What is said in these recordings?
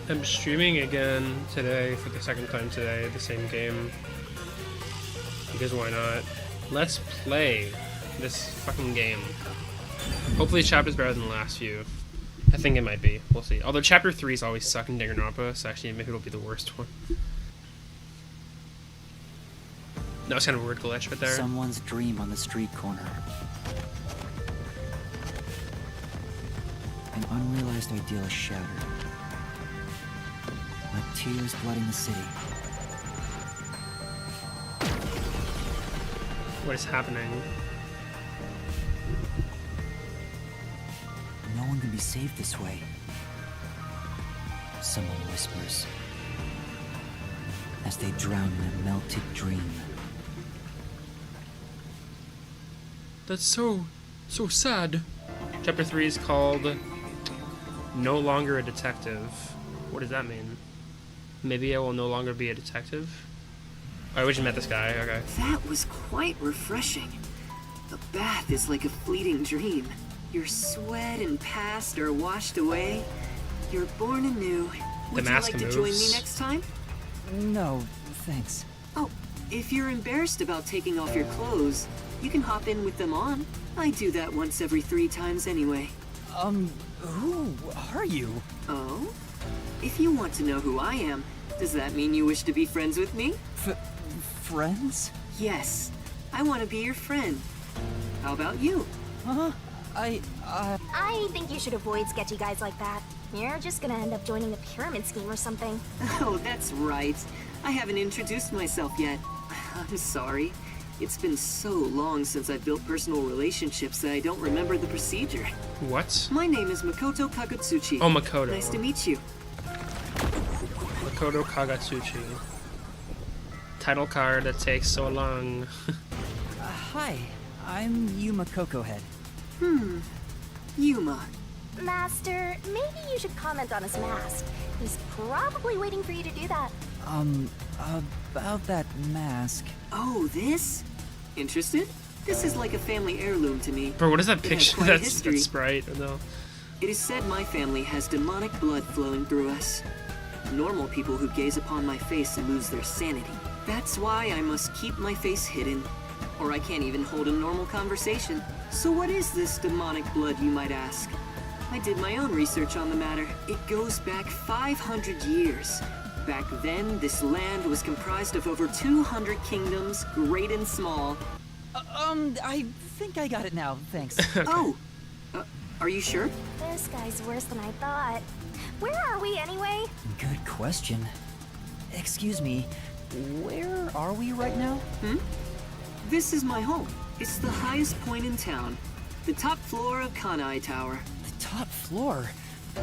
I'm streaming again today for the second time today, the same game. Because why not? Let's play this fucking game. Hopefully this chapter's better than the last few. I think it might be. We'll see. Although chapter 3's always suck in Danganronpa, so actually maybe it'll be the worst one. That was kind of a weird glitch right there. Someone's dream on the street corner. An unrealized ideal is shattered. Like tears flooding the city. What is happening? No one can be saved this way. Someone whispers. As they drown in a melted dream. That's so sad. Chapter 3 is called No Longer a Detective. What does that mean? Maybe I will no longer be a detective? Oh, we just met this guy, okay. That was quite refreshing. A bath is like a fleeting dream. Your sweat and past are washed away. You're born anew. Would you mask like to moves. join me next time? No, thanks. Oh, if you're embarrassed about taking off your clothes, you can hop in with them on. I do that once every 3 times anyway. Who are you? Oh? If you want to know who I am, does that mean you wish to be friends with me? Friends? Yes. I want to be your friend. How about you? Huh? I think you should avoid sketchy guys like that. You're just gonna end up joining a pyramid scheme or something. Oh, that's right. I haven't introduced myself yet. I'm sorry. It's been so long since I've built personal relationships that I don't remember the procedure. What? My name is Makoto Kagutsuchi. Oh, Makoto. Nice to meet you. Makoto Kagatsuchi. Title card that takes so long. Hi, I'm Yuma Cocohead. Yuma. Master, maybe you should comment on his mask. He's probably waiting for you to do that. About that mask. Oh, this? Interested? This is like a family heirloom to me. Bro, what is that It has picture? quite a That's history. Sprite. Oh, no. It is said my family has demonic blood flowing through us. Normal people who gaze upon my face lose their sanity. That's why I must keep my face hidden, or I can't even hold a normal conversation. So what is this demonic blood, you might ask? I did my own research on the matter. It goes back 500 years. Back then, this land was comprised of over 200 kingdoms, great and small. I think I got it now, thanks. Oh, are you sure? This guy's worse than I thought. Where are we anyway? Good question. Excuse me, where are we right now? This is my home. It's the highest point in town. The top floor of Kanai Tower. The top floor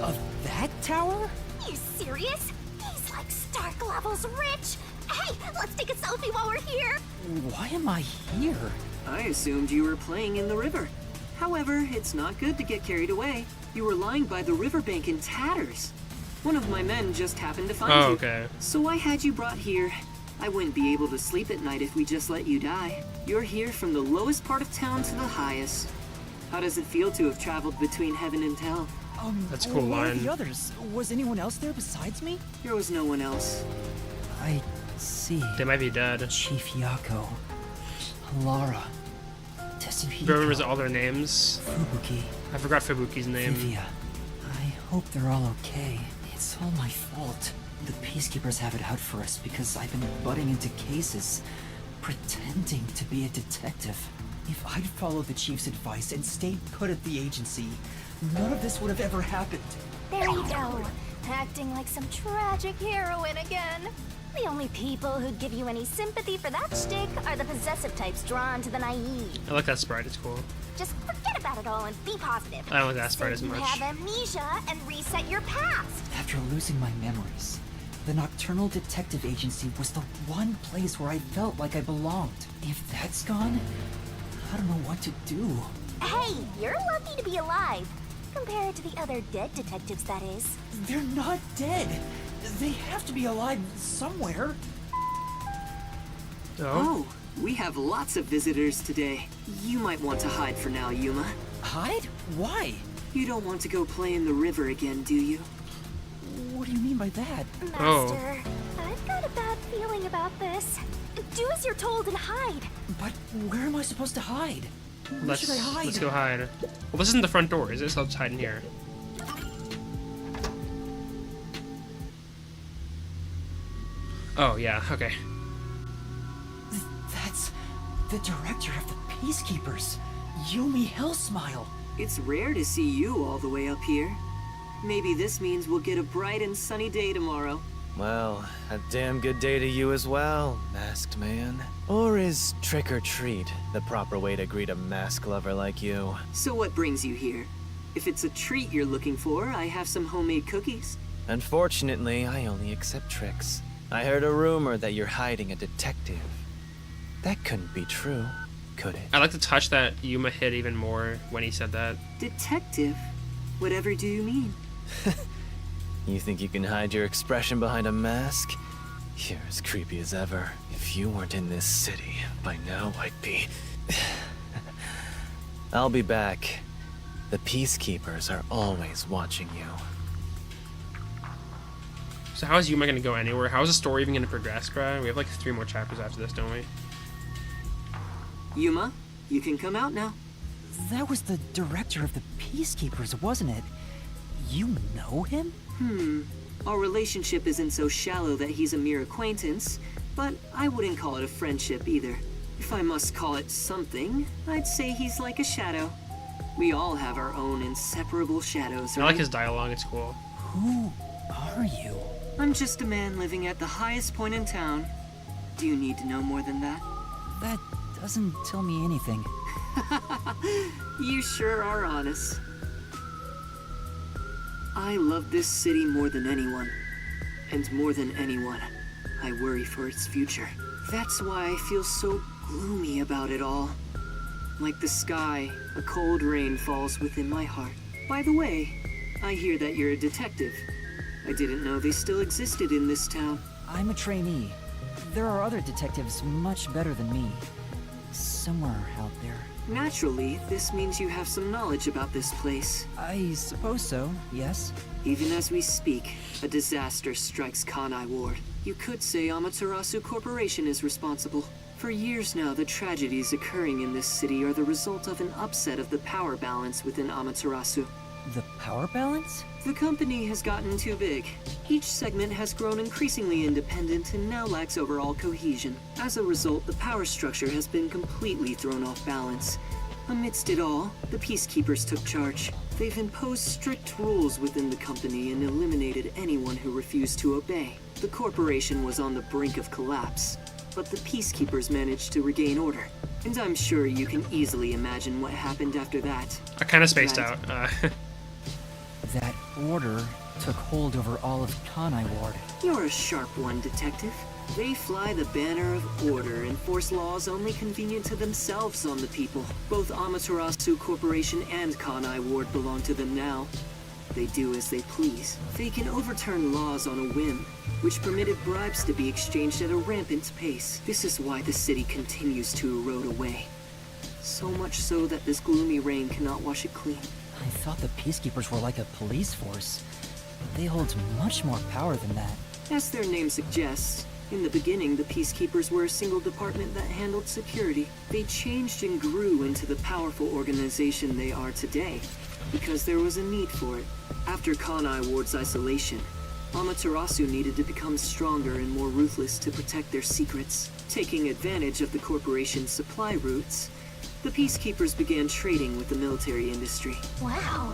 of that tower? You serious? He's like Stark levels rich. Hey, let's take a selfie while we're here. Why am I here? I assumed you were playing in the river. However, it's not good to get carried away. You were lying by the riverbank in tatters. One of my men just happened to find Oh, you. okay. So I had you brought here. I wouldn't be able to sleep at night if we just let you die. You're here from the lowest part of town to the highest. How does it feel to have traveled between heaven and hell? That's a cool where are line. the others? Was anyone else there besides me? There was no one else. I see. They might be dead. Chief Yako, Lara, Tetsuhiko, Bro remembers all their names. Fubuki, I forgot Fubuki's name. Vivia. I hope they're all okay. It's all my fault. The peacekeepers have it out for us because I've been butting into cases, pretending to be a detective. If I'd followed the chief's advice and stayed put at the agency, none of this would have ever happened. There you go. Acting like some tragic heroine again. The only people who'd give you any sympathy for that shtick are the possessive types drawn to the naive. I like that sprite, it's cool. Just forget about it all and be positive. I don't like that sprite So as you much. have amnesia and reset your past. After losing my memories, the Nocturnal Detective Agency was the one place where I felt like I belonged. If that's gone, I don't know what to do. Hey, you're lucky to be alive. Compared to the other dead detectives, that is. They're not dead. They have to be alive somewhere. Oh? Oh, we have lots of visitors today. You might want to hide for now, Yuma. Hide? Why? You don't want to go play in the river again, do you? What do you mean by that? Master, I've got a bad feeling about this. Do as you're told and hide. But where am I supposed to hide? Where should I hide? Let's go hide. Well, this isn't the front door, is it? So I'll just hide in here. Oh, yeah, okay. That's the director of the Peacekeepers, Yumi Hellsmile. It's rare to see you all the way up here. Maybe this means we'll get a bright and sunny day tomorrow. Well, a damn good day to you as well, masked man. Or is trick or treat the proper way to greet a mask lover like you? So what brings you here? If it's a treat you're looking for, I have some homemade cookies. Unfortunately, I only accept tricks. I heard a rumor that you're hiding a detective. That couldn't be true, could it? I'd like to touch that Yuma hit even more when he said that. Detective? Whatever do you mean? You think you can hide your expression behind a mask? You're as creepy as ever. If you weren't in this city, by now I'd be... I'll be back. The Peacekeepers are always watching you. So how is Yuma gonna go anywhere? How is the story even gonna progress, bruh? We have like 3 more chapters after this, don't we? Yuma, you can come out now. That was the director of the Peacekeepers, wasn't it? You know him? Our relationship isn't so shallow that he's a mere acquaintance, but I wouldn't call it a friendship either. If I must call it something, I'd say he's like a shadow. We all have our own inseparable shadows, I right? like his dialogue, it's cool. Who are you? I'm just a man living at the highest point in town. Do you need to know more than that? That doesn't tell me anything. You sure are honest. I love this city more than anyone. And more than anyone, I worry for its future. That's why I feel so gloomy about it all. Like the sky, a cold rain falls within my heart. By the way, I hear that you're a detective. I didn't know they still existed in this town. I'm a trainee. There are other detectives much better than me. Somewhere out there. Naturally, this means you have some knowledge about this place. I suppose so, yes. Even as we speak, a disaster strikes Kanai Ward. You could say Amaterasu Corporation is responsible. For years now, the tragedies occurring in this city are the result of an upset of the power balance within Amaterasu. The power balance? The company has gotten too big. Each segment has grown increasingly independent and now lacks overall cohesion. As a result, the power structure has been completely thrown off balance. Amidst it all, the Peacekeepers took charge. They've imposed strict rules within the company and eliminated anyone who refused to obey. The corporation was on the brink of collapse, but the Peacekeepers managed to regain order. And I'm sure you can easily imagine what happened after that. I kind of spaced Right. out. That order took hold over all of Kanai Ward. You're a sharp one, Detective. They fly the banner of order and force laws only convenient to themselves on the people. Both Amaterasu Corporation and Kanai Ward belong to them now. They do as they please. They can overturn laws on a whim, which permitted bribes to be exchanged at a rampant pace. This is why the city continues to erode away. So much so that this gloomy rain cannot wash it clean. I thought the Peacekeepers were like a police force. But they hold much more power than that. As their name suggests, in the beginning, the Peacekeepers were a single department that handled security. They changed and grew into the powerful organization they are today, because there was a need for it. After Kanai Ward's isolation, Amaterasu needed to become stronger and more ruthless to protect their secrets. Taking advantage of the corporation's supply routes, the Peacekeepers began trading with the military industry. Wow,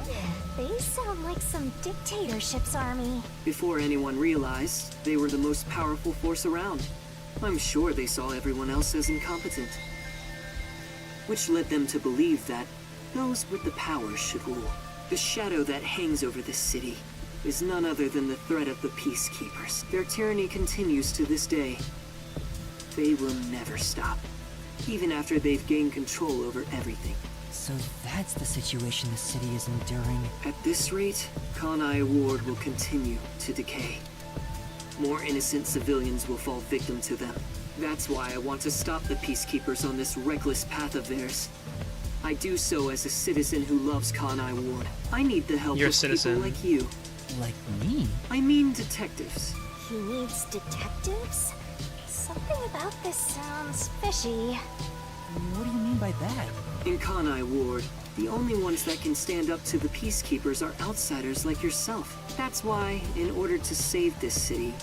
they sound like some dictatorship's army. Before anyone realized, they were the most powerful force around. I'm sure they saw everyone else as incompetent. Which led them to believe that those with the power should rule. The shadow that hangs over this city is none other than the threat of the Peacekeepers. Their tyranny continues to this day. They will never stop, even after they've gained control over everything. So that's the situation the city is enduring. At this rate, Kanai Ward will continue to decay. More innocent civilians will fall victim to them. That's why I want to stop the Peacekeepers on this reckless path of theirs. I do so as a citizen who loves Kanai Ward. I need the help You're a of citizen. people like you. Like me? I mean detectives. He needs detectives? Something about this sounds fishy. What do you mean by that? In Kanai Ward, the only ones that can stand up to the Peacekeepers are outsiders like yourself. That's why, in order to save this city,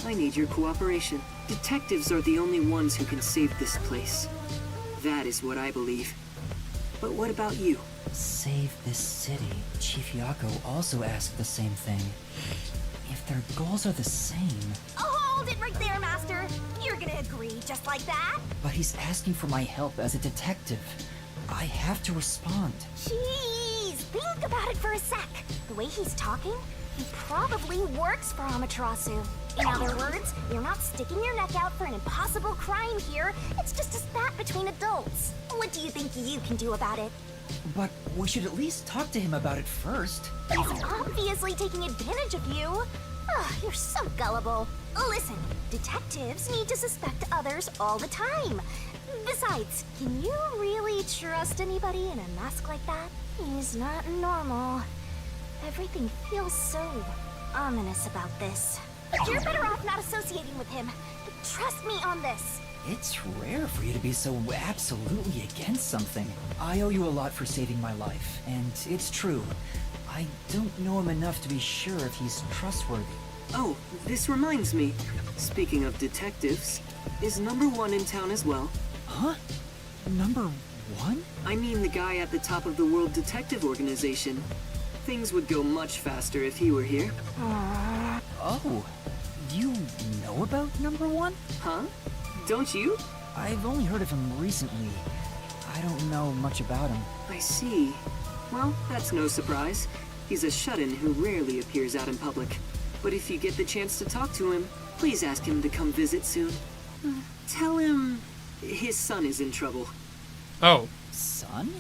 I need your cooperation. Detectives are the only ones who can save this place. That is what I believe. But what about you? Save this city. Chief Yako also asked the same thing. If their goals are the same... Hold it right there, Master! You're gonna agree just like that? But he's asking for my help as a detective. I have to respond. Jeez, think about it for a sec. The way he's talking, he probably works for Amaterasu. In other words, you're not sticking your neck out for an impossible crime here. It's just a spat between adults. What do you think you can do about it? But we should at least talk to him about it first. He's obviously taking advantage of you. Ugh, you're so gullible. Listen, detectives need to suspect others all the time. Besides, can you really trust anybody in a mask like that? He's not normal. Everything feels so ominous about this. But you're better off not associating with him. Trust me on this. It's rare for you to be so absolutely against something. I owe you a lot for saving my life, and it's true. I don't know him enough to be sure if he's trustworthy. Oh, this reminds me. Speaking of detectives, is number 1 in town as well? Huh? Number 1? I mean the guy at the top of the World Detective Organization. Things would go much faster if he were here. Oh, you know about number 1? Huh? Don't you? I've only heard of him recently. I don't know much about him. I see. Well, that's no surprise. He's a shut-in who rarely appears out in public. But if you get the chance to talk to him, please ask him to come visit soon. Tell him his son is in trouble. Oh. Son?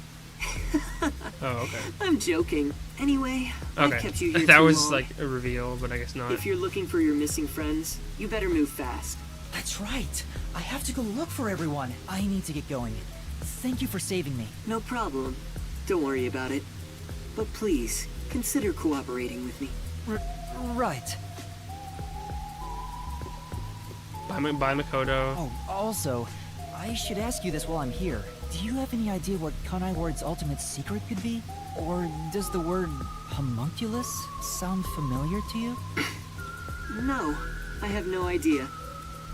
Oh, okay. I'm joking. Anyway, I kept you here That too was long. like a reveal, but I guess not. If you're looking for your missing friends, you better move fast. That's right. I have to go look for everyone. I need to get going. Thank you for saving me. No problem. Don't worry about it. But please, consider cooperating with me. Right. Bye, Makoto. Oh, also, I should ask you this while I'm here. Do you have any idea what Kanai Ward's ultimate secret could be? Or does the word homunculus sound familiar to you? No, I have no idea.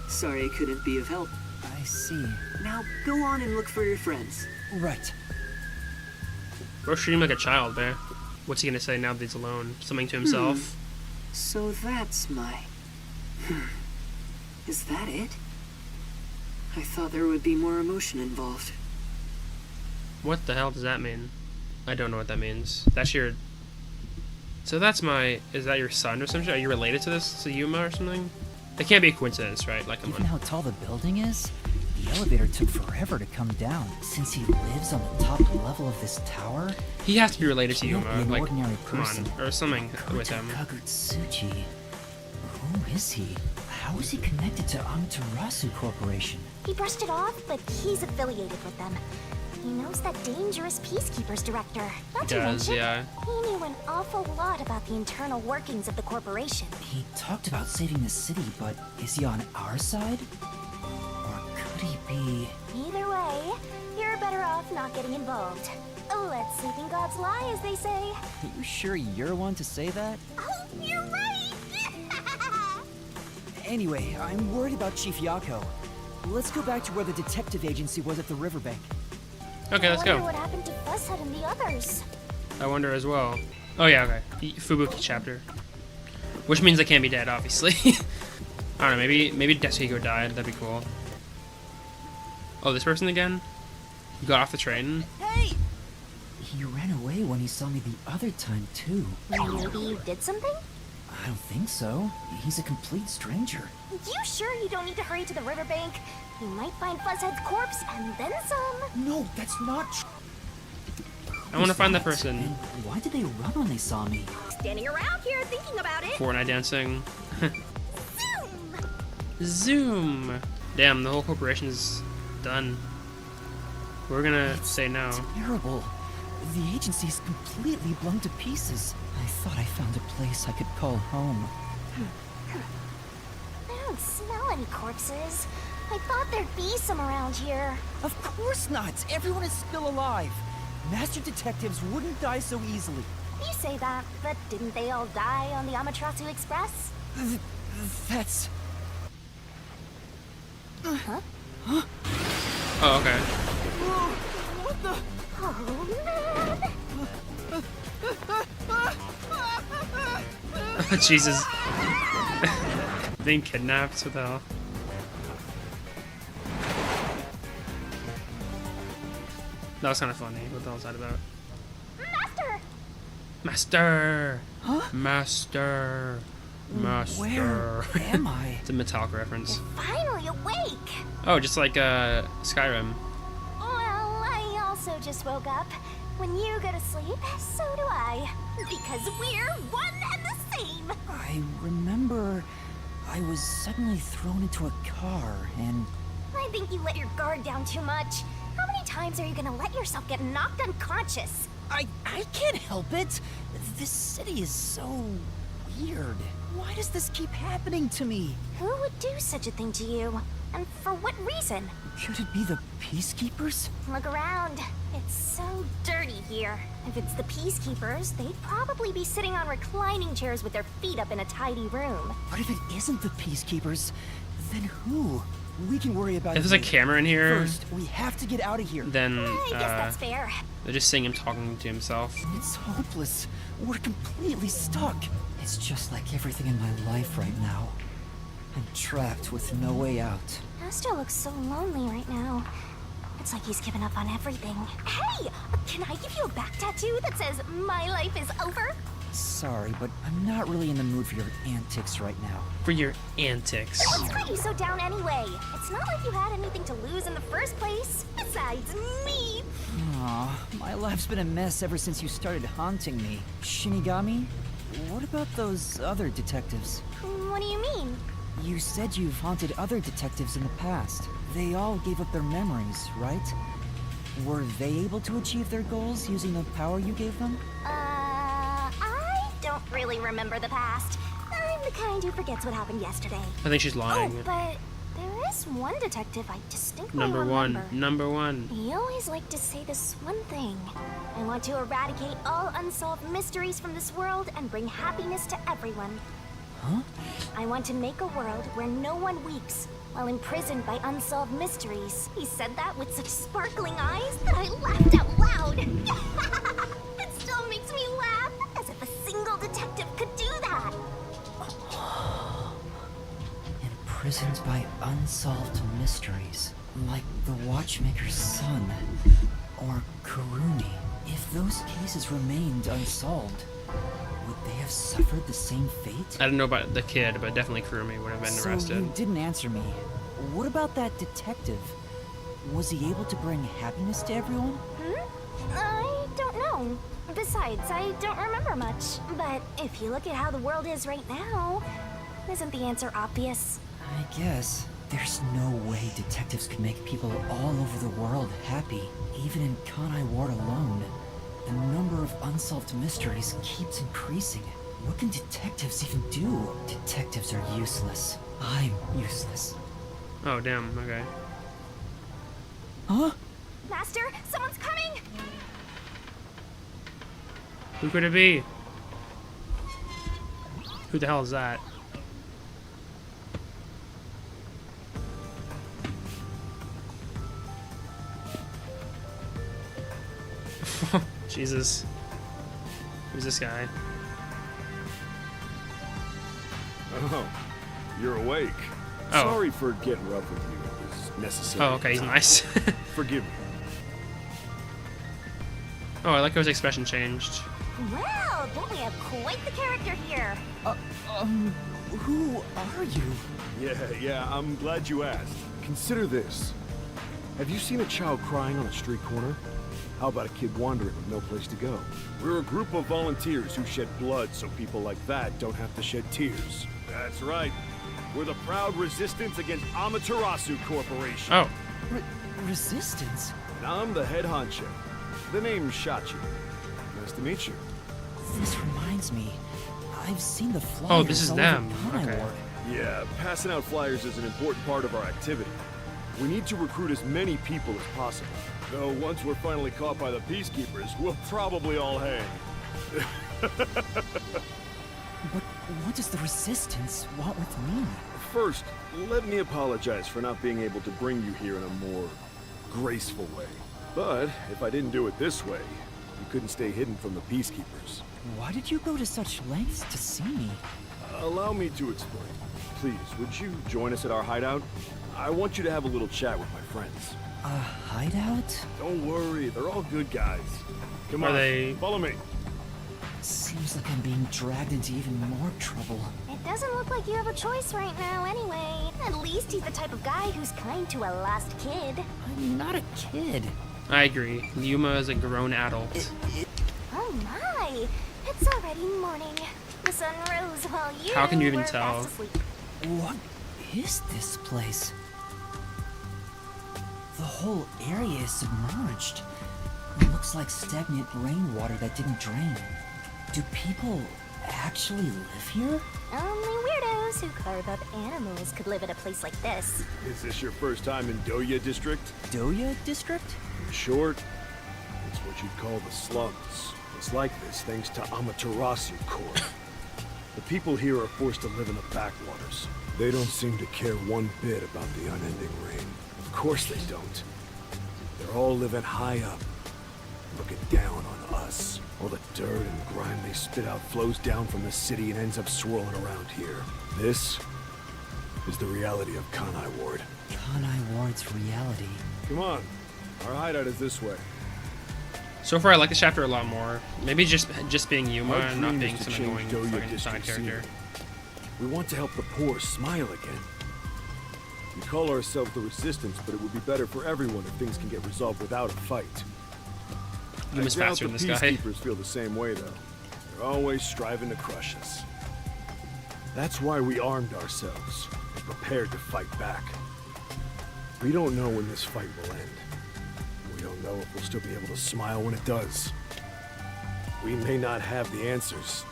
Sorry I couldn't be of help. I see. Now, go on and look for your friends. Right. Bro's treating him like a child, man. What's he gonna say now that he's alone? Something to himself? So that's my... Is that it? I thought there would be more emotion involved. What the hell does that mean? I don't know what that means. That's your... So that's my... Is that your son or something? Are you related to this? To Yuma or something? It can't be a coincidence, right? Like, come Given on. how tall the building is, the elevator took forever to come down. Since he lives on the top level of this tower, He has to be related to he can't Yuma. be an Like, ordinary come person. on. Or something with him. Kagutsuchi. Who is he? How is he connected to Amaterasu Corporation? He brushed it off, but he's affiliated with them. He knows that dangerous Peacekeepers director. Not He to does, mention, yeah. he knew an awful lot about the internal workings of the corporation. He talked about saving the city, but is he on our side? Or could he be... Either way, you're better off not getting involved. Let's sleep in God's lie, as they say. Are you sure you're one to say that? Oh, you're right! Anyway, I'm worried about Chief Yako. Let's go back to where the detective agency was at the riverbank. Okay, let's I wonder go. what happened to Fuzzhead and the others. I wonder as well. Oh yeah, okay. Fubuki chapter. Which means they can't be dead, obviously. I don't know, maybe Tetsuhiko died, that'd be cool. Oh, this person again? You got off the train? Hey! He ran away when he saw me the other time, too. Maybe you did something? I don't think so. He's a complete stranger. You sure you don't need to hurry to the riverbank? You might find Fuzzhead's corpse and then some. No, that's not true. I want to find that person. And why did they run when they saw me? Standing around here thinking about it. Fortnite dancing. Zoom! Zoom! Damn, the whole corporation's done. We're gonna say no. Terrible. The agency is completely blown to pieces. I thought I found a place I could call home. I don't smell any corpses. I thought there'd be some around here. Of course not! Everyone is still alive! Master detectives wouldn't die so easily. You say that, but didn't they all die on the Amaterasu Express? That's... Huh? Oh, okay. What the... Oh, man! Jesus. Being kidnapped? What the hell? That was kind of funny. What the hell is that about? Master! Master! Huh? Master! Master! Where am I? It's a Metallica reference. Finally awake! Oh, just like Skyrim. Well, I also just woke up. When you go to sleep, so do I. Because we're one and the same! I remember I was suddenly thrown into a car and... I think you let your guard down too much. How many times are you gonna let yourself get knocked unconscious? I can't help it. This city is so weird. Why does this keep happening to me? Who would do such a thing to you? And for what reason? Could it be the Peacekeepers? Look around. It's so dirty here. If it's the Peacekeepers, they'd probably be sitting on reclining chairs with their feet up in a tidy room. But if it isn't the Peacekeepers, then who? We can worry about If it there's a later. camera in here, First, we have to get out of here. then I guess that's fair. they're just seeing him talking to himself. It's hopeless. We're completely stuck. It's just like everything in my life right now. I'm trapped with no way out. Master looks so lonely right now. It's like he's given up on everything. Hey! Can I give you a back tattoo that says, "My life is over"? Sorry, but I'm not really in the mood for your antics right now. For your antics. What's got you so down anyway? It's not like you had anything to lose in the first place. Besides me. Aw, my life's been a mess ever since you started haunting me. Shinigami? What about those other detectives? What do you mean? You said you've haunted other detectives in the past. They all gave up their memories, right? Were they able to achieve their goals using the power you gave them? I don't really remember the past. I'm the kind who forgets what happened yesterday. I think she's lying. Oh, but there is one detective I distinctly Number remember. one. Number one. He always liked to say this one thing. I want to eradicate all unsolved mysteries from this world and bring happiness to everyone. Huh? I want to make a world where no one weeps while imprisoned by unsolved mysteries. He said that with such sparkling eyes that I laughed out loud. It still makes me laugh, as if a single detective could do that. Imprisoned by unsolved mysteries, like the Watchmaker's son, or Kurumi. If those cases remained unsolved, would they have suffered the same fate? I don't know about the kid, but definitely Kurumi would have been So arrested. you didn't answer me. What about that detective? Was he able to bring happiness to everyone? I don't know. Besides, I don't remember much. But if you look at how the world is right now, isn't the answer obvious? I guess. There's no way detectives could make people all over the world happy. Even in Kanai Ward alone, the number of unsolved mysteries keeps increasing. What can detectives even do? Detectives are useless. I'm useless. Oh, damn. Okay. Huh? Master, someone's coming! Who could it be? Who the hell is that? Jesus. Who's this guy? Oh, you're awake. Oh. Sorry for getting rough with you. It was necessary. Oh, okay, he's nice. Forgive me. Oh, I like how his expression changed. Well, don't we have quite the character here? Who are you? Yeah, I'm glad you asked. Consider this. Have you seen a child crying on a street corner? How about a kid wandering with no place to go? We're a group of volunteers who shed blood so people like that don't have to shed tears. That's right. We're the proud resistance against Amaterasu Corporation. Oh. Resistance? And I'm the head honcho. The name's Shachi. Nice to meet you. This reminds me. I've seen the flyers Oh, this is all them. over Panai Okay. Ward. Yeah, passing out flyers is an important part of our activity. We need to recruit as many people as possible. Though once we're finally caught by the Peacekeepers, we'll probably all hang. But what does the Resistance want with me? First, let me apologize for not being able to bring you here in a more graceful way. But if I didn't do it this way, you couldn't stay hidden from the Peacekeepers. Why did you go to such lengths to see me? Allow me to explain. Please, would you join us at our hideout? I want you to have a little chat with my friends. A hideout? Don't worry, they're all good guys. Come Are on, they- follow me. Seems like I'm being dragged into even more trouble. It doesn't look like you have a choice right now anyway. At least he's the type of guy who's kind to a lost kid. I'm not a kid. I agree. Yuma is a grown adult. Oh my! It's already morning. The sun rose while you How can you even were tell? fast asleep. What is this place? The whole area is submerged. It looks like stagnant rainwater that didn't drain. Do people actually live here? Only weirdos who carve up animals could live at a place like this. Is this your first time in Doya District? Doya District? In short, it's what you'd call the slums. It's like this thanks to Amaterasu Corps. The people here are forced to live in the backwaters. They don't seem to care one bit about the unending rain. Of course they don't. They're all living high up, looking down on us. All the dirt and grime they spit out flows down from the city and ends up swirling around here. This is the reality of Kanai Ward. Kanai Ward's reality. Come on, our hideout is this way. So far, I like this chapter a lot more. Maybe just being Yuma Our and not dream being is to some change annoying Doya fucking side District character. scenery. We want to help the poor smile again. We call ourselves the Resistance, but it would be better for everyone if things can get resolved without a fight. Yuma's I doubt faster the than this guy. Peacekeepers feel the same way, though. They're always striving to crush us. That's why we armed ourselves and prepared to fight back. We don't know when this fight will end. We don't know if we'll still be able to smile when it does. We may not have the answers,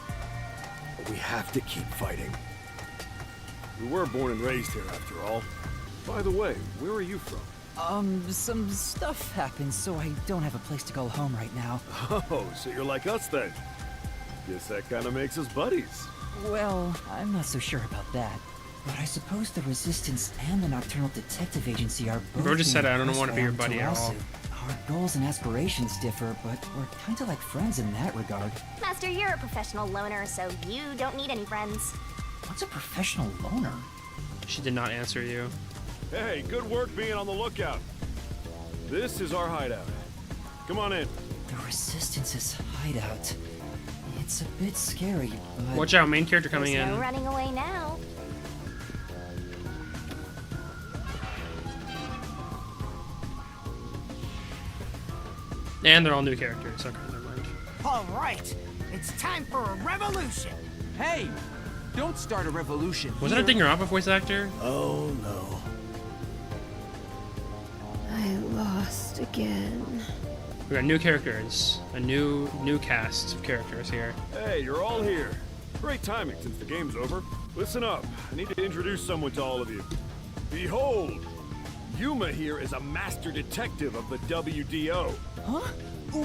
but we have to keep fighting. We were born and raised here, after all. By the way, where are you from? Some stuff happened, so I don't have a place to go home right now. Oh, so you're like us then. Guess that kind of makes us buddies. Well, I'm not so sure about that. But I suppose the Resistance and the Nocturnal Detective Agency are both Bro just being said I don't impressed want to be your by buddy at all. Amaterasu. Our goals and aspirations differ, but we're kinda like friends in that regard. Master, you're a professional loner, so you don't need any friends. What's a professional loner? She did not answer you. Hey, good work being on the lookout. This is our hideout. Come on in. The Resistance's hideout. It's a bit scary, but... Watch out, main character coming There's no in. running away now. And they're all new characters. Okay, never mind. All right, it's time for a revolution. Hey, don't start a revolution. Wasn't it Dinger Oppa voice actor? Oh no. I lost again. We got new characters. A new cast of characters here. Hey, you're all here. Great timing since the game's over. Listen up. I need to introduce someone to all of you. Behold, Yuma here is a master detective of the WDO. Huh?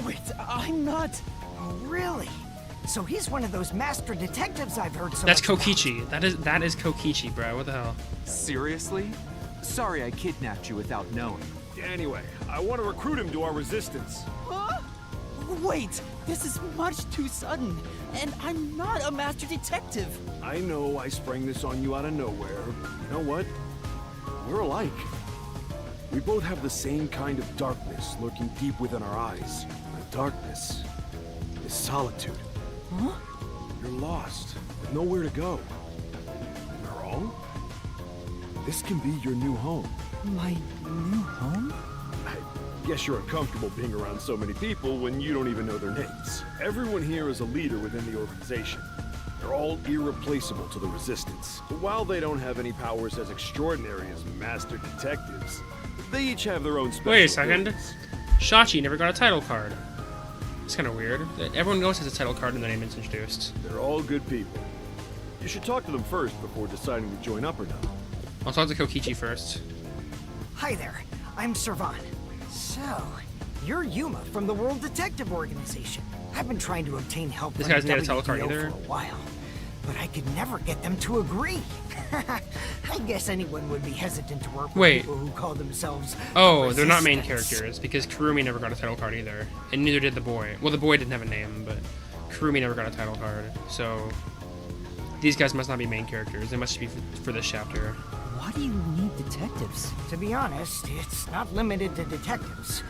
Wait, I'm not. Oh, really? So he's one of those master detectives I've heard so That's much about. Kokichi. That is Kokichi, bro. What the hell? Seriously? Sorry I kidnapped you without knowing. Anyway, I want to recruit him to our resistance. Huh? Wait, this is much too sudden, and I'm not a master detective. I know I sprang this on you out of nowhere. You know what? We're alike. We both have the same kind of darkness lurking deep within our eyes. The darkness is solitude. Huh? You're lost, with nowhere to go. Am I wrong? This can be your new home. My new home? I guess you're uncomfortable being around so many people when you don't even know their names. Everyone here is a leader within the organization. They're all irreplaceable to the Resistance. But while they don't have any powers as extraordinary as master detectives, they each have their own special Wait a second. abilities. Shachi never got a title card. It's kind of weird. Everyone else has a title card and their name is introduced. They're all good people. You should talk to them first before deciding to join up or not. I'll talk to Kokichi first. Hi there, I'm Servan. So, you're Yuma from the World Detective Organization. I've been trying to obtain help This from guy's the not a title card WDO either. for a while, but I could never get them to agree. I guess anyone would be hesitant to work with Wait. people who call themselves Oh, they're not main resistance. characters because Kurumi never got a title card either, and neither did the boy. Well, the boy didn't have a name, but Kurumi never got a title card. So these guys must not be main characters. They must be for this chapter. Why do you need detectives? To be honest, it's not limited to detectives.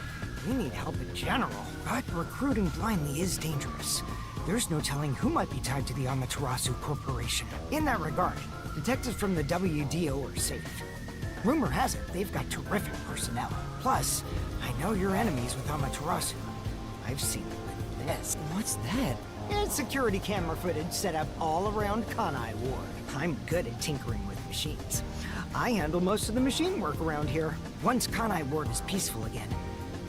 We need help in general, but recruiting blindly is dangerous. There's no telling who might be tied to the Amaterasu Corporation. In that regard, detectives from the WDO are safe. Rumor has it they've got terrific personnel. Plus, I know you're enemies with Amaterasu. I've seen it with this. What's that? It's security camera footage set up all around Kanai Ward. I'm good at tinkering with machines. I handle most of the machine work around here. Once Kanai Ward is peaceful again,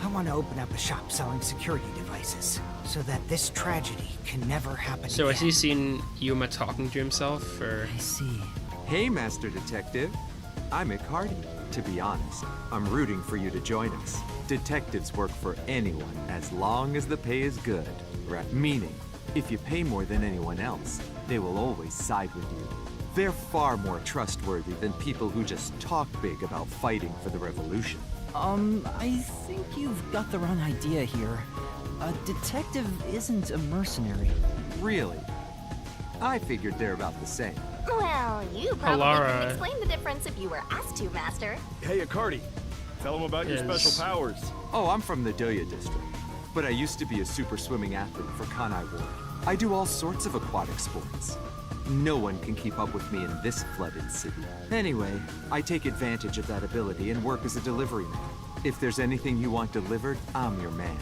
I want to open up a shop selling security devices so that this tragedy can never happen So again. has he seen Yuma talking to himself, or I see. Hey, Master Detective. I'm Icardi. To be honest, I'm rooting for you to join us. Detectives work for anyone as long as the pay is good. Meaning, if you pay more than anyone else, they will always side with you. They're far more trustworthy than people who just talk big about fighting for the revolution. I think you've got the wrong idea here. A detective isn't a mercenary. Really? I figured they're about the same. Well, you probably Alara. can explain the difference if you were asked to, Master. Hey, Icardi. Tell them about your Yes. special powers. Oh, I'm from the Doya district, but I used to be a super swimming athlete for Kanai Ward. I do all sorts of aquatic sports. No one can keep up with me in this flooded city. Anyway, I take advantage of that ability and work as a delivery man. If there's anything you want delivered, I'm your man.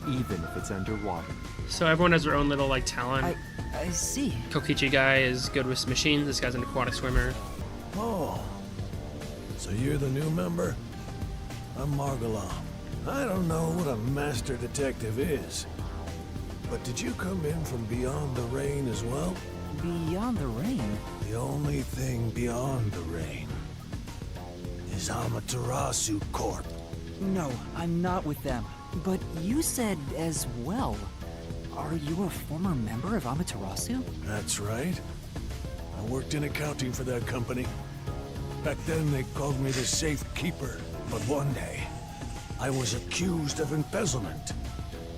Even if it's underwater. so everyone has their own little like talent. I see. Kokichi guy is good with machines. This guy's an aquatic swimmer. Oh, so you're the new member? I'm Margalam. I don't know what a master detective is, but did you come in from beyond the rain as well? Beyond the rain? The only thing beyond the rain is Amaterasu Corp. No, I'm not with them. But you said as well. Are you a former member of Amaterasu? That's right. I worked in accounting for that company. Back then they called me the safekeeper. But one day, I was accused of embezzlement.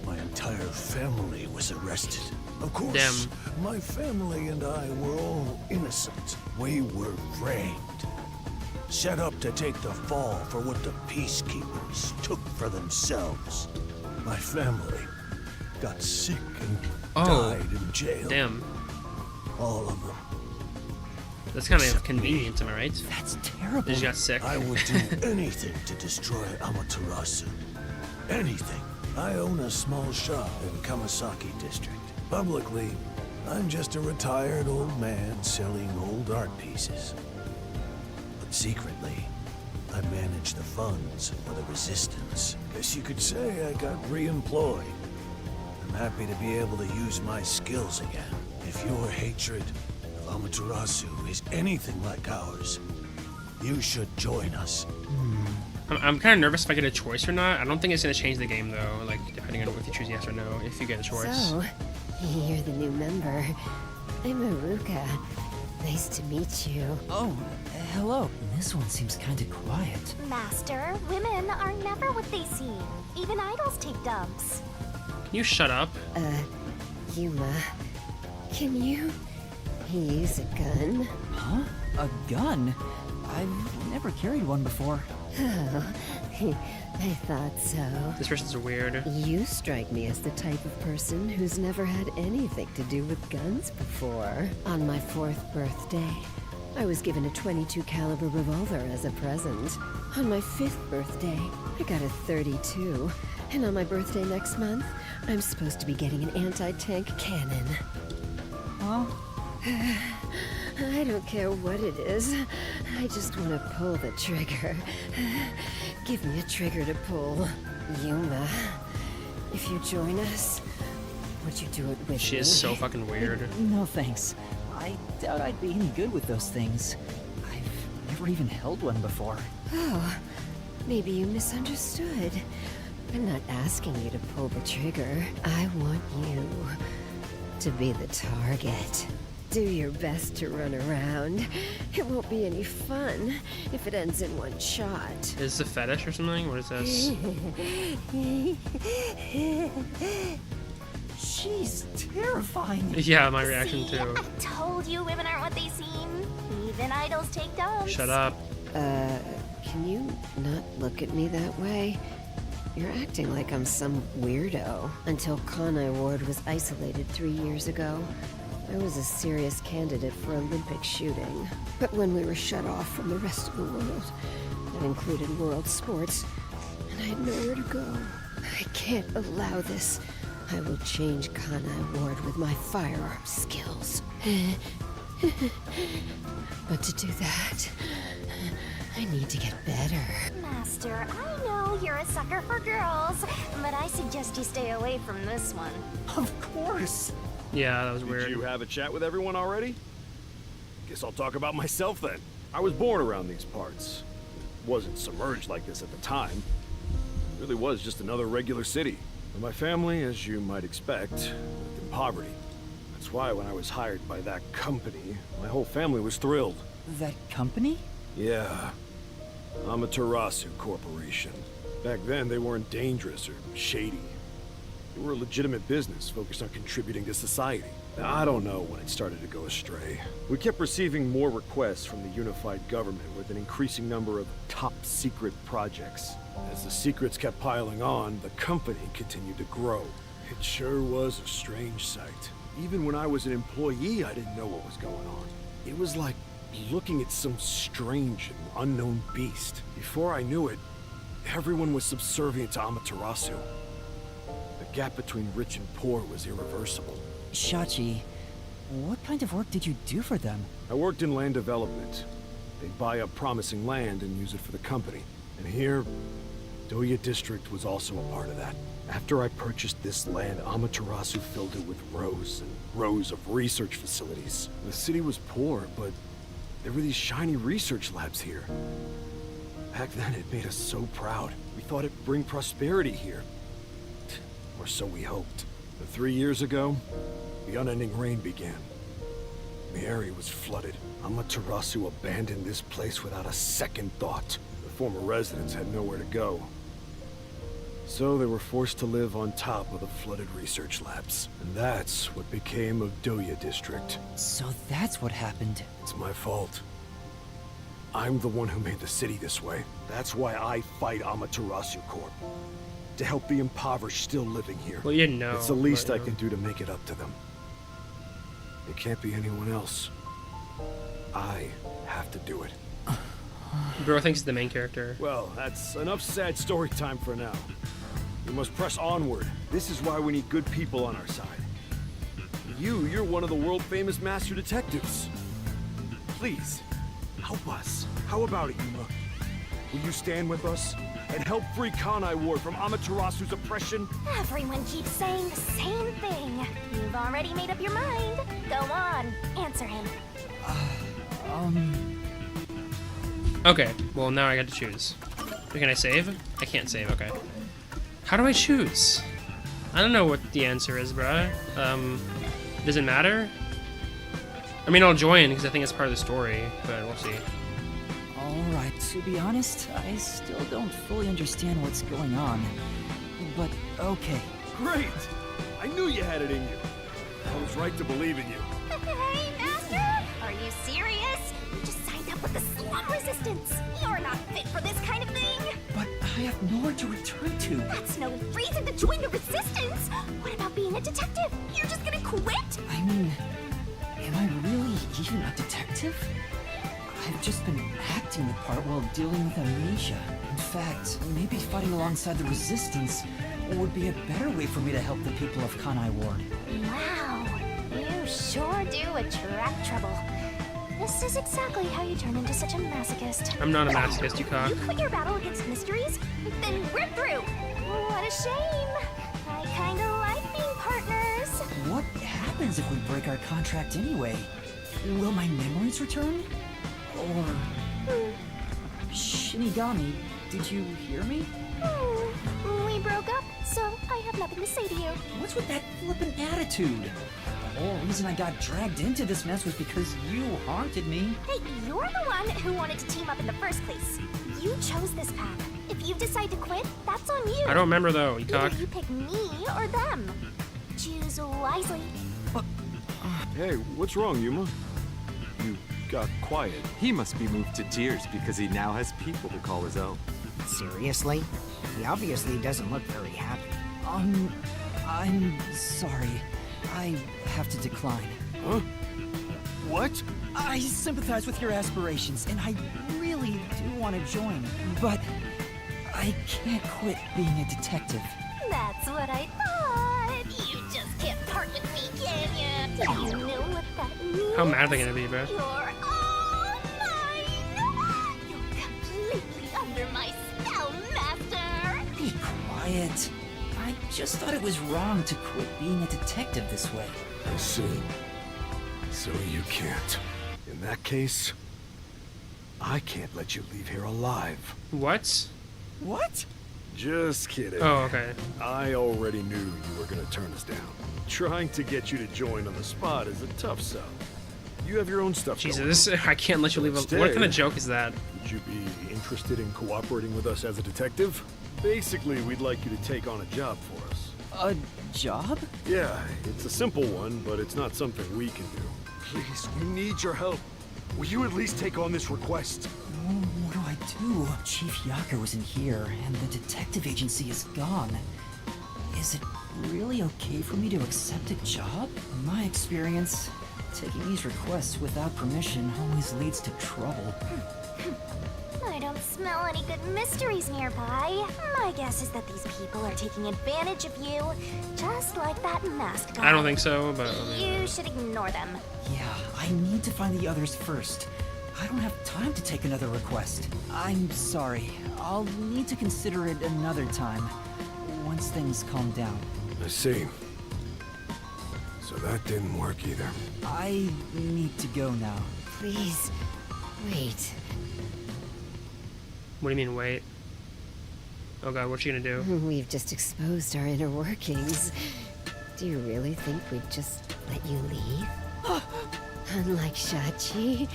My entire family was arrested. Of course, Damn. my family and I were all innocent. We were framed. Set up to take the fall for what the peacekeepers took for themselves. My family got sick and Oh, died in jail. Damn. All of them. That's kind of Except convenient, am I right? That's terrible. They just got sick. I would do anything to destroy Amaterasu. Anything. I own a small shop in Kamasaki district. Publicly, I'm just a retired old man selling old art pieces. But secretly, I manage the funds for the resistance. Guess you could say I got re-employed. I'm happy to be able to use my skills again. If your hatred of Amaterasu is anything like ours, you should join us. I'm kind of nervous if I get a choice or not. I don't think it's going to change the game, though, like, depending on if you choose yes or no, if you get a choice. So, you're the new member. I'm Aruka. Nice to meet you. Oh, hello. This one seems kind of quiet. Master, women are never what they seem. Even idols take dumps. Can you shut up? Yuma, can you use a gun? Huh? A gun? I've never carried one before. Oh, I thought so. This person's weird. You strike me as the type of person who's never had anything to do with guns before. On my 4th birthday, I was given a .22 caliber revolver as a present. On my 5th birthday, I got a .32. And on my birthday next month, I'm supposed to be getting an anti-tank cannon. Huh? I don't care what it is. I just want to pull the trigger. Give me a trigger to pull. Yuma, if if you join us? Would you do it with me? She is so fucking weird. No thanks. I doubt I'd be any good with those things. I've never even held one before. Oh, maybe you misunderstood. I'm not asking you to pull the trigger. I want you to be the target. Do your best to run around. It won't be any fun if it ends in one shot. Is this a fetish or something? What is this? She's terrifying. Yeah, my reaction See, too. I told you women aren't what they seem. Even idols take dumps. Shut up. Can you not look at me that way? You're acting like I'm some weirdo. Until Kanai Ward was isolated 3 years ago, I was a serious candidate for Olympic shooting. But when we were shut off from the rest of the world, that included world sports, and I had nowhere to go. I can't allow this. I will change Kanai Ward with my firearm skills. But to do that, I need to get better. Master, I know you're a sucker for girls, but I suggest you stay away from this one. Of course. Yeah, that was weird. Did you have a chat with everyone already? Guess I'll talk about myself then. I was born around these parts. Wasn't submerged like this at the time. It really was just another regular city. And my family, as you might expect, lived in poverty. That's why when I was hired by that company, my whole family was thrilled. That company? Yeah. Amaterasu Corporation. Back then, they weren't dangerous or shady. They were a legitimate business focused on contributing to society. Now, I don't know when it started to go astray. We kept receiving more requests from the unified government with an increasing number of top-secret projects. As the secrets kept piling on, the company continued to grow. It sure was a strange sight. Even when I was an employee, I didn't know what was going on. It was like looking at some strange and unknown beast. Before I knew it, everyone was subservient to Amaterasu. The gap between rich and poor was irreversible. Shachi, what kind of work did you do for them? I worked in land development. They'd buy up promising land and use it for the company. And here, Doya District was also a part of that. After I purchased this land, Amaterasu filled it with rows and rows of research facilities. The city was poor, but there were these shiny research labs here. Back then, it made us so proud. We thought it'd bring prosperity here. Or so we hoped. But 3 years ago, the unending rain began. The area was flooded. Amaterasu abandoned this place without a second thought. The former residents had nowhere to go. So they were forced to live on top of the flooded research labs. And that's what became of Doya District. So that's what happened. It's my fault. I'm the one who made the city this way. That's why I fight Amaterasu Corp. To help the impoverished still living here. Well, you know. It's the least but, I can do to make it up to them. It can't be anyone else. I have to do it. Bro thinks he's the main character. Well, that's enough sad story time for now. We must press onward. This is why we need good people on our side. You're one of the world-famous master detectives. Please, help us. How about it, Yuma? Will you stand with us and help free Kanai Ward from Amaterasu's oppression? Everyone keeps saying the same thing. You've already made up your mind. Go on, answer him. Okay, well now I got to choose. Can I save? I can't save, okay. How do I choose? I don't know what the answer is, bruh. Does it matter? I mean, I'll join because I think it's part of the story, but we'll see. Alright, to be honest, I still don't fully understand what's going on. But okay. Great! I knew you had it in you. I was right to believe in you. Hey, Master! Are you serious? You just signed up with the slum resistance. You're not fit for this kind of thing. But I have nowhere to return to. That's no reason to join the resistance. What about being a detective? You're just gonna quit? I mean, am I really even a detective? I've just been acting the part while dealing with amnesia. In fact, maybe fighting alongside the resistance would be a better way for me to help the people of Kanai Ward. Wow, you sure do attract trouble. This is exactly how you turn into such a masochist. I'm not a masochist, you cock. You quit your battle against mysteries? Then we're through. What a shame. I happens if we break our contract anyway? Will my memories return? Or... Shinigami, did you hear me? We broke up, so I have nothing to say to you. What's with that flippant attitude? The whole reason I got dragged into this mess was because you haunted me. Hey, you're the one who wanted to team up in the first place. You chose this path. If you decide to quit, that's on you. I don't remember though, you cock. Either you pick me or them. Choose wisely. Hey, what's wrong, Yuma? You got quiet. He must be moved to tears because he now has people to call his own. Seriously? He obviously doesn't look very happy. I'm sorry. I have to decline. Huh? What? I sympathize with your aspirations, and I really do want to join, but I can't quit being a detective. That's what I thought. You just can't part with me, can ya? Do you know what that means? How mad are they gonna be, bro? You're all mine. You're completely under my spell, Master. Be quiet. I just thought it was wrong to quit being a detective this way. I see. So you can't. In that case, I can't let you leave here alive. What? What? Just kidding. Oh, okay. I already knew you were gonna turn us down. Trying to get you to join on the spot is a tough sell. You have your own stuff going Jesus, I can't let you leave. Instead, What kind of joke is that? Would you be interested in cooperating with us as a detective? Basically, we'd like you to take on a job for us. A job? Yeah, it's a simple one, but it's not something we can do. Please, we need your help. Will you at least take on this request? What do I do? Chief Yaku isn't here, and the detective agency is gone. Is it really okay for me to accept a job? In my experience, taking these requests without permission always leads to trouble. I don't smell any good mysteries nearby. My guess is that these people are taking advantage of you, just like that masked guy. I don't think so, but You should ignore them. Yeah, I need to find the others first. I don't have time to take another request. I'm sorry. I'll need to consider it another time, once things calm down. I see. So that didn't work either. I need to go now. Please, wait. what do you mean, wait? Oh god, what's she gonna do? We've just exposed our inner workings. Do you really think we'd just let you leave? Unlike Shachi,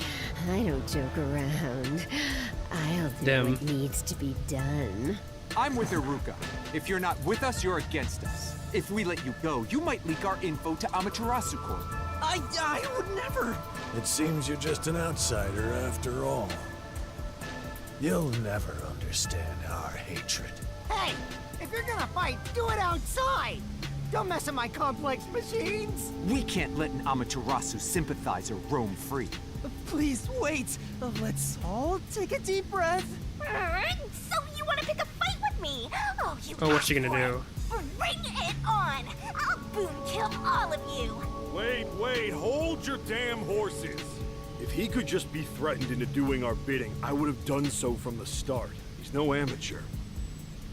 I don't joke around. I'll do Damn. what needs to be done. I'm with Iruka. If you're not with us, you're against us. If we let you go, you might leak our info to Amaterasu Corp. I would never! It seems you're just an outsider after all. You'll never understand our hatred. Hey, if you're gonna fight, do it outside! Don't mess with my complex machines! We can't let an Amaterasu sympathizer roam free. Please wait. Let's all take a deep breath. So you want to pick a fight with me? Oh, you Oh, what's she gonna asked do? for it. Bring it on! I'll boom kill all of you! Wait, hold your damn horses! If he could just be threatened into doing our bidding, I would have done so from the start. He's no amateur.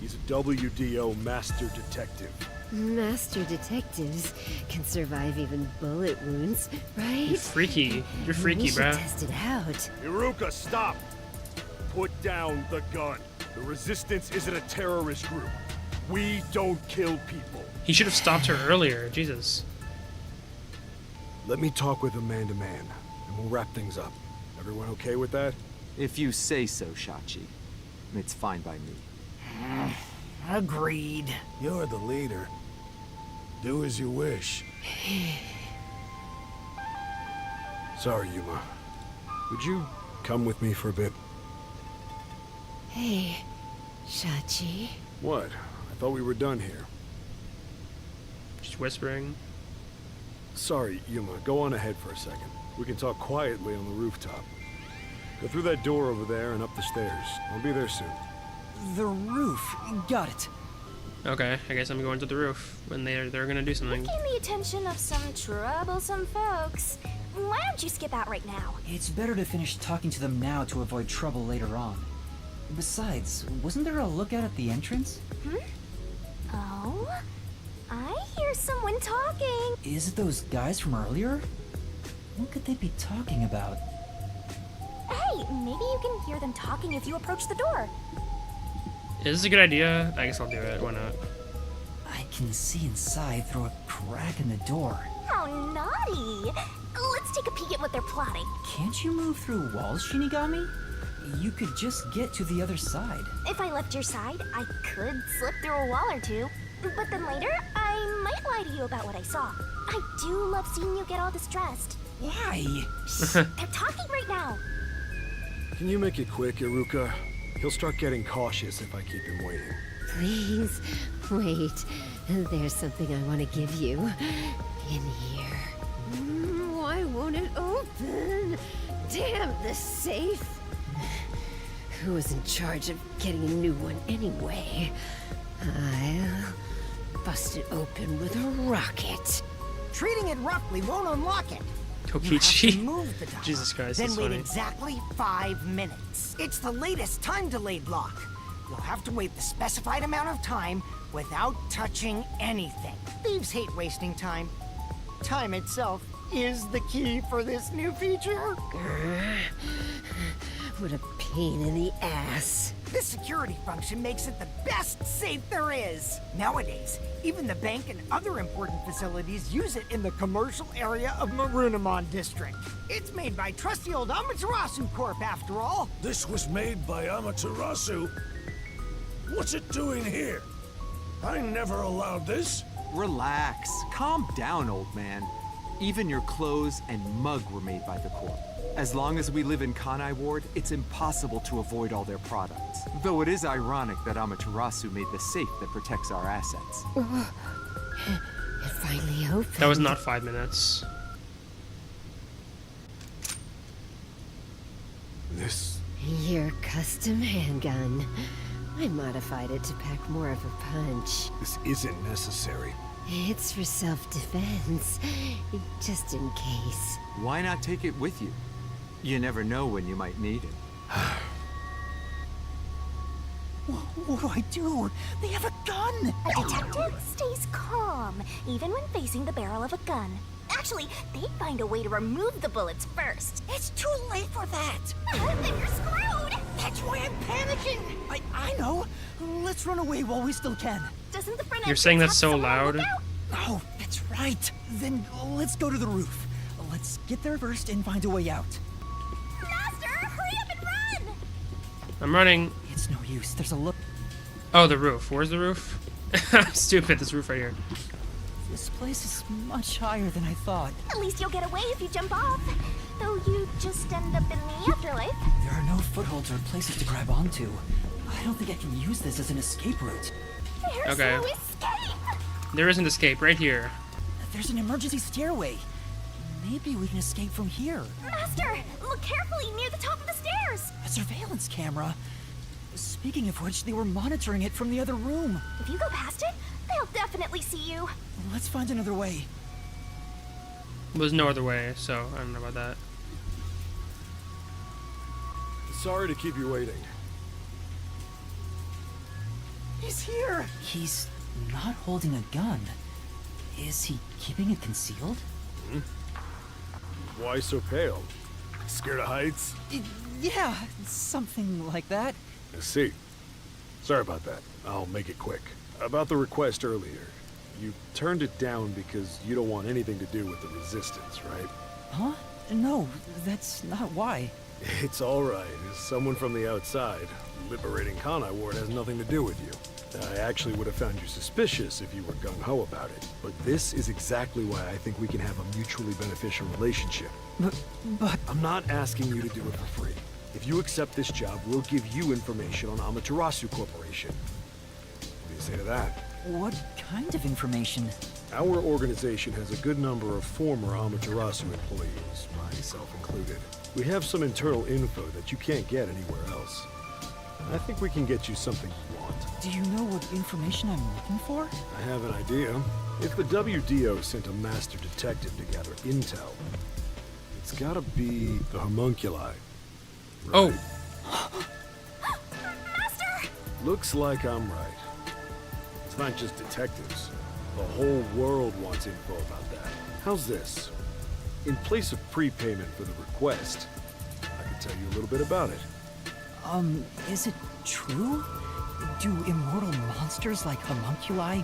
He's a WDO master detective. Master detectives can survive even bullet wounds, right? You're freaky. You're freaky, we should bruh. test it out. Iruka, stop! Put down the gun. The Resistance isn't a terrorist group. We don't kill people. He should have stopped her earlier. Jesus. Let me talk with him man to man, and we'll wrap things up. Everyone okay with that? If you say so, Shachi. It's fine by me. Agreed. You're the leader. Do as you wish. Sorry, Yuma. Would you come with me for a bit? Hey, Shachi. What? I thought we were done here. Just whispering. Sorry, Yuma. Go on ahead for a second. We can talk quietly on the rooftop. Go through that door over there and up the stairs. I'll be there soon. The roof. Got it. Okay, I guess I'm going to the roof when they're gonna do something. Gain the attention of some troublesome folks. Why don't you skip out right now? It's better to finish talking to them now to avoid trouble later on. Besides, wasn't there a lookout at the entrance? Oh? I hear There's someone talking. Is it those guys from earlier? What could they be talking about? Hey, maybe you can hear them talking if you approach the door. Is this a good idea? I guess I'll do it. Why not? I can see inside through a crack in the door. How naughty. Let's take a peek at what they're plotting. Can't you move through walls, Shinigami? You could just get to the other side. If I left your side, I could slip through a wall or two. But then later, I might lie to you about what I saw. I do love seeing you get all distressed. Why? They're talking right now. Can you make it quick, Iruka? He'll start getting cautious if I keep him waiting. Please, wait. There's something I want to give you. In here. Why won't it open? Damn, the safe. Who was in charge of getting a new one anyway? I'll bust it open with a rocket. Treating it roughly won't unlock it. You have to Tokichi. move the dial, Jesus Christ, then that's wait funny. exactly 5 minutes. It's the latest time-delayed lock. You'll have to wait the specified amount of time without touching anything. Thieves hate wasting time. Time itself is the key for this new feature. What a pain in the ass. This security function makes it the best safe there is. Nowadays, even the bank and other important facilities use it in the commercial area of Marunimon District. It's made by trusty old Amaterasu Corp, after all. This was made by Amaterasu? What's it doing here? I never allowed this. Relax. Calm down, old man. Even your clothes and mug were made by the Corp. As long as we live in Kanai Ward, it's impossible to avoid all their products. Though it is ironic that Amaterasu made the safe that protects our assets. It finally opened. That was not 5 minutes. This... Your custom handgun. I modified it to pack more of a punch. this isn't necessary. It's for self-defense, just in case. Why not take it with you? You never know when you might need it. What do I do? They have a gun! A detective stays calm, even when facing the barrel of a gun. Actually, they'd find a way to remove the bullets first. It's too late for that. Then you're screwed! That's why I'm panicking. I know. Let's run away while we still can. Doesn't the front You're saying entrance that's have so someone on loud? lookout? Oh, that's right. Then let's go to the roof. Let's get there first and find a way out. Master, hurry up and run! I'm running. It's no use. There's a look. Oh, the roof. Where's the roof? I'm stupid. This roof right here. This place is much higher than I thought. At least you'll get away if you jump off. Though you just end up in the afterlife. There are no footholds or places to grab onto. I don't think I can use this as an escape route. There's Okay. no escape! There is an escape right here. There's an emergency stairway. Maybe we can escape from here. Master, look carefully near the top of the stairs! A surveillance camera. Speaking of which, they were monitoring it from the other room. If you go past it, they'll definitely see you. Let's find another way. There's no other way, so I don't know about that. Sorry to keep you waiting. He's here. He's not holding a gun. Is he keeping it concealed? Why so pale? Scared of heights? Yeah, something like that. I see. Sorry about that. I'll make it quick. About the request earlier. You turned it down because you don't want anything to do with the Resistance, right? Huh? No, that's not why. It's alright. As someone from the outside, liberating Kanai Ward has nothing to do with you. I actually would have found you suspicious if you were gung-ho about it. But this is exactly why I think we can have a mutually beneficial relationship. But I'm not asking you to do it for free. If you accept this job, we'll give you information on Amaterasu Corporation. What do you say to that? what kind of information? Our organization has a good number of former Amaterasu employees, myself included. We have some internal info that you can't get anywhere else. I think we can get you something you want. Do you know what information I'm looking for? I have an idea. If the WDO sent a master detective to gather intel, it's gotta be the homunculi. Right? Oh. Master! Looks like I'm right. It's not just detectives. The whole world wants info about that. How's this? In place of prepayment for the request, I can tell you a little bit about it. Is it true? Do immortal monsters like homunculi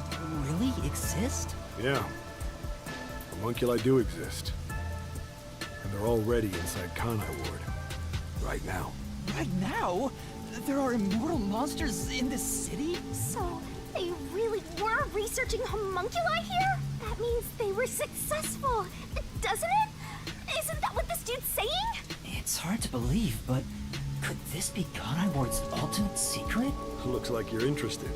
really exist? Yeah. Homunculi do exist. And they're already inside Kanai Ward. Right now. Right now? There are immortal monsters in this city? So, they really were researching homunculi here? That means they were successful, doesn't it? Isn't that what this dude's saying? It's hard to believe, but could this be Kanai Ward's ultimate secret? Looks like you're interested.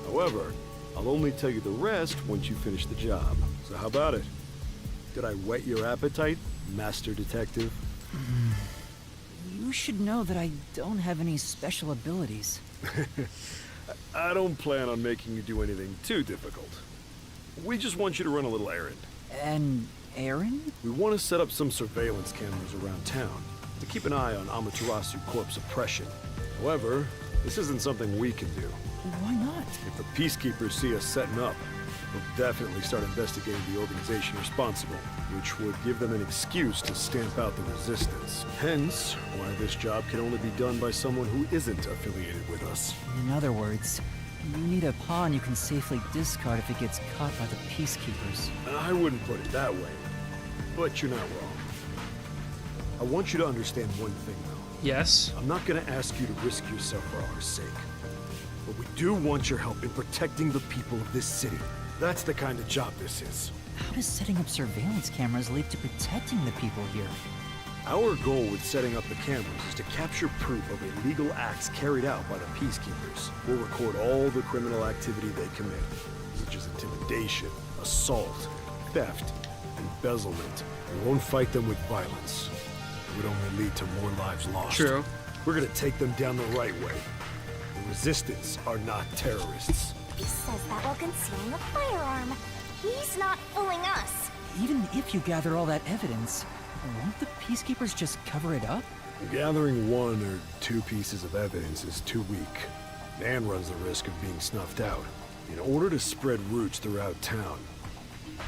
However, I'll only tell you the rest once you finish the job. So how about it? Did I whet your appetite, Master Detective? You should know that I don't have any special abilities. I don't plan on making you do anything too difficult. We just want you to run a little errand. An errand? We want to set up some surveillance cameras around town to keep an eye on Amaterasu Corp's oppression. However, this isn't something we can do. Why not? If the peacekeepers see us setting up, they'll definitely start investigating the organization responsible, which would give them an excuse to stamp out the resistance. Hence, why this job can only be done by someone who isn't affiliated with us. In other words, you need a pawn you can safely discard if it gets caught by the peacekeepers. I wouldn't put it that way, but you're not wrong. I want you to understand one thing, though. Yes. I'm not gonna ask you to risk yourself for our sake. But we do want your help in protecting the people of this city. That's the kind of job this is. How does setting up surveillance cameras lead to protecting the people here? Our goal with setting up the cameras is to capture proof of illegal acts carried out by the peacekeepers. We'll record all the criminal activity they commit, such as intimidation, assault, theft, embezzlement. We won't fight them with violence. It would only lead to more lives lost. True. We're gonna take them down the right way. The resistance are not terrorists. He says that while concealing a firearm. He's not fooling us. Even if you gather all that evidence, won't the peacekeepers just cover it up? Gathering 1 or 2 pieces of evidence is too weak, and runs the risk of being snuffed out. In order to spread roots throughout town,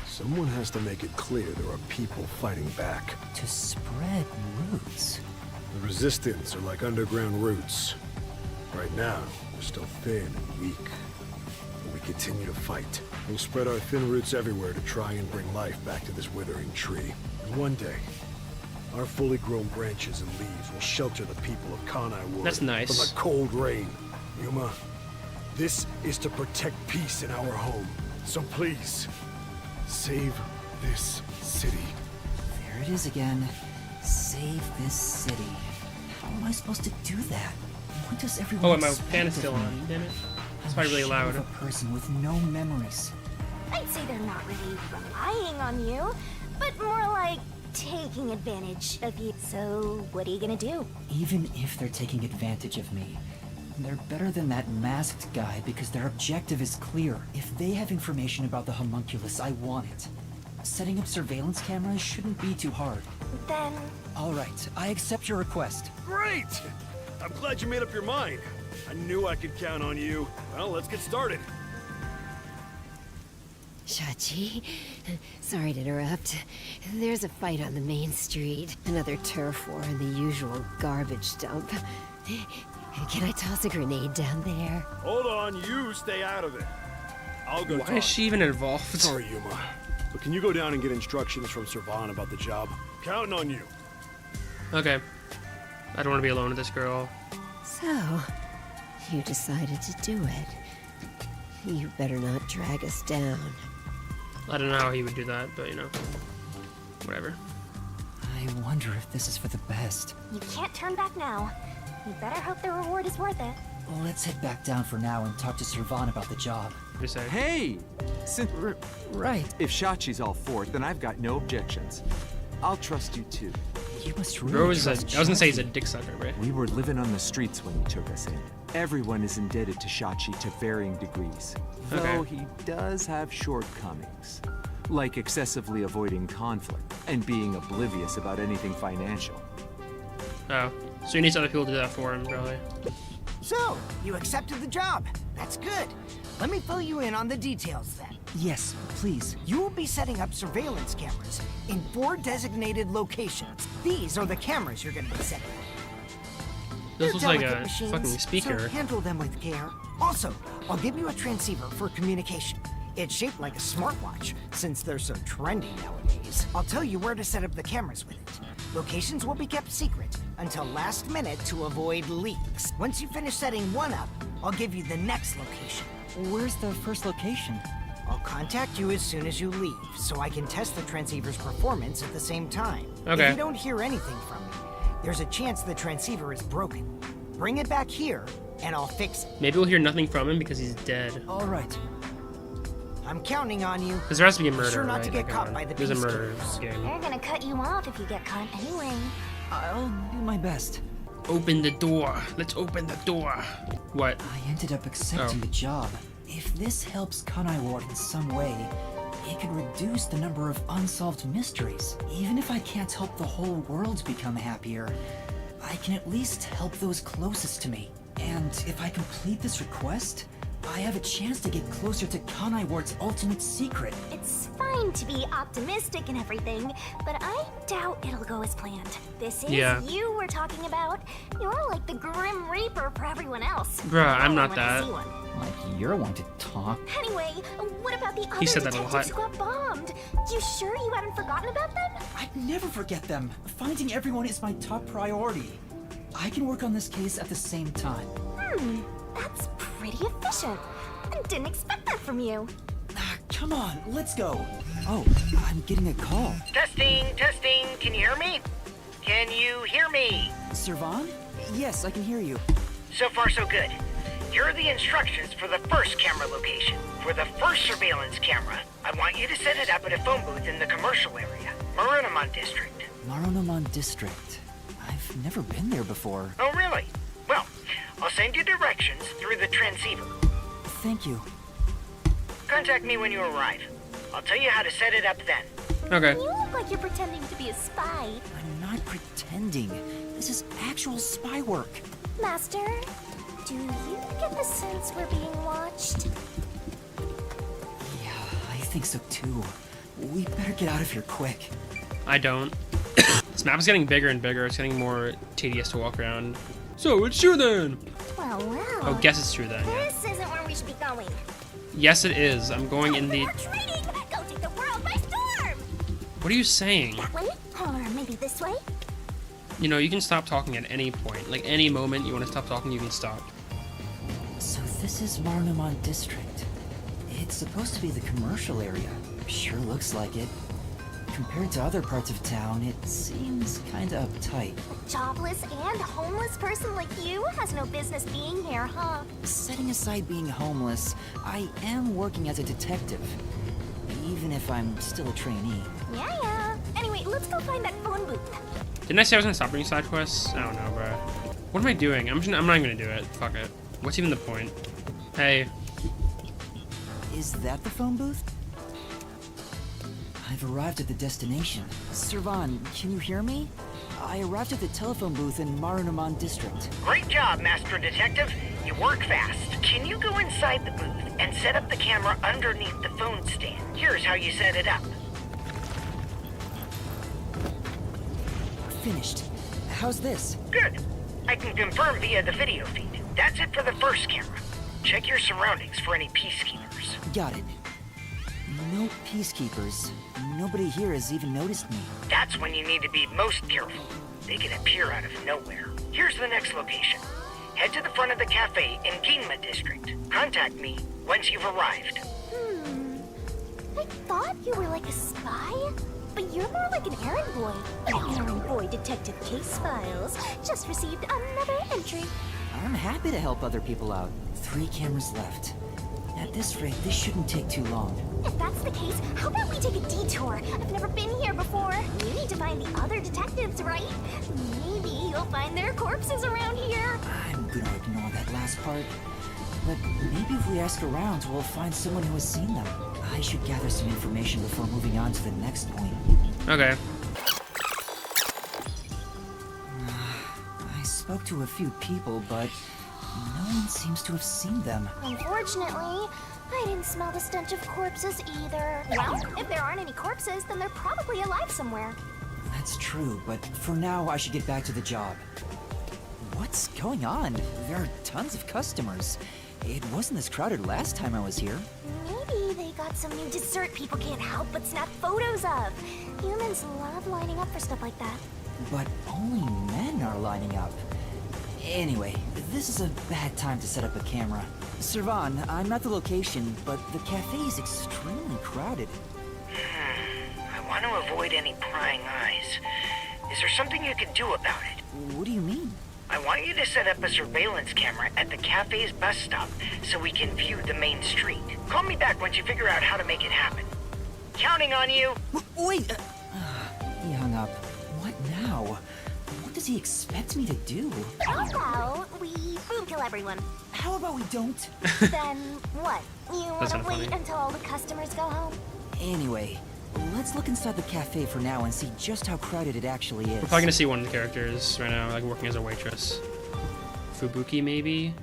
someone has to make it clear there are people fighting back. To spread roots? The resistance are like underground roots. Right now, we're still thin and weak. But we continue to fight. We'll spread our thin roots everywhere to try and bring life back to this withering tree. And one day, our fully grown branches and leaves will shelter the people of Kanai Ward That's nice. from the cold rain. Yuma, this is to protect peace in our home. So please, save this city. There it is again. Save this city. How am I supposed to do that? What does everyone Oh, and my expect fan is of still me? on. Damn it. It's I'm probably really a shell loud. of a person with no memories. I'd say they're not really relying on you, but more like taking advantage of you. So, what are you gonna do? Even if they're taking advantage of me, they're better than that masked guy because their objective is clear. If they have information about the homunculus, I want it. Setting up surveillance cameras shouldn't be too hard. Then, All right, I accept your request. Great! I'm glad you made up your mind. I knew I could count on you. Well, let's get started. Shachi, sorry to interrupt. There's a fight on the main street. Another turf war in the usual garbage dump. Can I toss a grenade down there? Hold on, you stay out of it. I'll go Why talk. is she even involved? Sorry, Yuma. But can you go down and get instructions from Servan about the job? Counting on you. Okay. I don't want to be alone with this girl. So, you decided to do it. You better not drag us down. I don't know how he would do that, but you know. Whatever. I wonder if this is for the best. you can't turn back now. You better hope the reward is worth it. Let's head back down for now and talk to Servan about the job. What do you say? Hey! Right. If Shachi's all for it, then I've got no objections. I'll trust you too. You must Bro really is a, I was trust gonna say he's a Shachi. dick sucker, right? We were living on the streets when he took us in. Everyone is indebted to Shachi to varying degrees, Okay. though he does have shortcomings, like excessively avoiding conflict and being oblivious about anything financial. Oh. So he needs other people to do that for him, probably. So, you accepted the job. That's good. Let me fill you in on the details then. Yes, please. You will be setting up surveillance cameras in 4 designated locations. These are the cameras you're going to be setting up. This looks like Delicate a machines, fucking speaker. So handle them with care. Also, I'll give you a transceiver for communication. It's shaped like a smartwatch, since they're so trendy nowadays. I'll tell you where to set up the cameras with it. Locations will be kept secret until last minute to avoid leaks. Once you finish setting one up, I'll give you the next location. Where's the first location? I'll contact you as soon as you leave, so I can test the transceiver's performance at the same time. Okay. If you don't hear anything from me, there's a chance the transceiver is broken. Bring it back here, and I'll fix it. Maybe we'll hear nothing from him because he's dead. All right. I'm counting on you. Because there has to be a murder, Sure not right? to get Like, caught by the there's a murder peacekeepers. game. They're gonna cut you off if you get caught anyway. I'll do my best. Open the door. Let's open the door. What? I ended up accepting Oh. the job. If this helps Kanai Ward in some way, it could reduce the number of unsolved mysteries. Even if I can't help the whole world become happier, I can at least help those closest to me. And if I complete this request, I have a chance to get closer to Kanai Ward's ultimate secret. It's fine to be optimistic and everything, but I doubt it'll go as planned. This is you we're talking about. You're like the Grim Reaper for everyone else. Bruh, I'm No not one wants to that. see one. Like you're one to talk. Anyway, what about the other said that a detectives lot. who got bombed? You sure you haven't forgotten about them? I'd never forget them. Finding everyone is my top priority. I can work on this case at the same time. That's pretty efficient. I didn't expect that from you. Come on, let's go. Oh, I'm getting a call. Testing, testing. Can you hear me? Can you hear me? Servan? Yes, I can hear you. So far, so good. Here are the instructions for the first camera location. For the first surveillance camera, I want you to set it up at a phone booth in the commercial area, Marunamon District. Marunamon District. I've never been there before. Oh, really? Well, I'll send you directions through the transceiver. Thank you. Contact me when you arrive. I'll tell you how to set it up then. Okay. You look like you're pretending to be a spy. I'm not pretending. This is actual spy work. Master, do you get the sense we're being watched? Yeah, I think so too. We better get out of here quick. I don't. This map is getting bigger and bigger. It's getting more tedious to walk around. So it's true then. Well, Oh, guess it's true then. Yeah. This isn't where we should be going. Yes, it is. I'm going in the. We're retreating! Go take the world by storm! What are you saying? That way? Or maybe this way? You know, you can stop talking at any point. Like any moment you want to stop talking, you can stop. So this is Marunamon District. It's supposed to be the commercial area. Sure looks like it. Compared to other parts of town, it seems kinda uptight. Jobless and homeless person like you has no business being here, huh? Setting aside being homeless, I am working as a detective. Even if I'm still a trainee. Yeah. Anyway, let's go find that phone booth. Didn't I say I was gonna stop doing side quests? I don't know, bro. What am I doing? I'm not even gonna do it. Fuck it. What's even the point? Hey. Is that the phone booth? I've arrived at the destination. Servan, can you hear me? I arrived at the telephone booth in Marunamon District. Great job, Master Detective. You work fast. Can you go inside the booth and set up the camera underneath the phone stand? Here's how you set it up. Finished. How's this? Good. I can confirm via the video feed. That's it for the first camera. Check your surroundings for any peacekeepers. Got it. No peacekeepers. Nobody here has even noticed me. That's when you need to be most careful. They can appear out of nowhere. Here's the next location. Head to the front of the cafe in Ginma District. Contact me once you've arrived. I thought you were like a spy, but you're more like an errand boy. An errand boy detective case files. Just received another entry. I'm happy to help other people out. 3 cameras left. At this rate, this shouldn't take too long. If that's the case, how about we take a detour? I've never been here before. We need to find the other detectives, right? Maybe you'll find their corpses around here. I'm gonna ignore that last part. But maybe if we ask around, we'll find someone who has seen them. I should gather some information before moving on to the next point. Okay. I spoke to a few people, but no one seems to have seen them. Unfortunately, I didn't smell the stench of corpses either. Well, if there aren't any corpses, then they're probably alive somewhere. That's true, but for now I should get back to the job. What's going on? There are tons of customers. It wasn't this crowded last time I was here. Maybe they got some new dessert people can't help but snap photos of. Humans love lining up for stuff like that. But only men are lining up. Anyway, this is a bad time to set up a camera. Servan, I'm at the location, but the cafe is extremely crowded. I want to avoid any prying eyes. Is there something you can do about it? What do you mean? I want you to set up a surveillance camera at the cafe's bus stop so we can view the main street. Call me back once you figure out how to make it happen. Counting on you! Wait! He hung up. What now? What does he expect me to do? How about we boom kill everyone? How about we don't? Then what? You That's wanna kinda wait funny. until all the customers go home? Anyway, let's look inside the cafe for now and see just how crowded it actually is. We're probably gonna see one of the characters right now, like working as a waitress. Fubuki, maybe?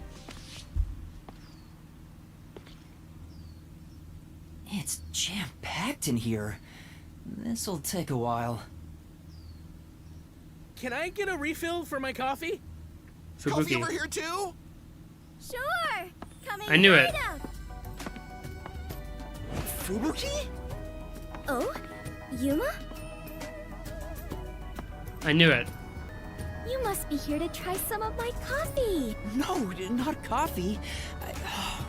It's jam-packed in here. This'll take a while. Can I get a refill for my coffee? Fubuki. here too? Sure! Coming I knew it. up. Fubuki? Oh? Yuma? I knew it. You must be here to try some of my coffee! No, not coffee.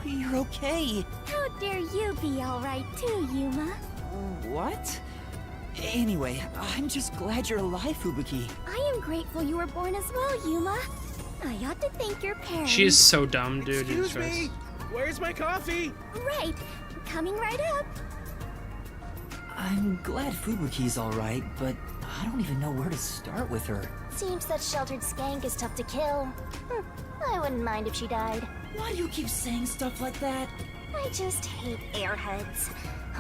You're okay. How dare you be alright too, Yuma? What? Anyway, I'm just glad you're alive, Fubuki. I am grateful you were born as well, Yuma. I ought to thank your parents. She is so dumb, dude. Jesus Excuse me? Christ. Where's my coffee? Right. Coming right up. I'm glad Fubuki's alright, but I don't even know where to start with her. Seems that sheltered skank is tough to kill. I wouldn't mind if she died. Why do you keep saying stuff like that? I just hate airheads.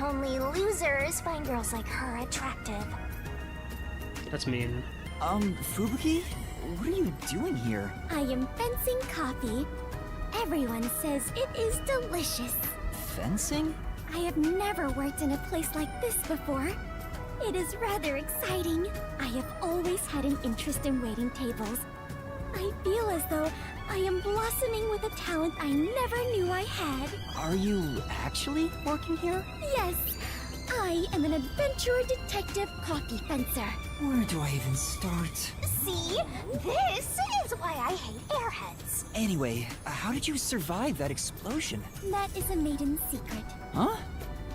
Only losers find girls like her attractive. That's mean. Fubuki? What are you doing here? I am fencing coffee. Everyone says it is delicious. Fencing? I have never worked in a place like this before. It is rather exciting. I have always had an interest in waiting tables. I feel as though I am blossoming with a talent I never knew I had. Are you actually working here? Yes, I am an adventurer detective coffee fencer. Where do I even start? See? This is why I hate airheads. Anyway, how did you survive that explosion? That is a maiden secret. Huh?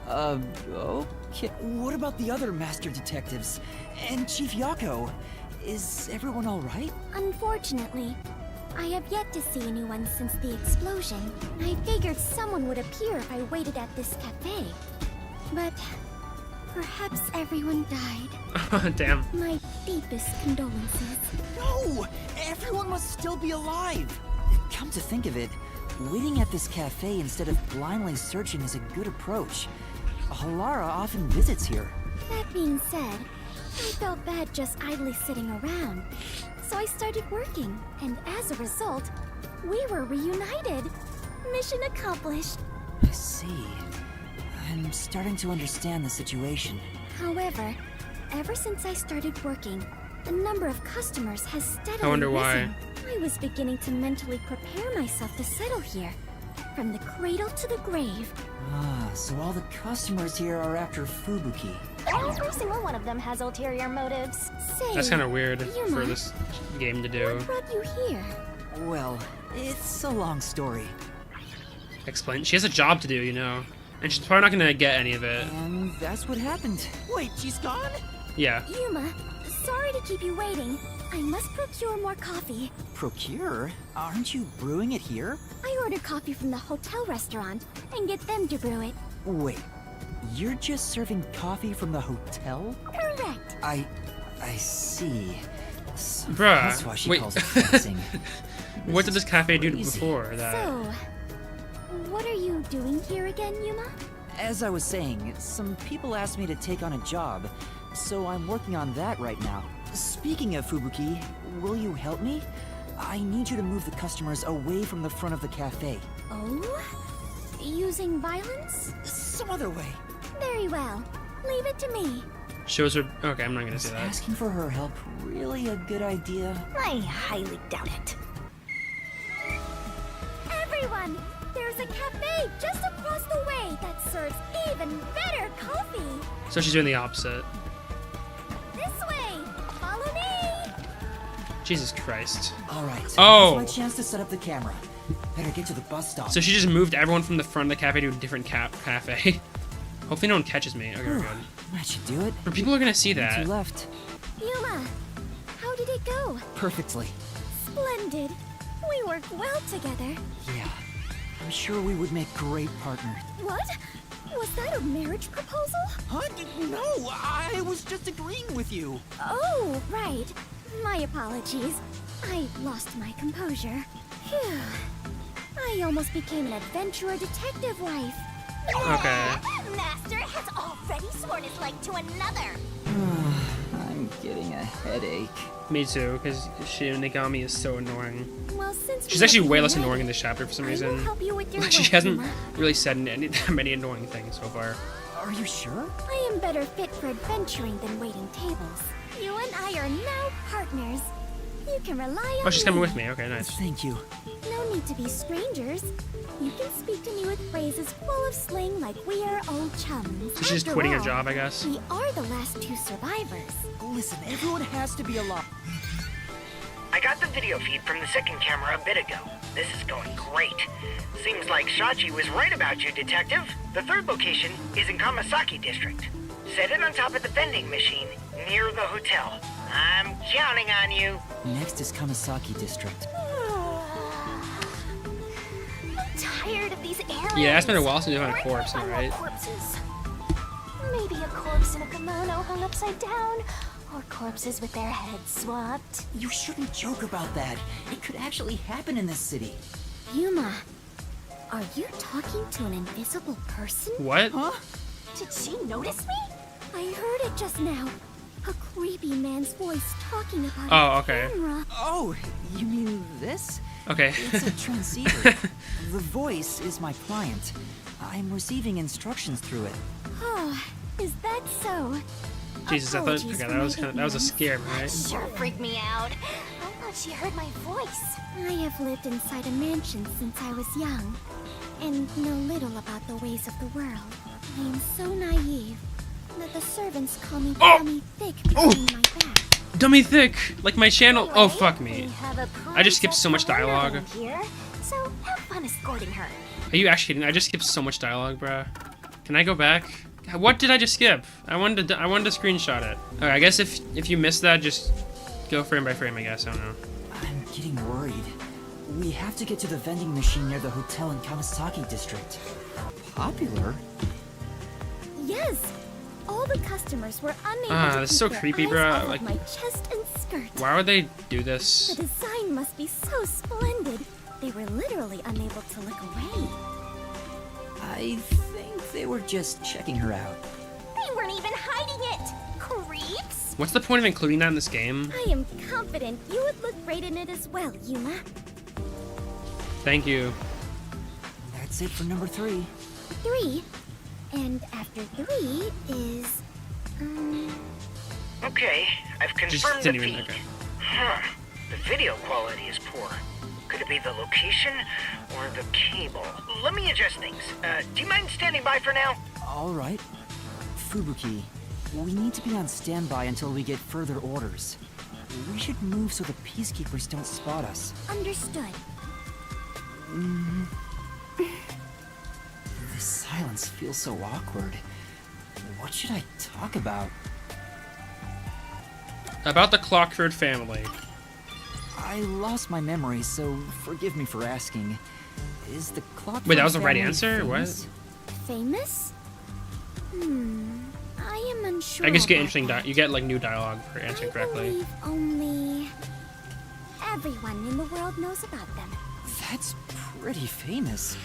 Okay. What about the other master detectives? And Chief Yako? Is everyone alright? Unfortunately, I have yet to see anyone since the explosion. I figured someone would appear if I waited at this cafe. But perhaps everyone died. Damn. My deepest condolences. No! Everyone must still be alive! Come to think of it, waiting at this cafe instead of blindly searching is a good approach. Halara often visits here. That being said, I felt bad just idly sitting around. So I started working, and as a result, we were reunited. Mission accomplished. I see. I'm starting to understand the situation. However, ever since I started working, the number of customers has steadily I wonder why. risen. I was beginning to mentally prepare myself to settle here, from the cradle to the grave. Ah, so all the customers here are after Fubuki. Every single one of them has ulterior motives. Say, That's kind of weird Yuma, for this game to do. what brought you here? Well, it's a long story. Explain. She has a job to do, you know. And she's probably not gonna get any of it. And that's what happened. Wait, she's gone? Yeah. Yuma, sorry to keep you waiting. I must procure more coffee. Procure? Aren't you brewing it here? I ordered coffee from the hotel restaurant and get them to brew it. Wait, you're just serving coffee from the hotel? Correct. I see. So Bruh, that's why she wait. calls it fencing. What did this cafe do crazy. before that? So, what are you doing here again, Yuma? As I was saying, some people asked me to take on a job, so I'm working on that right now. Speaking of Fubuki, will you help me? I need you to move the customers away from the front of the cafe. Oh? Using violence? Some other way. Very well. Leave it to me. Shows her. Okay, I'm not gonna Is say that. asking for her help really a good idea? I highly doubt it. Everyone! There's a cafe just across the way that serves even better coffee. So she's doing the opposite. This way! Follow me! Jesus Christ. Alright. Oh. It's my chance to set up the camera. Better get to the bus stop. So she just moved everyone from the front of the cafe to a different cafe. Hopefully no one catches me. Okay, we're good. That should do it. But people are gonna see that. Two left. Yuma, how did it go? Perfectly. Splendid. We work well together. Yeah. I'm sure we would make great partners. What? Was that a marriage proposal? Huh? No, I was just agreeing with you. Oh, right. My apologies. I lost my composure. Phew. I almost became an adventurer detective wife. Okay. Master has already sworn his life to another. I'm getting a headache. Me too, because Shinigami is so annoying. Well, since She's we actually have way been less ready, annoying in this chapter for some I will reason. help you with your Like, she work, hasn't Yuma. really said that many annoying things so far. Are you sure? I am better fit for adventuring than waiting tables. You and I are now partners. You can rely on Oh, she's coming with me. Okay, nice. Thank you. No need to be strangers. You can speak to me with phrases full of slang like we are old chums. So she's just After quitting her all, job, I guess. We are the last two survivors. Listen, everyone has to be alive. I got the video feed from the second camera a bit ago. This is going great. Seems like Shachi was right about you, Detective. The third location is in Kamasaki District. Set it on top of the vending machine near the hotel. I'm counting on you. Next is Kamasaki District. I'm tired of these aliens. Yeah, it's been a while since we found a Where can corpse, I find more right? corpses? Maybe a corpse in a kimono hung upside down, or corpses with their heads swapped. You shouldn't joke about that. It could actually happen in this city. Yuma, are you talking to an invisible person? What? Huh? Did she notice me? I heard it just now. A creepy man's voice talking about Oh, a okay. camera. Oh, you mean this? Okay. It's a transceiver. The voice is my client. I'm receiving instructions through it. Oh, is that so? Jesus, I thought. Apologies Okay, for that was my kind of, that was a ignorance. scare, right? Sure freaked me out. I thought she heard my voice. I have lived inside a mansion since I was young, and know little about the ways of the world. I am so naive that the servants call me Oh! Dummy Thick behind my back. Dummy Thick, like my channel. Oh fuck We me. have a I just skipped so much princess dialogue. Wonderland here, so have fun escorting her. Are you actually kidding? I just skipped so much dialogue, bruh. Can I go back? What did I just skip? I wanted to screenshot it. Okay, I guess if you missed that, just go frame by frame. I guess I don't know. I'm getting worried. We have to get to the vending machine near the hotel in Kamasaki District. Popular? Yes. All the customers were unable to That's keep so their creepy, eyes bruh. off of Like- my chest and skirt. Why would they do The this? design must be so splendid. They were literally unable to look away. I think they were just checking her out. They weren't even hiding it. Creeps. What's the point of including that in this game? I am confident you would look great in it as well, Yuma. Thank you. That's it for number 3. 3. And after 3 is... Okay, I've Just confirmed the didn't even. feed. Okay. Huh. The video quality is poor. Could it be the location or the cable? Let me adjust things. Do you mind standing by for now? All right. Fubuki, we need to be on standby until we get further orders. We should move so the peacekeepers don't spot us. understood. This silence feels so awkward. What should I talk about? About the Clockford family. I lost my memory, so forgive me for asking. Is the clock? Wait, that was the right answer? What? Famous? I am unsure. I guess you get about interesting. that. You get like new dialogue for answering I correctly. believe only everyone in the world knows about them. That's pretty famous.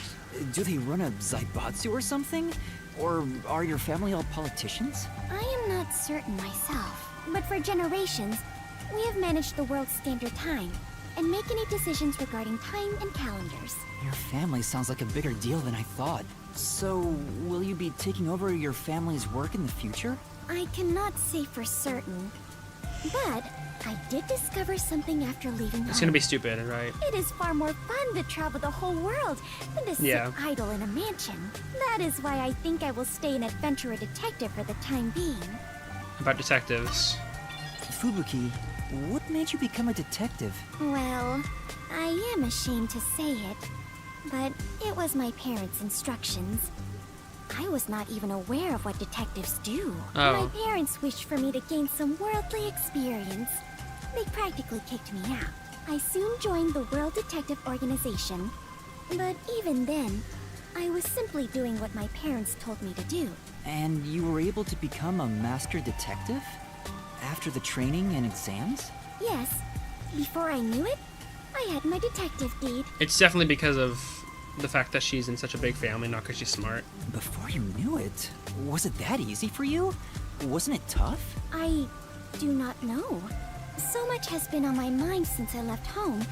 Do they run a Zaibatsu or something? Or are your family all politicians? I am not certain myself, but for generations, we have managed the world's standard time, and make any decisions regarding time and calendars. Your family sounds like a bigger deal than I thought. So, will you be taking over your family's work in the future? I cannot say for certain, but I did discover something after leaving home. It's gonna be stupid, right? It is far more fun to travel the whole world than to sit idle in a mansion. That is why I think I will stay an adventurer detective for the time being. About detectives. Fubuki, what made you become a detective? Well, I am ashamed to say it, but it was my parents' instructions. I was not even aware of what detectives do. My parents wished for me to gain some worldly experience. They practically kicked me out. I soon joined the World Detective Organization, but even then, I was simply doing what my parents told me to do. And you were able to become a master detective? After the training and exams? Yes. Before I knew it, I had my detective deed. It's definitely because of the fact that she's in such a big family, not because she's smart. Before you knew it, was it that easy for you? Wasn't it tough? I do not know. So much has been on my mind since I left home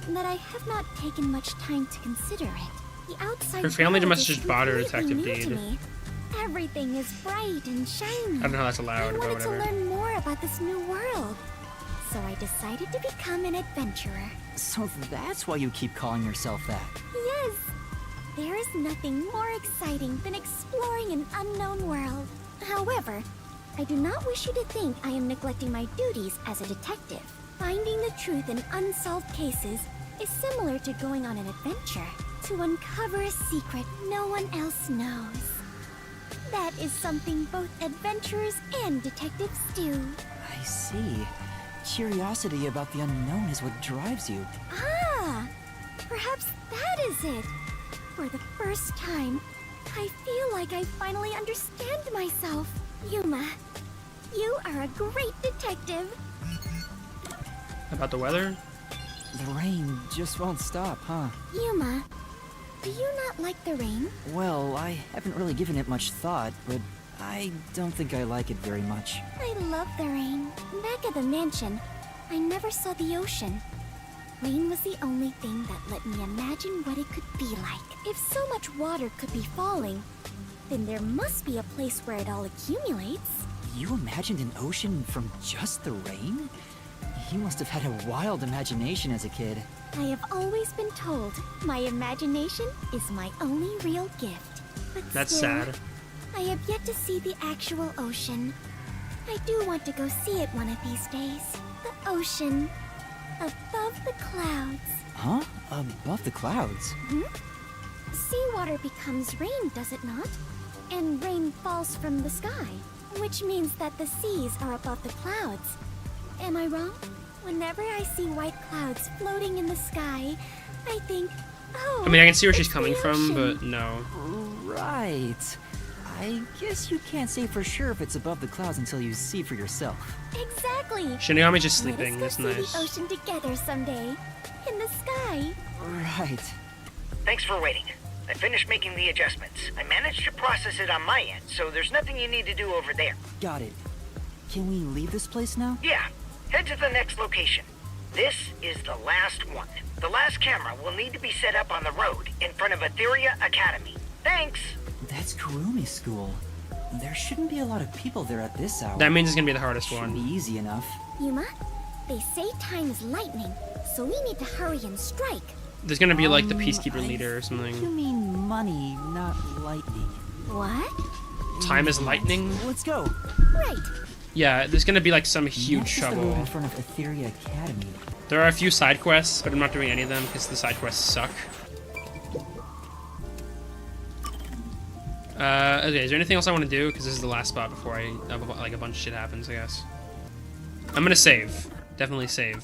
that I have not taken much time to consider it. The outside Her family world must is have just bought her a completely detective new to deed. me. Everything is bright and shiny. I don't know how that's allowed, I but wanted to whatever. learn more about this new world. So I decided to become an adventurer. So that's why you keep calling yourself that? Yes. There is nothing more exciting than exploring an unknown world. However, I do not wish you to think I am neglecting my duties as a detective. Finding the truth in unsolved cases is similar to going on an adventure. To uncover a secret no one else knows. That is something both adventurers and detectives do. I see. Curiosity about the unknown is what drives you. Ah! Perhaps that is it. For the first time, I feel like I finally understand myself. Yuma, you are a great detective. About the weather? The rain just won't stop, huh? Yuma, do you not like the rain? Well, I haven't really given it much thought, but I don't think I like it very much. I love the rain. Back at the mansion, I never saw the ocean. Rain was the only thing that let me imagine what it could be like. If so much water could be falling, then there must be a place where it all accumulates. You imagined an ocean from just the rain? You must have had a wild imagination as a kid. I have always been told my imagination is my only real gift. But That's still, sad. I have yet to see the actual ocean. I do want to go see it one of these days. The ocean. Above the clouds. Huh? Above the clouds? Seawater becomes rain, does it not? And rain falls from the sky, which means that the seas are above the clouds. Am I wrong? Whenever I see white clouds floating in the sky, I think, oh, I mean, I can see where she's it's coming the from, ocean. but no. Right. I guess you can't say for sure if it's above the clouds until you see for yourself. Exactly. Shinigami's just sleeping. Let us That's go see nice. the ocean together someday. In the sky. Right. Thanks for waiting. I finished making the adjustments. I managed to process it on my end, so there's nothing you need to do over there. Got it. Can we leave this place now? Yeah, head to the next location. This is the last one. The last camera will need to be set up on the road in front of Etheria Academy. Thanks! That's Kurumi School. There shouldn't be a lot of people there at this hour. That means it's gonna be the hardest Should one. be easy enough. Yuma, they say time is lightning, so we need to hurry and strike. There's gonna be like the I peacekeeper leader or think You something. mean money, not lightning. What? Time is lightning? Let's go. Right. Yeah, there's gonna be like some huge Next is the road shovel. in front of Etheria Academy. There are a few side quests, but I'm not doing any of them because the side quests suck. Okay, is there anything else I want to do? Because this is the last spot before like a bunch of shit happens, I guess. I'm gonna save. Definitely save.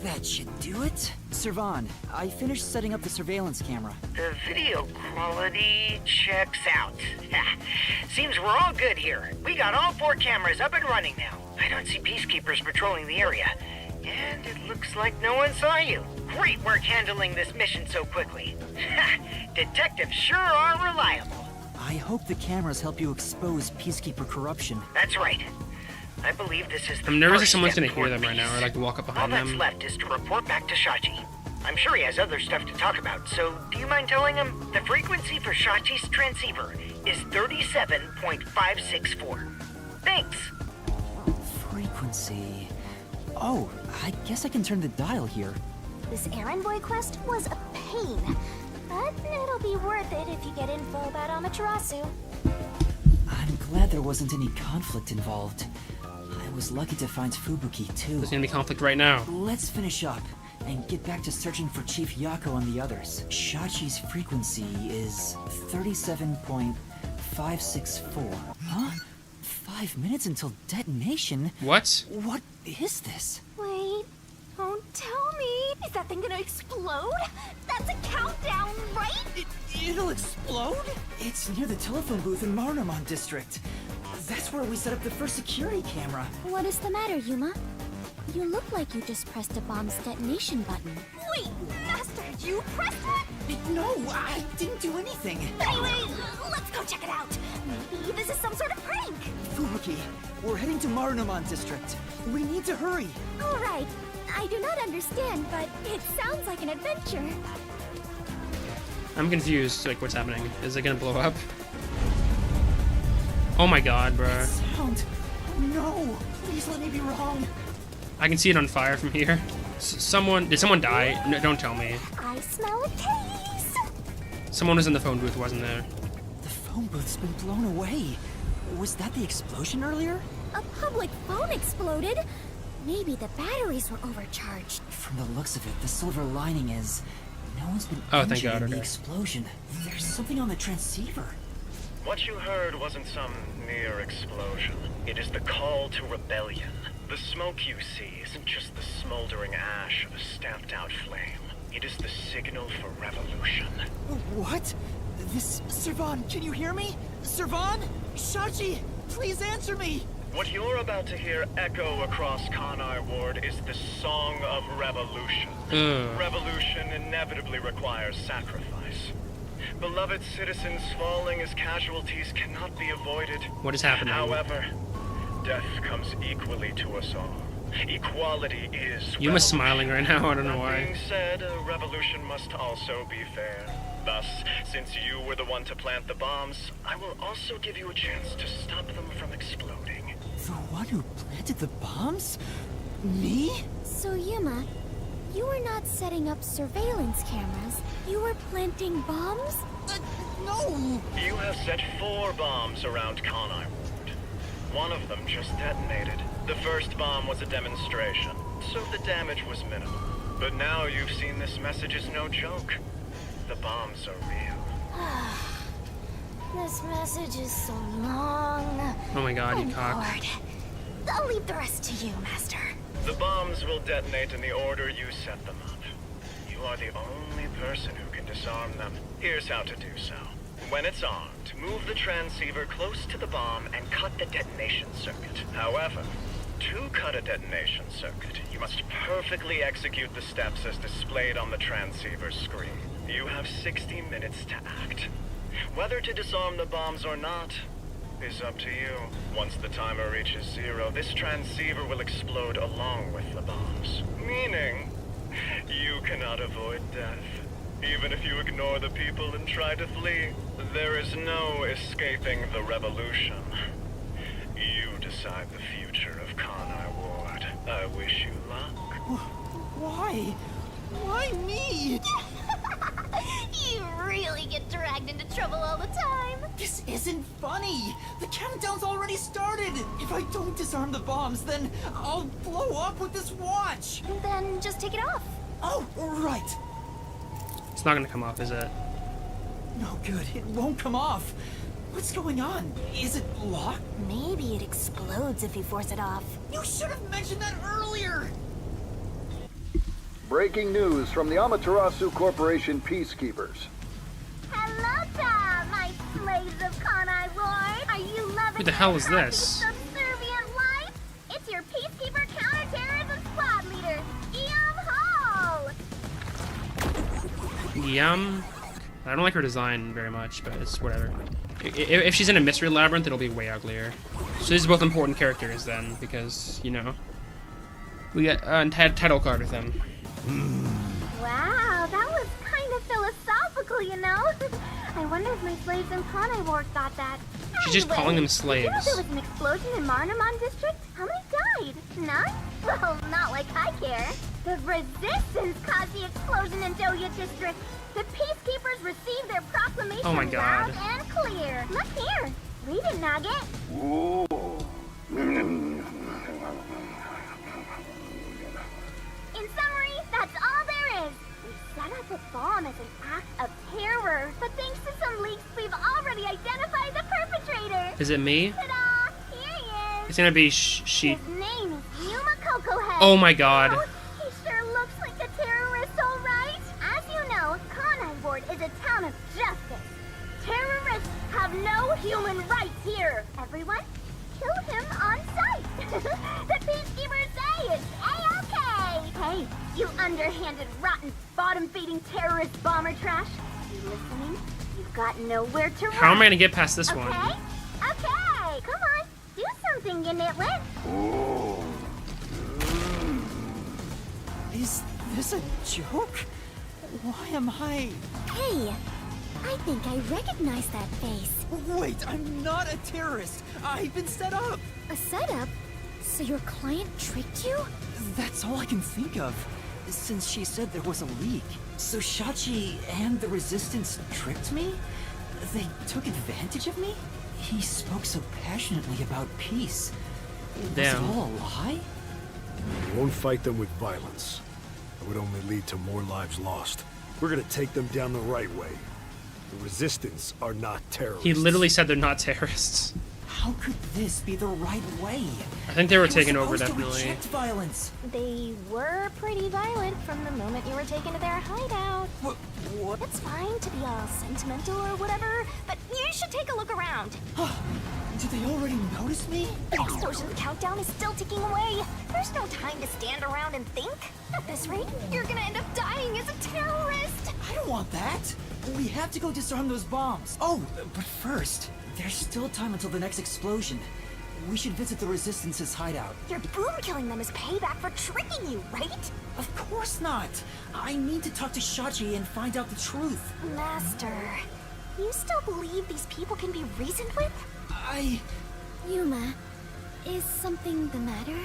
That should do it. Servan, I finished setting up the surveillance camera. The video quality checks out. Seems we're all good here. We got all 4 cameras up and running now. I don't see peacekeepers patrolling the area. And it looks like no one saw you. Great work handling this mission so quickly. Detectives sure are reliable. I hope the cameras help you expose Peacekeeper corruption. That's right. I believe this is the I'm nervous that first someone's step gonna hear toward them right now, or peace. like walk up All behind that's them. left is to report back to Shachi. I'm sure he has other stuff to talk about, so do you mind telling him the frequency for Shachi's transceiver is 37.564? Thanks. Frequency. Oh, I guess I can turn the dial here. This errand boy quest was a pain, but it'll be worth it if you get info about Amaterasu. I'm glad there wasn't any conflict involved. I was lucky to find Fubuki too. There's gonna be conflict right now. Let's finish up and get back to searching for Chief Yako and the others. Shachi's frequency is 37.564. Huh? 5 minutes until detonation? What? What is this? Wait, don't tell me. Is that thing gonna explode? That's a countdown, right? It'll explode? It's near the telephone booth in Marnamon District. That's where we set up the first security camera. What is the matter, Yuma? You look like you just pressed a bomb's detonation button. Wait, Master, you pressed it? No, I didn't do anything. Anyway, let's go check it out. Maybe this is some sort of prank. Fubuki, we're heading to Marnamon District. We need to hurry. All right. I do not understand, but it sounds like an adventure. I'm confused, like what's happening. Is it gonna blow up? Oh my god, bruh. Sound. No, please let me be wrong. I can see it on fire from here. Did someone die? No, don't tell me. I smell a case. Someone was in the phone booth, wasn't there? The phone booth's been blown away. Was that the explosion earlier? A public phone exploded. Maybe the batteries were overcharged. From the looks of it, the silver lining is no one's been Oh, thank injured God, in the okay. explosion. There's something on the transceiver. What you heard wasn't some mere explosion. It is the call to rebellion. The smoke you see isn't just the smoldering ash of a stamped-out flame. It is the signal for revolution. What? This... Servan, can you hear me? Servan? Shachi, please answer me! What you're about to hear echo across Kanai Ward is the song of revolution. Revolution inevitably requires sacrifice. Beloved citizens falling as casualties cannot be avoided. What is happening? However, death comes equally to us all. Equality is Yuma's smiling right now, I don't know That why. being said, a revolution must also be fair. Thus, since you were the one to plant the bombs, I will also give you a chance to stop them from exploding. The one who planted the bombs? Me? So, Yuma, you were not setting up surveillance cameras. You were planting bombs? No! You have set 4 bombs around Kanai Ward. One of them just detonated. The first bomb was a demonstration, so the damage was minimal. But now you've seen this message is no joke. The bombs are real. This message is so long. Oh my god, you and cock. bored. I'll leave the rest to you, Master. The bombs will detonate in the order you set them up. You are the only person who can disarm them. Here's how to do so. When it's armed, move the transceiver close to the bomb and cut the detonation circuit. However, to cut a detonation circuit, you must perfectly execute the steps as displayed on the transceiver screen. You have 60 minutes to act. Whether to disarm the bombs or not is up to you. Once the timer reaches 0, this transceiver will explode along with the bombs. Meaning, you cannot avoid death. Even if you ignore the people and try to flee, there is no escaping the revolution. You decide the future of Kanai Ward. I wish you luck. Why? Why me? You really get dragged into trouble all the time. This isn't funny! The countdown's already started! If I don't disarm the bombs, then I'll blow up with this watch! Then just take it off. Oh, right! It's not gonna come off, is it? No good, it won't come off. What's going on? Is it locked? Maybe it explodes if you force it off. You should have mentioned that earlier! Breaking news from the Amaterasu Corporation Peacekeepers. Hello there, my slaves of Kanai Ward. Are you loving Who the hell is your this? subservient life? It's your Peacekeeper counterterrorism squad leader, Iam Hall. Yum. I don't like her design very much, but it's whatever. If she's in a mystery labyrinth, it'll be way uglier. So these are both important characters then, because, you know, we got a title card with them. Wow, that was kind of philosophical, you know? I wonder if my slaves in Carnivore got that. She's just calling them Did you know slaves. there was an explosion in Marnamon District? How many died? None? Well, not like I care. The Resistance caused the explosion in Doya District. The Peacekeepers received their proclamation Oh my God. loud and clear. Look here. Read it, Nugget. In summary, that's all there is. We set up a bomb as an act of terror, but thanks to some leaks, we've already identified the perpetrator. Is it me? Ta-da! Here he is. It's gonna be she. His name is Yuma Cocohead. Oh my God. Oh, he sure looks like a terrorist, all right. As you know, Carnivore is a town of justice. Terrorists have no human rights here. Everyone, kill him on sight. The peacekeepers say it's A-okay. Hey, you underhanded, rotten, bottom-feeding terrorist bomber trash. You listening? You've got nowhere to run. How am I gonna get past this Okay? one? Okay, come on. Do something, you nitwit. Is this a joke? Why am I... Hey, I think I recognize that face. Wait, I'm not a terrorist. I've been set up. A setup? So your client tricked you? That's all I can think of, since she said there was a leak. So Shachi and the Resistance tricked me? They took advantage of me? He spoke so passionately about peace. Damn. Was it all a lie? We won't fight them with violence. It would only lead to more lives lost. We're gonna take them down the right way. The Resistance are not terrorists. He literally said they're not terrorists. How could this be the right way? I think they were I was taken over, supposed to definitely. reject violence. They were pretty violent from the moment you were taken to their hideout. What? It's fine to be all sentimental or whatever, but you should take a look around. Did they already notice me? The explosion countdown is still ticking away. There's no time to stand around and think. At this rate, you're gonna end up dying as a terrorist. I don't want that. We have to go disarm those bombs. Oh, but first, there's still time until the next explosion. We should visit the Resistance's hideout. Your boom killing them is payback for tricking you, right? Of course not. I need to talk to Shachi and find out the truth. Master, you still believe these people can be reasoned with? Yuma, is something the matter?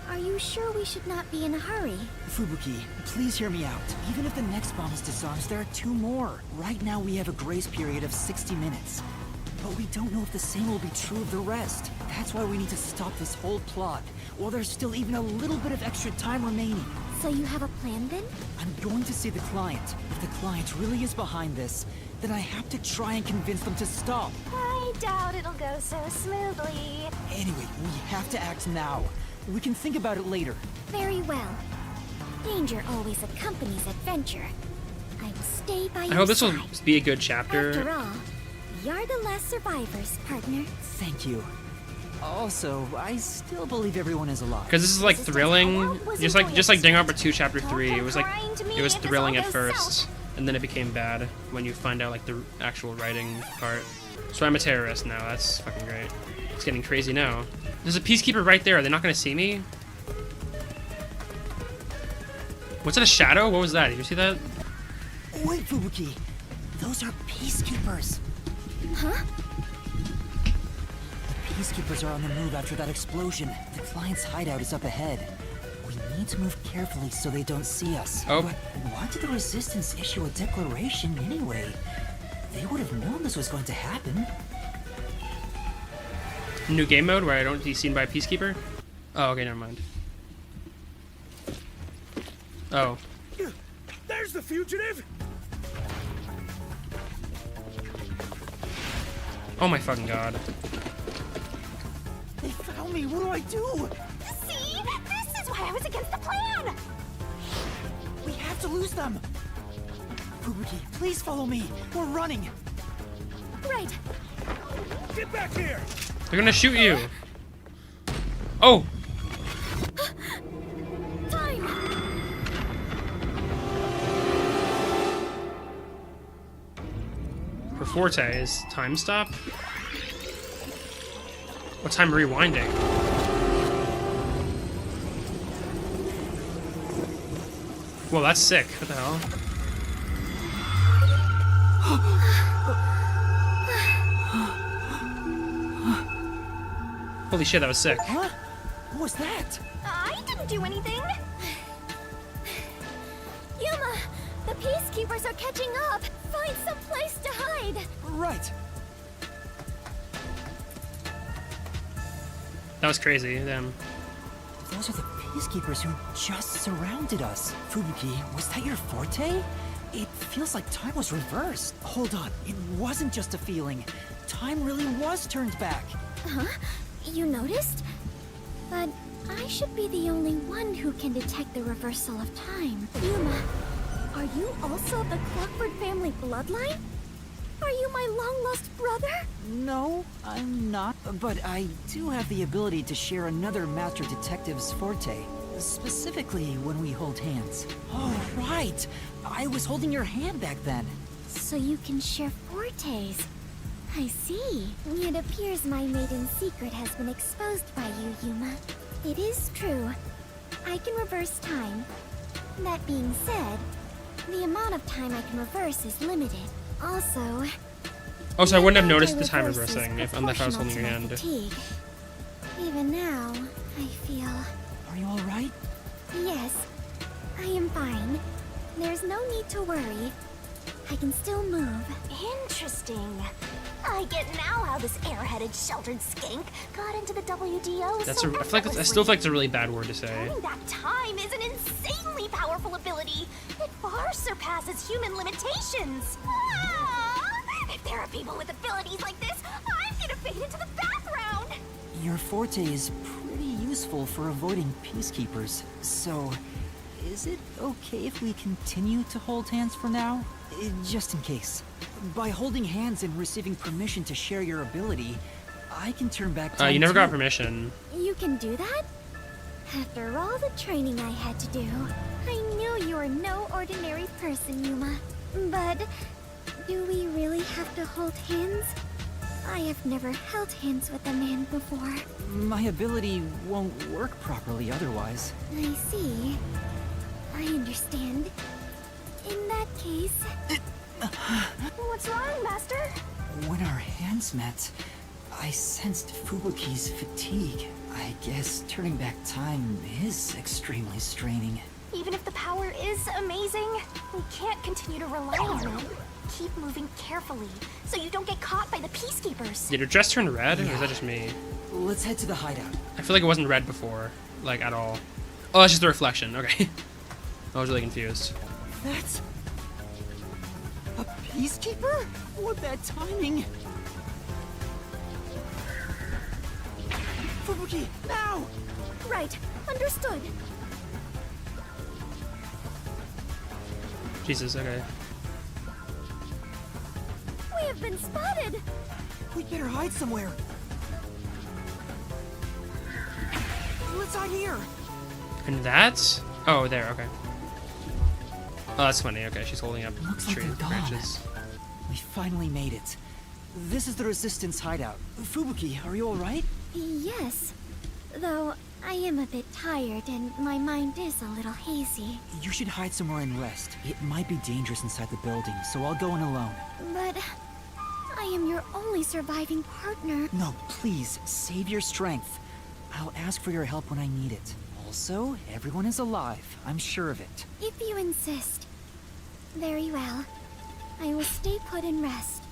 Are you sure we should not be in a hurry? Fubuki, please hear me out. Even if the next bomb is disarmed, there are 2 more. Right now we have a grace period of 60 minutes. But we don't know if the same will be true of the rest. That's why we need to stop this whole plot, while there's still even a little bit of extra time remaining. So you have a plan then? I'm going to see the client. If the client really is behind this, then I have to try and convince them to stop. I doubt it'll go so smoothly. Anyway, we have to act now. We can think about it later. Very well. Danger always accompanies adventure. I will stay by I your hope this will side. be a good chapter. After all, you're the last survivors, partner. Thank you. Also, I still believe everyone is alive. Because this is like thrilling, just like Danganronpa 2 Chapter 3. It was like it was thrilling at first, and then it became bad when you find out like the actual writing part. So I'm a terrorist now. That's fucking great. It's getting crazy now. There's a peacekeeper right there. Are they not gonna see me? What's that? A shadow? What was that? Did you see that? Wait, Fubuki. Those are peacekeepers. Huh? The peacekeepers are on the move after that explosion. The client's hideout is up ahead. We need to move carefully so they don't see us. Oh. But why did the Resistance issue a declaration anyway? They would have known this was going to happen. New game mode where I don't be seen by a peacekeeper? Oh, okay, never mind. Oh. There's the fugitive! Oh my fucking god. They found me. What do I do? See? This is why I was against the plan! We have to lose them. Fubuki, please follow me. We're running. Right. Get back here! They're gonna shoot you. Oh! Time! For Forte is time stop? What time rewinding? Well, that's sick. What the hell? Holy shit, that was sick. Huh? What was that? I didn't do anything. Yuma, the peacekeepers are catching up. Find some place to hide. Right. That was crazy, damn. Those are the peacekeepers who just surrounded us. Fubuki, was that your forte? It feels like time was reversed. Hold on, it wasn't just a feeling. Time really was turned back. Huh? You noticed? But I should be the only one who can detect the reversal of time. Yuma, are you also the Clockford family bloodline? Are you my long-lost brother? No, I'm not. But I do have the ability to share another Master Detective's forte. Specifically when we hold hands. Oh, right! I was holding your hand back then. So you can share fortes. I see. It appears my maiden secret has been exposed by you, Yuma. It is true. I can reverse time. That being said, the amount of time I can reverse is limited. Also... Oh, so I wouldn't have noticed the time reversing unless I was holding your hand. Fatigue. Even now, I feel... Are you alright? Yes, I am fine. There's no need to worry. I can still move. Interesting. I get now how this airheaded sheltered skank got into the WDO. That's I still feel like it's a really bad word to say. Turning back time is an insanely powerful ability. It far surpasses human limitations. If there are people with abilities like this, I'm gonna fade into the background. Your forte is pretty useful for avoiding peacekeepers. So, is it okay if we continue to hold hands for now? Just in case. By holding hands and receiving permission to share your ability, I can turn back time. You never got permission. You can do that? After all the training I had to do, I knew you were no ordinary person, Yuma. But do we really have to hold hands? I have never held hands with a man before. My ability won't work properly otherwise. I see. I understand. In that case... What's wrong, Master? When our hands met, I sensed Fubuki's fatigue. I guess turning back time is extremely straining. Even if the power is amazing, we can't continue to rely on it. Keep moving carefully, so you don't get caught by the peacekeepers. Did your dress turn red, or is that just me? Let's head to the hideout. I feel like it wasn't red before, like, at all. Oh, that's just the reflection, okay. I was really confused. That's... a peacekeeper? What bad timing! Fubuki, now! Right, understood. Jesus, okay. We have been spotted! We'd better hide somewhere. Let's hide here. And that's... Oh, there, okay. Oh, that's funny, okay, she's holding up tree branches. We finally made it. This is the Resistance hideout. Fubuki, are you alright? Yes. Though, I am a bit tired and my mind is a little hazy. You should hide somewhere and rest. It might be dangerous inside the building, so I'll go in alone. But... I am your only surviving partner. No, please, save your strength. I'll ask for your help when I need it. Also, everyone is alive. I'm sure of it. If you insist. Very well. I will stay put and rest.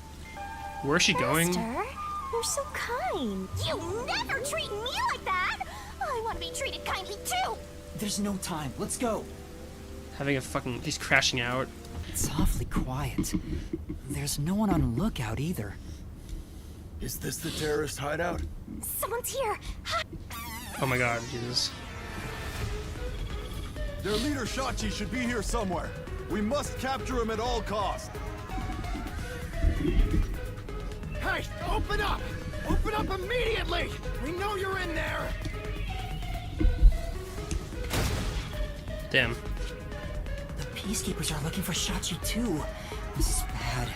Where's she going? Master, you're so kind. You never treat me like that! I want to be treated kindly too! There's no time. Let's go. Having a fucking... He's crashing out. It's awfully quiet. There's no one on lookout either. Is this the terrorist hideout? Someone's here! Oh my god, Jesus. Their leader Shachi should be here somewhere. We must capture him at all costs. Hey, open up! Open up immediately! We know you're in there! Damn. The peacekeepers are looking for Shachi too. This is bad.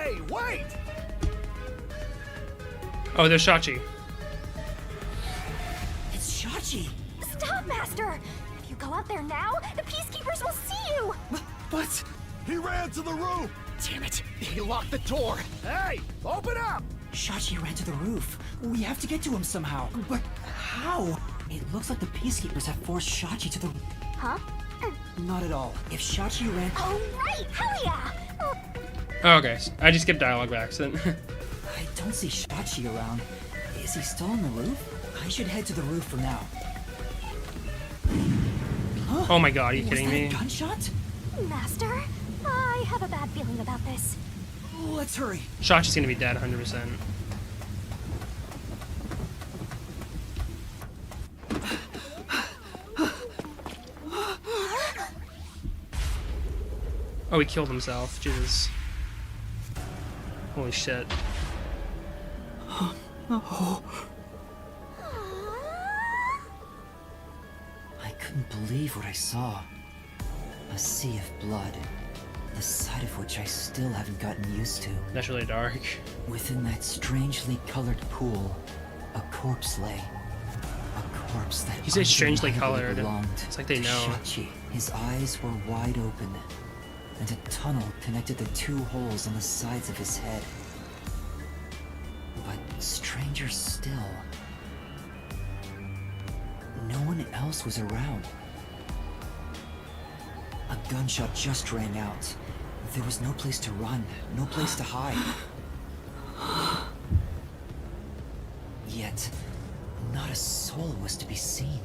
Hey, wait! Oh, there's Shachi. It's Shachi! Stop, Master! If you go out there now, the Peacekeepers will see you! What? He ran to the roof! Damn it! He locked the door! Hey! Open up! Shachi ran to the roof. We have to get to him somehow. But how? It looks like the Peacekeepers have forced Shachi to the... Huh? Not at all. If Shachi ran... Oh, right! Hell yeah! Oh, okay, so I just skipped dialogue by accident. I don't see Shachi around. Is he still on the roof? I should head to the roof for now. Huh? Oh my god, are you Was kidding that me? a gunshot? Master, I have a bad feeling about this. Let's hurry. Shachi's gonna be dead 100%. Oh, he killed himself. Jesus. Holy shit. Oh. I couldn't believe what I saw. A sea of blood. The sight of which I still haven't gotten used to. That's really dark. Within that strangely colored pool, a corpse lay. A corpse that He said strangely undeniably colored. belonged It's like they to know. Shachi. His eyes were wide open, and a tunnel connected the two holes on the sides of his head. But stranger still, no one else was around. A gunshot just rang out. There was no place to run, no place to hide. Yet, not a soul was to be seen.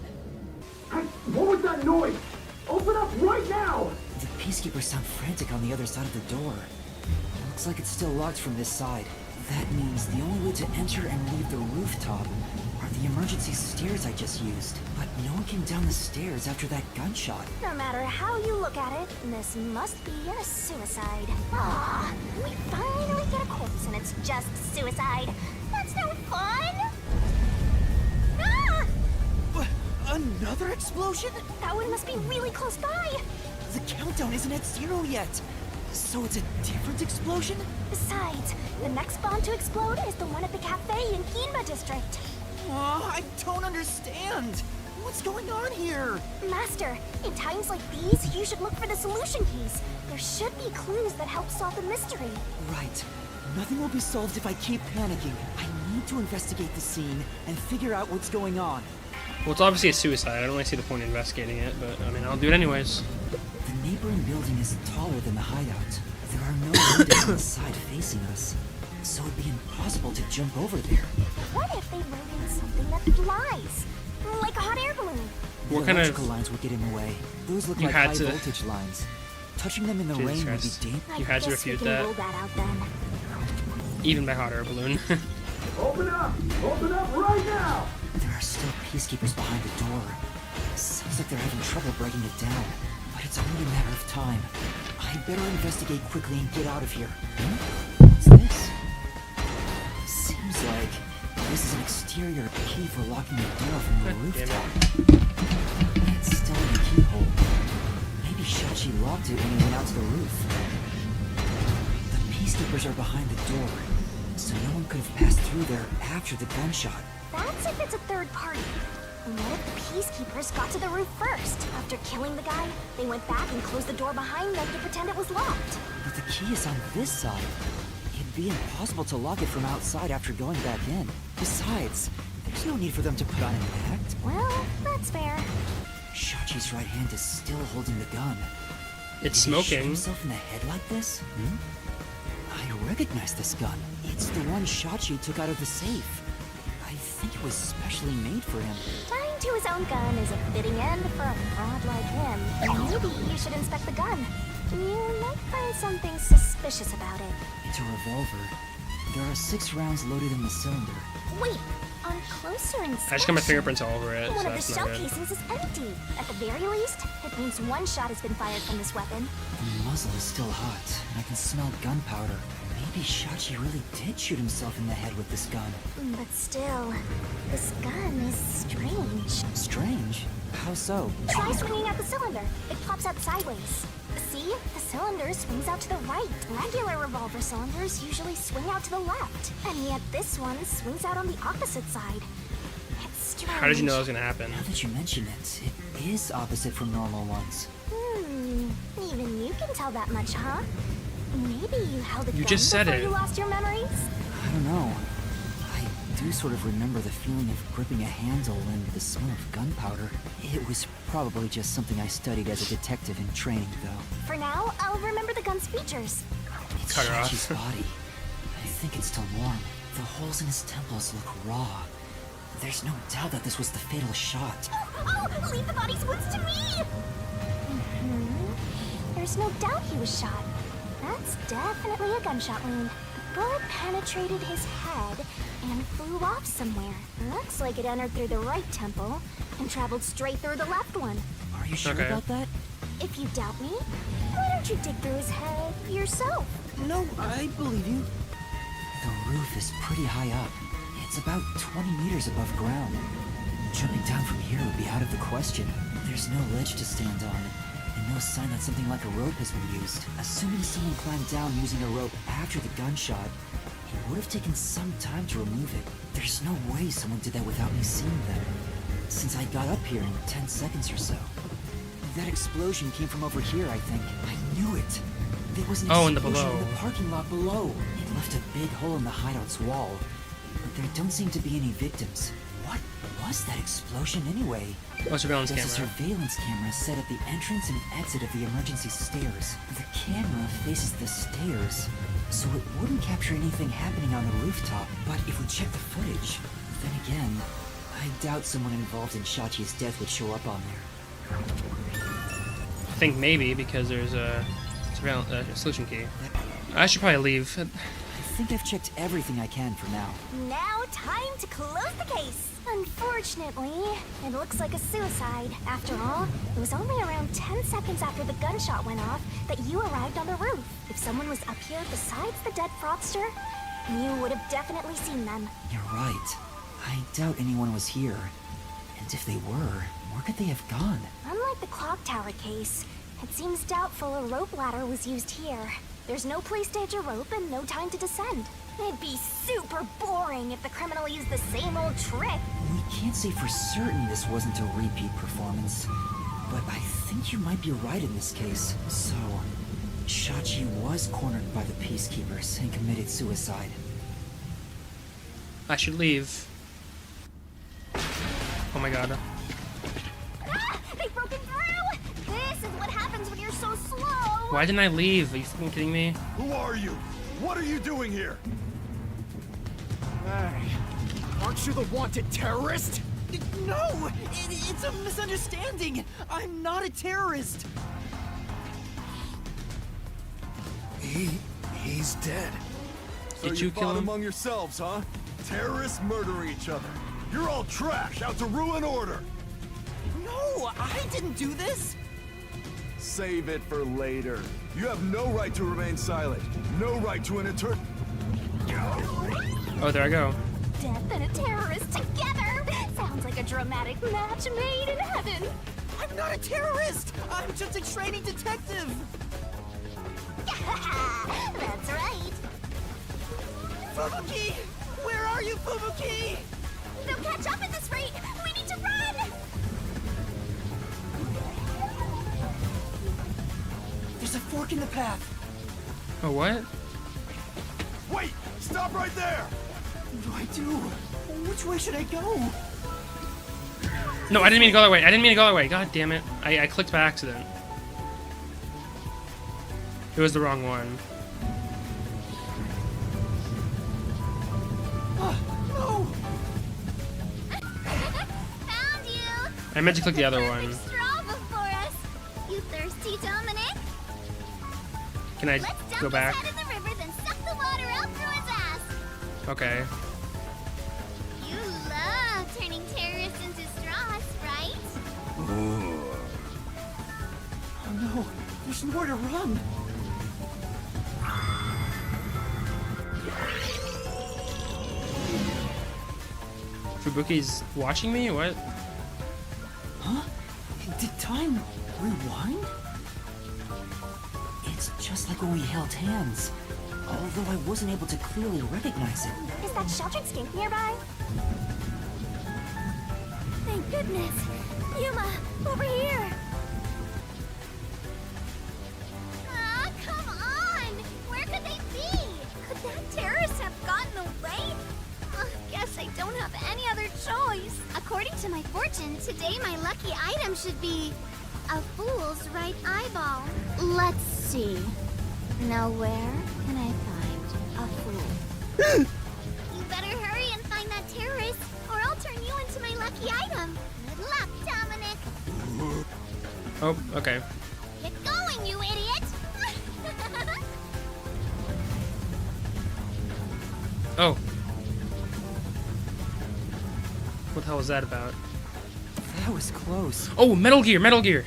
Hey, what was that noise? Open up right now! The peacekeepers sound frantic on the other side of the door. Looks like it's still locked from this side. That means the only way to enter and leave the rooftop are the emergency stairs I just used. But no one came down the stairs after that gunshot. No matter how you look at it, this must be a suicide. Ah, we finally get a corpse and it's just suicide. That's no fun! Ah! Another explosion? That one must be really close by. The countdown isn't at 0 yet. So it's a different explosion? Besides, the next bomb to explode is the one at the cafe in Kinba District. I don't understand. What's going on here? Master, in times like these, you should look for the solution keys. There should be clues that help solve the mystery. Right. Nothing will be solved if I keep panicking. I need to investigate the scene and figure out what's going on. Well, it's obviously a suicide. I don't really see the point in investigating it, but I mean, I'll do it anyways. The neighboring building is taller than the hideout. There are no windows on the side facing us, so it'd be impossible to jump over there. What if they wrote in something that flies? Like a hot air balloon. The What kind of... electrical lines would get in the way. Those look You like had high to- voltage lines. Touching them in the Jesus rain would be Christ. dangerous. You had to Guess we refute can that. rule that out then. Even by hot air balloon. Open up! Open up right now! There are still peacekeepers behind the door. Sounds like they're having trouble breaking it down, but it's only a matter of time. I'd better investigate quickly and get out of here. What's this? Seems like this is an exterior key for locking the door from the rooftop. It's still in the keyhole. Maybe Shachi locked it when he went out to the roof. The peacekeepers are behind the door, so no one could have passed through there after the gunshot. That's if it's a third party. What if the peacekeepers got to the roof first? After killing the guy, they went back and closed the door behind them to pretend it was locked. But the key is on this side. It'd be impossible to lock it from outside after going back in. Besides, there's no need for them to put on an act. Well, that's fair. Shachi's right hand is still holding the gun. It's Did he shoot smoking. himself in the head like this? I recognize this gun. It's the one Shachi took out of the safe. I think it was specially made for him. Tying to his own gun is a fitting end for a fraud like him. Maybe you should inspect the gun. You might find something suspicious about it. It's a revolver. There are 6 rounds loaded in the cylinder. Wait, on closer inspection, I just got my fingerprints all over it, one so of the that's shell not good. casings is empty. At the very least, it means one shot has been fired from this weapon. The muzzle is still hot, and I can smell gunpowder. Maybe Shachi really did shoot himself in the head with this gun. But still, this gun is strange. Strange? How so? Try swinging at the cylinder. It pops out sideways. See? The cylinder swings out to the right. Regular revolver cylinders usually swing out to the left. And yet this one swings out on the opposite side. It's strange. How did you know that was gonna happen? Now that you mention it, it is opposite from normal ones. Even you can tell that much, huh? Maybe you held a gun just said before it. you lost your memories? I don't know. I do sort of remember the feeling of gripping a handle and the smell of gunpowder. It was probably just something I studied as a detective in training, though. For now, I'll remember the gun's features. It's Cut her off. Shachi's body. I think it's still warm. The holes in his temples look raw. There's no doubt that this was the fatal shot. Oh, leave the body's wounds to me! There's no doubt he was shot. That's definitely a gunshot wound. The bullet penetrated his head and flew off somewhere. Looks like it entered through the right temple and traveled straight through the left one. Are you sure Okay. about that? If you doubt me, why don't you dig through his head yourself? No, I believe you. The roof is pretty high up. It's about 20 meters above ground. Jumping down from here would be out of the question. There's no ledge to stand on, and no sign that something like a rope has been used. Assuming someone climbed down using a rope after the gunshot, it would have taken some time to remove it. There's no way someone did that without me seeing them, since I got up here in 10 seconds or so. That explosion came from over here, I think. I knew it. There was an Oh, in the explosion below. in the parking lot below. It left a big hole in the hideout's wall, but there don't seem to be any victims. What was that explosion anyway? Oh, surveillance There's camera. a surveillance camera set at the entrance and exit of the emergency stairs. The camera faces the stairs, so it wouldn't capture anything happening on the rooftop. But if we check the footage, then again, I doubt someone involved in Shachi's death would show up on there. I think maybe because there's a solution key. I should probably leave. I think I've checked everything I can for now. Now, time to close the case. Unfortunately, it looks like a suicide. After all, it was only around 10 seconds after the gunshot went off that you arrived on the roof. If someone was up here besides the dead fraudster, you would have definitely seen them. You're right. I doubt anyone was here. And if they were, where could they have gone? Unlike the clock tower case, it seems doubtful a rope ladder was used here. There's no place to hitch a rope and no time to descend. It'd be super boring if the criminal used the same old trick. We can't say for certain this wasn't a repeat performance, but I think you might be right in this case. So, Shachi was cornered by the peacekeepers and committed suicide. I should leave. Oh my god. Ah! They've broken through! This is what happens when you're so slow! Why didn't I leave? Are you fucking kidding me? Who are you? What are you doing here? Hey, aren't you the wanted terrorist? No! It's a misunderstanding! I'm not a terrorist! He's dead. So Did you kill fought him? among yourselves, huh? Terrorists murdering each other. You're all trash, out to ruin order. No, I didn't do this! Save it for later. You have no right to remain silent. No right to an Oh, there I go. Death and a terrorist together! Sounds like a dramatic match made in heaven! I'm not a terrorist! I'm just a training detective! That's right! Fubuki! Where are you, Fubuki? They'll catch up at this rate! We need to run! There's a fork in the path! Oh, what? Wait! Stop right there! What do I do? Which way should I go? No, I didn't mean to go that way. I didn't mean to go that way. God damn it. I clicked by accident. It was the wrong one. No! Found you! I meant to click the other one. Straw before us! You thirsty, Dominic? Can I Let's go dump back? his head in the river, then suck the water out through his ass! Okay. You love turning terrorists into straws, right? Oh no, there's nowhere to run! Fubuki's watching me? What? Huh? time rewind? It's just like when we held hands, although I wasn't able to clearly recognize it. Is that sheltered skink nearby? Thank goodness. Yuma, over here. Ah, come on! Where could they be? Could that terrorist have gotten away? Guess I don't have any other choice. According to my fortune, today my lucky item should be a fool's right eyeball. Let's see. Now where can I find a fool? You better hurry and find that terrorist, or I'll turn you into my lucky item. Good luck, Dominic. Oh, okay. Get going, you idiot! Oh. What the hell was that about? That was close. Oh, Metal Gear, Metal Gear!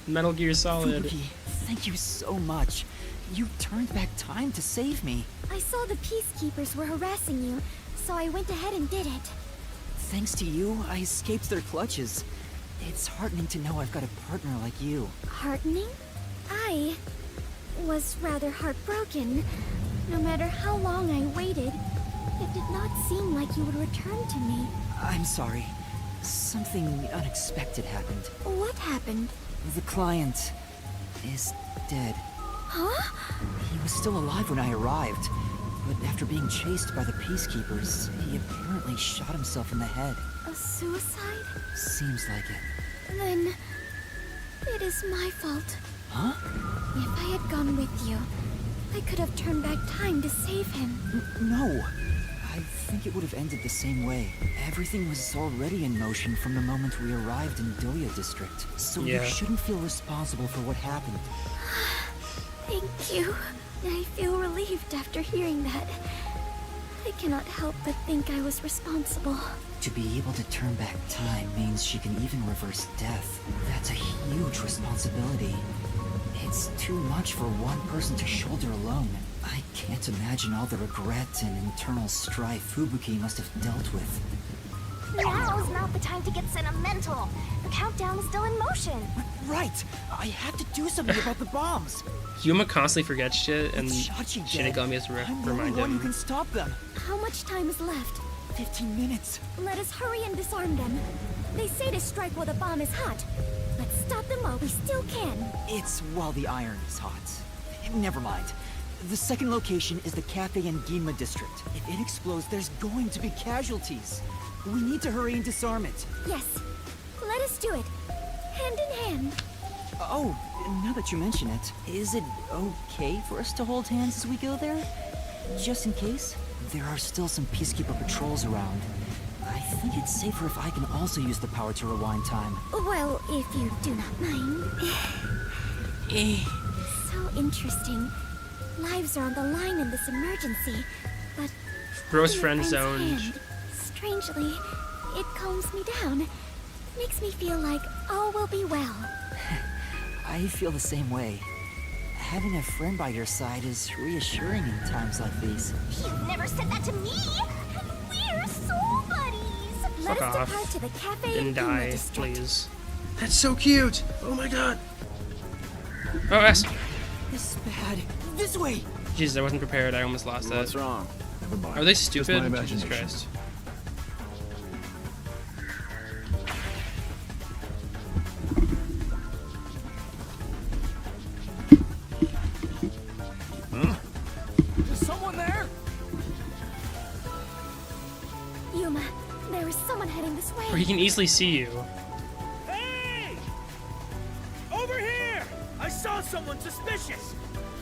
Metal Gear Solid. Fubuki, thank you so much. You turned back time to save me. I saw the peacekeepers were harassing you, so I went ahead and did it. Thanks to you, I escaped their clutches. It's heartening to know I've got a partner like you. Heartening? I was rather heartbroken. No matter how long I waited, it did not seem like you would return to me. I'm sorry. Something unexpected happened. What happened? The client is dead. Huh? He was still alive when I arrived, but after being chased by the peacekeepers, he apparently shot himself in the head. A suicide? Seems like it. Then it is my fault. Huh? If I had gone with you, I could have turned back time to save him. No. I think it would have ended the same way. Everything was already in motion from the moment we arrived in Doya District, so you shouldn't feel responsible for what happened. Thank you. I feel relieved after hearing that. I cannot help but think I was responsible. To be able to turn back time means she can even reverse death. That's a huge responsibility. It's too much for one person to shoulder alone. I can't imagine all the regret and internal strife Fubuki must have dealt with. Now's not the time to get sentimental. The countdown is still in motion. Right! I have to do something about the bombs! Yuma constantly forgets shit, and Shachi Shinigami has to remind one who him. can stop them. How much time is left? 15 minutes. Let us hurry and disarm them. They say to strike while the bomb is hot. Let's stop them while we still can. It's while the iron is hot. Never mind. The second location is the Cafe in Ginma district. If it explodes, there's going to be casualties. We need to hurry and disarm it. Yes. Let us do it. Hand in hand. Oh, now that you mention it, is it okay for us to hold hands as we go there? Just in case? There are still some Peacekeeper patrols around. I think it's safer if I can also use the power to rewind time. Well, if you do not mind. So interesting. Lives are on the line in this emergency, but... Gross holding a friend zoned. hand, strangely, it calms me down. Makes me feel like all will be well. I feel the same way. Having a friend by your side is reassuring in times like these. You've never said that to me! And we're soul buddies! Let Fuck us off. depart to the cafe Didn't in die, Ginma district. please. That's so cute! Oh my god! Oh, S. This is bad. This way! Jesus, I wasn't prepared. I almost lost that. What's wrong? Never mind. Are they Just my stupid? Jesus imagination. Christ. Is someone there? Yuma, there is someone heading this way. Or he can easily see you. Hey! Over here! I saw someone suspicious.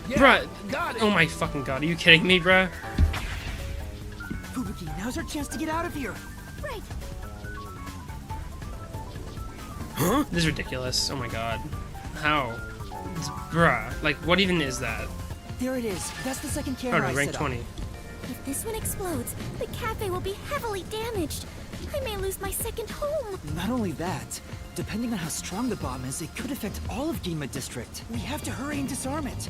Bruh! Got it. Oh my fucking god, are you kidding me, bruh? Fubuki, now's our chance to get out of here. Right. Huh? This is ridiculous. Oh my god. How? Bruh. Like, what even is that? There it is. That's the second Oh camera no, I rank set 20. up. If this one explodes, the cafe will be heavily damaged. I may lose my second home. Not only that, depending on how strong the bomb is, it could affect all of Ginma district. We have to hurry and disarm it.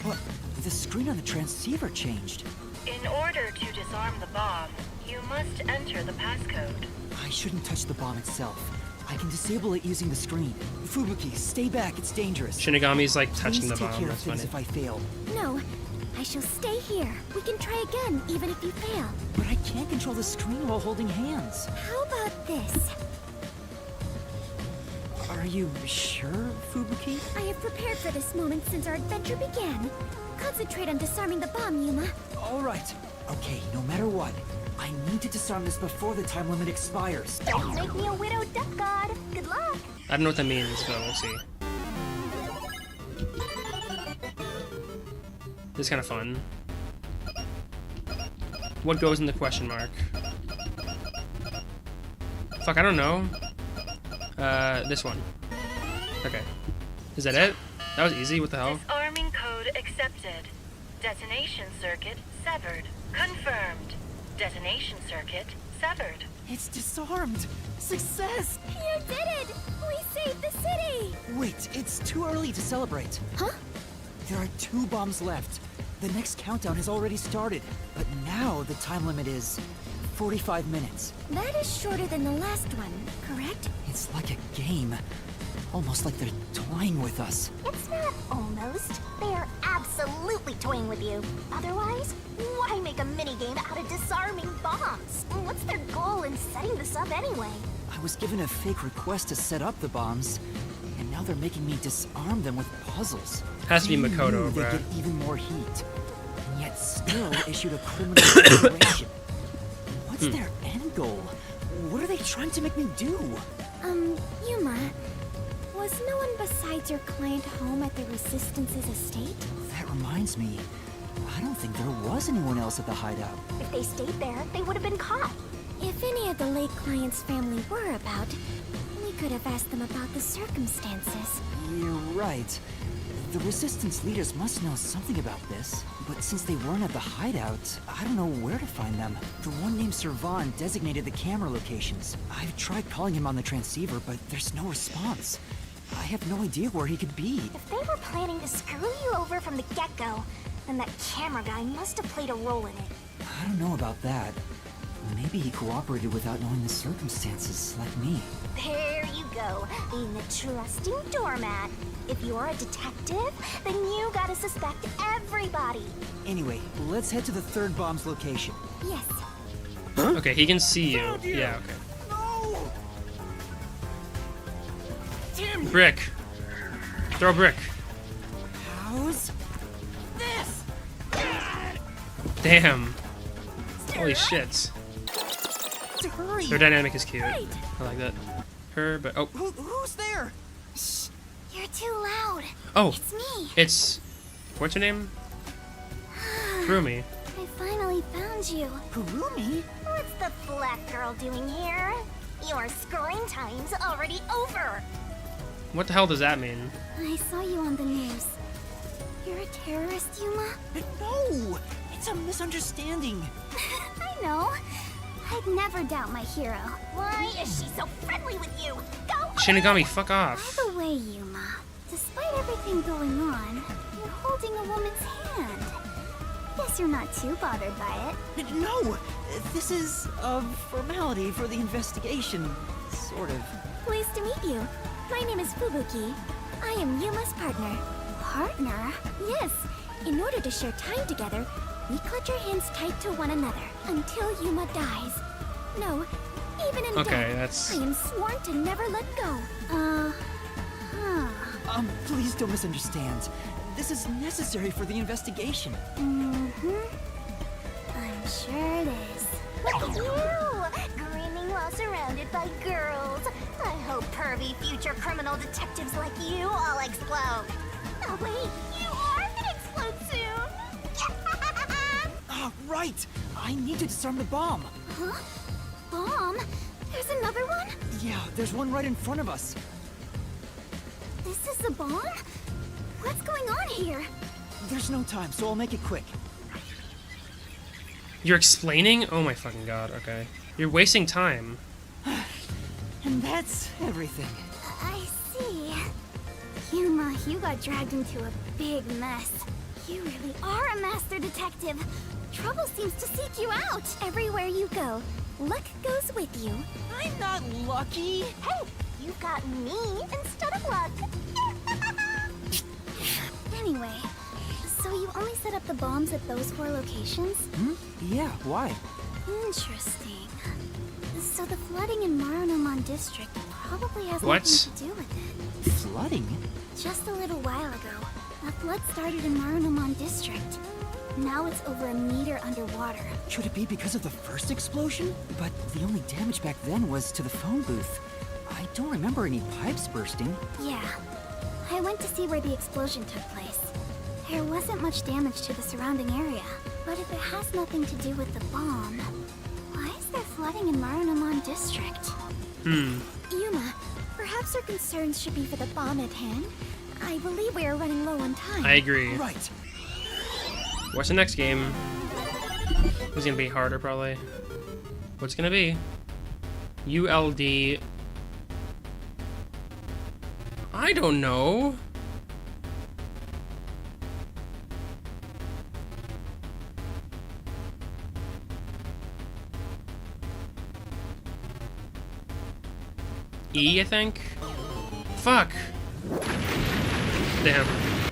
What? The screen on the transceiver changed. In order to disarm the bomb, you must enter the passcode. I shouldn't touch the bomb itself. I can disable it using the screen. Fubuki, stay back. It's dangerous. Shinigami's like touching the Please take bomb. care That's of things funny. if I fail. No, I shall stay here. We can try again, even if you fail. But I can't control the screen while holding hands. How about this? Are you sure, Fubuki? I have prepared for this moment since our adventure began. Concentrate on disarming the bomb, Yuma. All right. Okay, no matter what, I need to disarm this before the time limit expires. Don't make me a widow duck god. Good luck. I don't know what that means, but we'll see. This is kind of fun. What goes in the question mark? Fuck, I don't know. This one. Okay. Is that it? That was easy. What the hell? Disarming code accepted. Detonation circuit severed. Confirmed. Detonation circuit severed. It's disarmed. Success! You did it! We saved the city! Wait, it's too early to celebrate. Huh? There are 2 bombs left. The next countdown has already started. But now the time limit is 45 minutes. That is shorter than the last one, correct? It's like a game. Almost like they're toying with us. It's not almost. They are absolutely toying with you. Otherwise, why make a minigame out of disarming bombs? What's their goal in setting this up anyway? I was given a fake request to set up the bombs, and now they're making me disarm them with puzzles. Has to be Who Makoto, knew they'd bruh. get even more heat, and yet still issued a criminal declaration. What's their end goal? What are they trying to make me do? Yuma, was no one besides your client home at the Resistance's estate? That reminds me, I don't think there was anyone else at the hideout. If they stayed there, they would have been caught. If any of the late client's family were about, we could have asked them about the circumstances. You're right. The Resistance leaders must know something about this, but since they weren't at the hideout, I don't know where to find them. The one named Servan designated the camera locations. I've tried calling him on the transceiver, but there's no response. I have no idea where he could be. If they were planning to screw you over from the get-go, then that camera guy must have played a role in it. I don't know about that. Maybe he cooperated without knowing the circumstances, like me. There you go, being a trusting doormat. If you're a detective, then you gotta suspect everybody. Anyway, let's head to the 3rd bomb's location. Yes. Okay, he can see you. Yeah, okay. No! Damn you! Brick. Throw a brick. How's This! Damn. Holy shit. Hurry! Their dynamic is cute. I like that. Her, but oh. Who's there? Shh! You're too loud. Oh. It's me. It's. What's your name? Kurumi. I finally found you. Kurumi? What's the black girl doing here? Your screen time's already over. What the hell does that mean? I saw you on the news. You're a terrorist, Yuma? No! It's a misunderstanding. I know. I'd never doubt my hero. Why is she so friendly with you? Go! Shinigami, fuck off. By the way, Yuma, despite everything going on, you're holding a woman's hand. Guess you're not too bothered by it. No! This is a formality for the investigation. Sort of. Pleased to meet you. My name is Fubuki. I am Yuma's partner. Partner? Yes. In order to share time together, we clutch our hands tight to one another until Yuma dies. No, even in Okay, death, that's. I am sworn to never let go. Please don't misunderstand. This is necessary for the investigation. Mm-hmm. I'm sure it is. Look at you! Grinning while surrounded by girls. I hope pervy future criminal detectives like you all explode. Oh wait, you are gonna explode soon! Right! I need to disarm the bomb. Huh? Bomb? There's another one? Yeah, there's one right in front of us. This is the bomb? What's going on here? There's no time, so I'll make it quick. You're explaining? Oh my fucking god, okay. You're wasting time. And that's everything. I see. Yuma, you got dragged into a big mess. You really are a master detective. Trouble seems to seek you out. Everywhere you go, luck goes with you. I'm not lucky. Hey, you got me instead of luck. Anyway, so you only set up the bombs at those 4 locations? Yeah, why? Interesting. So the flooding in Marunomon District probably has What? nothing to do with it. Flooding? Just a little while ago, a flood started in Marunomon District. Now it's over a meter underwater. Could it be because of the first explosion? But the only damage back then was to the phone booth. I don't remember any pipes bursting. Yeah. I went to see where the explosion took place. There wasn't much damage to the surrounding area. But if it has nothing to do with the bomb, why is there flooding in Marunomon District? Yuma, perhaps our concerns should be for the bomb at hand. I believe we are running low on time. I agree. Right. What's the next game? It's gonna be harder, probably. What's gonna be? ULD. I don't know. E, I think? Fuck. Damn.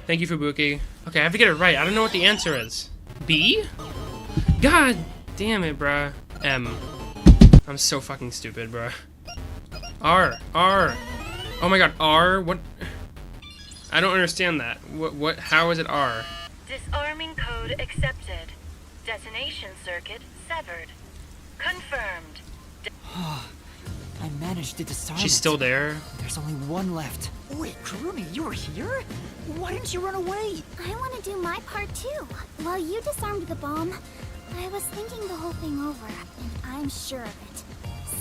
Thank you, Fubuki. Okay, I have to get it right. I don't know what the answer is. B? God damn it, bruh. M. I'm so fucking stupid, bruh. R. R. Oh my god, R? What? I don't understand that. What? How is it R? Disarming code accepted. Detonation circuit severed. Confirmed. I managed to disarm She's it. still there? There's only one left. Wait, Kurumi, you were here? Why didn't you run away? I want to do my part too. While you disarmed the bomb, I was thinking the whole thing over, and I'm sure of it.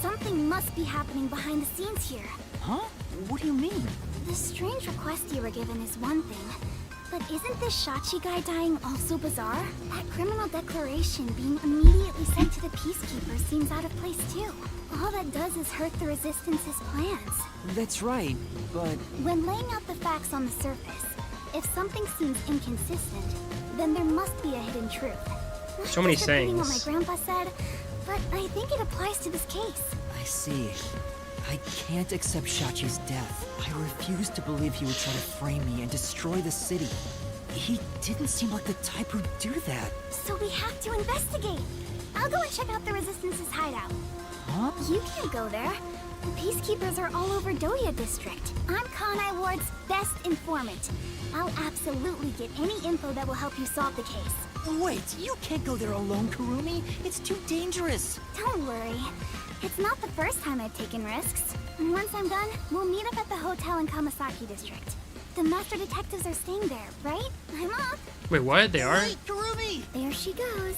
Something must be happening behind the scenes here. Huh? What do you mean? The strange request you were given is one thing, but isn't this Shachi guy dying also bizarre? That criminal declaration being immediately sent to the Peacekeepers seems out of place too. All that does is hurt the Resistance's plans. That's right, but... When laying out the facts on the surface, if something seems inconsistent, then there must be a hidden truth. Not So many just repeating what my sayings. grandpa said, but I think it applies to this case. I see. I can't accept Shachi's death. I refuse to believe he would try to frame me and destroy the city. He didn't seem like the type who'd do that. So we have to investigate. I'll go and check out the Resistance's hideout. Huh? You can't go there. The Peacekeepers are all over Doya District. I'm Kanai Ward's best informant. I'll absolutely get any info that will help you solve the case. Wait, you can't go there alone, Kurumi. It's too dangerous. Don't worry. It's not the first time I've taken risks. And once I'm done, we'll meet up at the hotel in Kamasaki District. The master detectives are staying there, right? I'm off. Wait, what? They are? Wait, Kurumi! There she goes.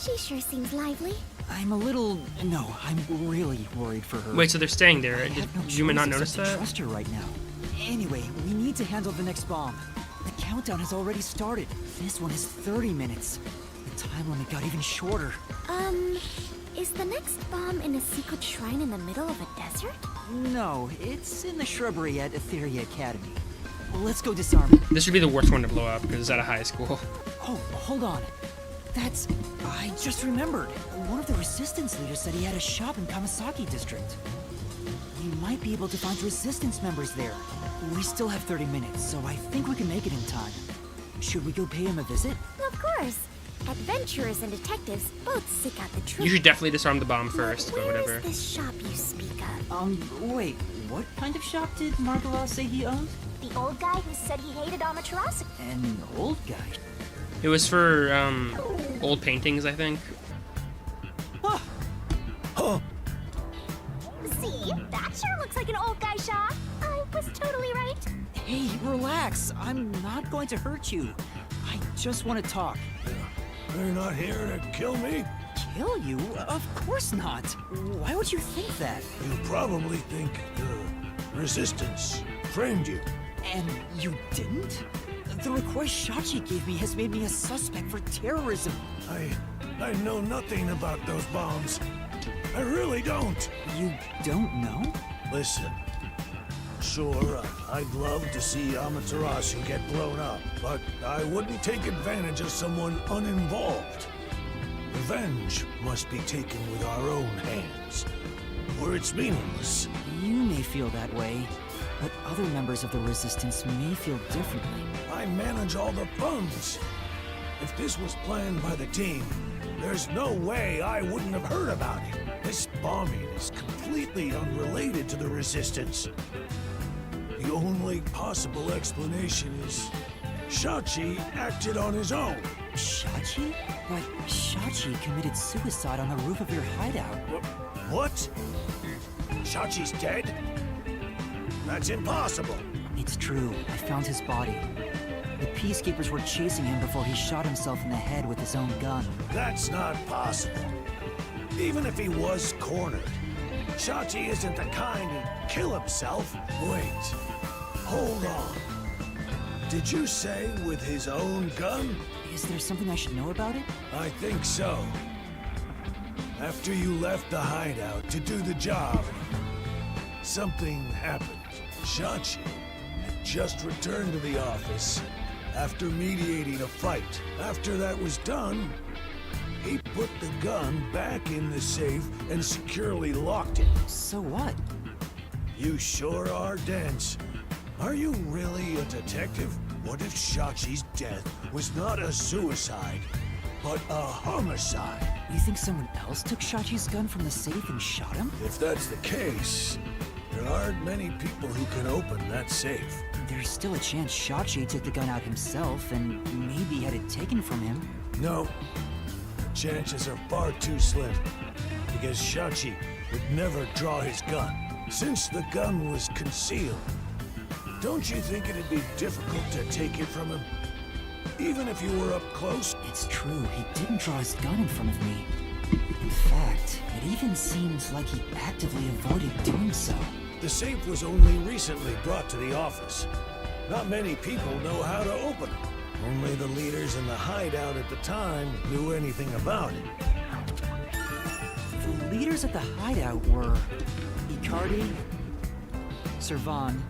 She sure seems lively. I'm a little... No, I'm really worried for her. Wait, so they're staying there. I Did have no Yuma not choice notice except to that? trust her right now. Anyway, we need to handle the next bomb. The countdown has already started. This one is 30 minutes. The time limit got even shorter. Is the next bomb in a secret shrine in the middle of a desert? No, it's in the shrubbery at Etheria Academy. Let's go disarm it. This would be the worst one to blow up because it's at a high school. Oh, hold on. That's... I just remembered. One of the Resistance leaders said he had a shop in Kamasaki District. We might be able to find Resistance members there. We still have 30 minutes, so I think we can make it in time. Should we go pay him a visit? Of course. Adventurers and detectives both seek out the truth. You should definitely disarm the bomb first, but Where whatever. is this shop you speak of? Wait. What kind of shop did Margala say he owned? The old guy who said he hated Amaterasu. An old guy? It was for, old paintings, I think. See? That sure looks like an old guy shop. I was totally right. Hey, relax. I'm not going to hurt you. I just want to talk. They're not here to kill me? Kill you? Of course not. Why would you think that? You probably think the Resistance framed you. And you didn't? The request Shachi gave me has made me a suspect for terrorism. I know nothing about those bombs. I really don't. You don't know? Listen, Sure, I'd love to see Amaterasu get blown up, but I wouldn't take advantage of someone uninvolved. Revenge must be taken with our own hands, or it's meaningless. You may feel that way, but other members of the Resistance may feel differently. I manage all the funds. If this was planned by the team, there's no way I wouldn't have heard about it. This bombing is completely unrelated to the Resistance. The only possible explanation is Shachi acted on his own. Shachi? But Shachi committed suicide on the roof of your hideout. What? Shachi's dead? That's impossible. It's true. I found his body. The Peacekeepers were chasing him before he shot himself in the head with his own gun. That's not possible. Even if he was cornered, Shachi isn't the kind who'd kill himself. Wait. Hold on. Did you say with his own gun? Is there something I should know about it? I think so. After you left the hideout to do the job, something happened. Shachi had just returned to the office after mediating a fight. After that was done, he put the gun back in the safe and securely locked it. So what? You sure are dense. Are you really a detective? What if Shachi's death was not a suicide, but a homicide? You think someone else took Shachi's gun from the safe and shot him? If that's the case, there aren't many people who can open that safe. There's still a chance Shachi took the gun out himself and maybe had it taken from him. No. The chances are far too slim, because Shachi would never draw his gun. Since the gun was concealed, don't you think it'd be difficult to take it from him? Even if you were up close? It's true, he didn't draw his gun in front of me. In fact, it even seems like he actively avoided doing so. The safe was only recently brought to the office. Not many people know how to open it. Only the leaders in the hideout at the time knew anything about it. The leaders at the hideout were Icardi, Servan,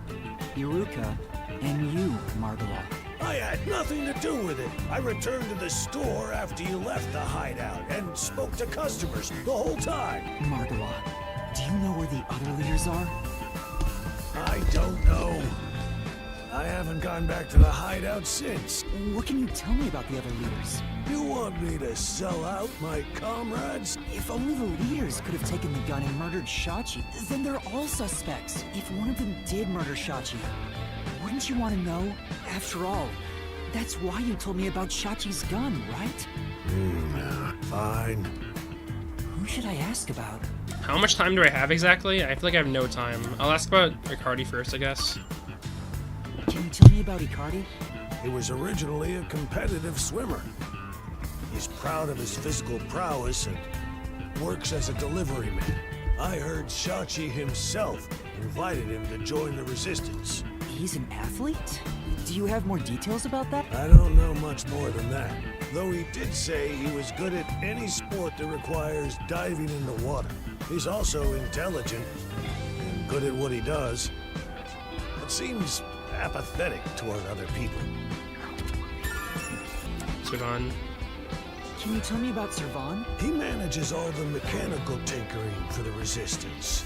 Iruka, and you, Margala. I had nothing to do with it. I returned to the store after you left the hideout and spoke to customers the whole time. Margala, do you know where the other leaders are? I don't know. I haven't gone back to the hideout since. What can you tell me about the other leaders? You want me to sell out my comrades? If only the leaders could have taken the gun and murdered Shachi, then they're all suspects. If one of them did murder Shachi, wouldn't you want to know? After all, that's why you told me about Shachi's gun, right? Fine. Who should I ask about? How much time do I have exactly? I feel like I have no time. I'll ask about Icardi first, I guess. Can you tell me about Icardi? He was originally a competitive swimmer. He's proud of his physical prowess and works as a delivery man. I heard Shachi himself invited him to join the Resistance. He's an athlete? Do you have more details about that? I don't know much more than that. Though he did say he was good at any sport that requires diving in the water. He's also intelligent and good at what he does, but seems apathetic toward other people. Servan. Can you tell me about Servan? He manages all the mechanical tinkering for the Resistance.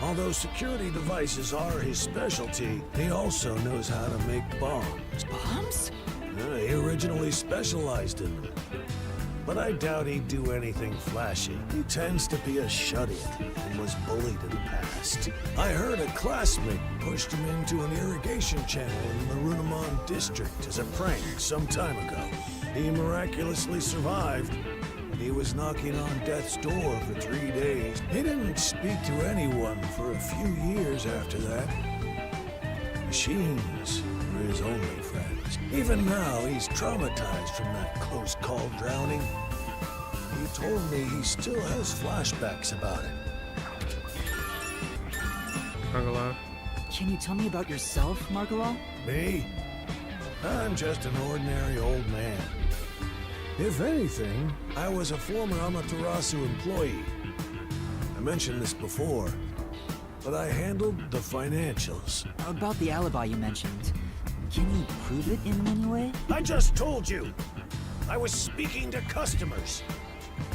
Although security devices are his specialty, he also knows how to make bombs. Bombs? He originally specialized in them. But I doubt he'd do anything flashy. He tends to be a shut-in and was bullied in the past. I heard a classmate pushed him into an irrigation channel in the Runamon district as a prank some time ago. He miraculously survived, but he was knocking on death's door for 3 days. He didn't speak to anyone for a few years after that. Machines were his only friends. Even now, he's traumatized from that close call drowning. He told me he still has flashbacks about it. Margala. Can you tell me about yourself, Margala? Me? I'm just an ordinary old man. If anything, I was a former Amaterasu employee. I mentioned this before. but I handled the financials. About the alibi you mentioned, can you prove it in any way? I just told you! I was speaking to customers.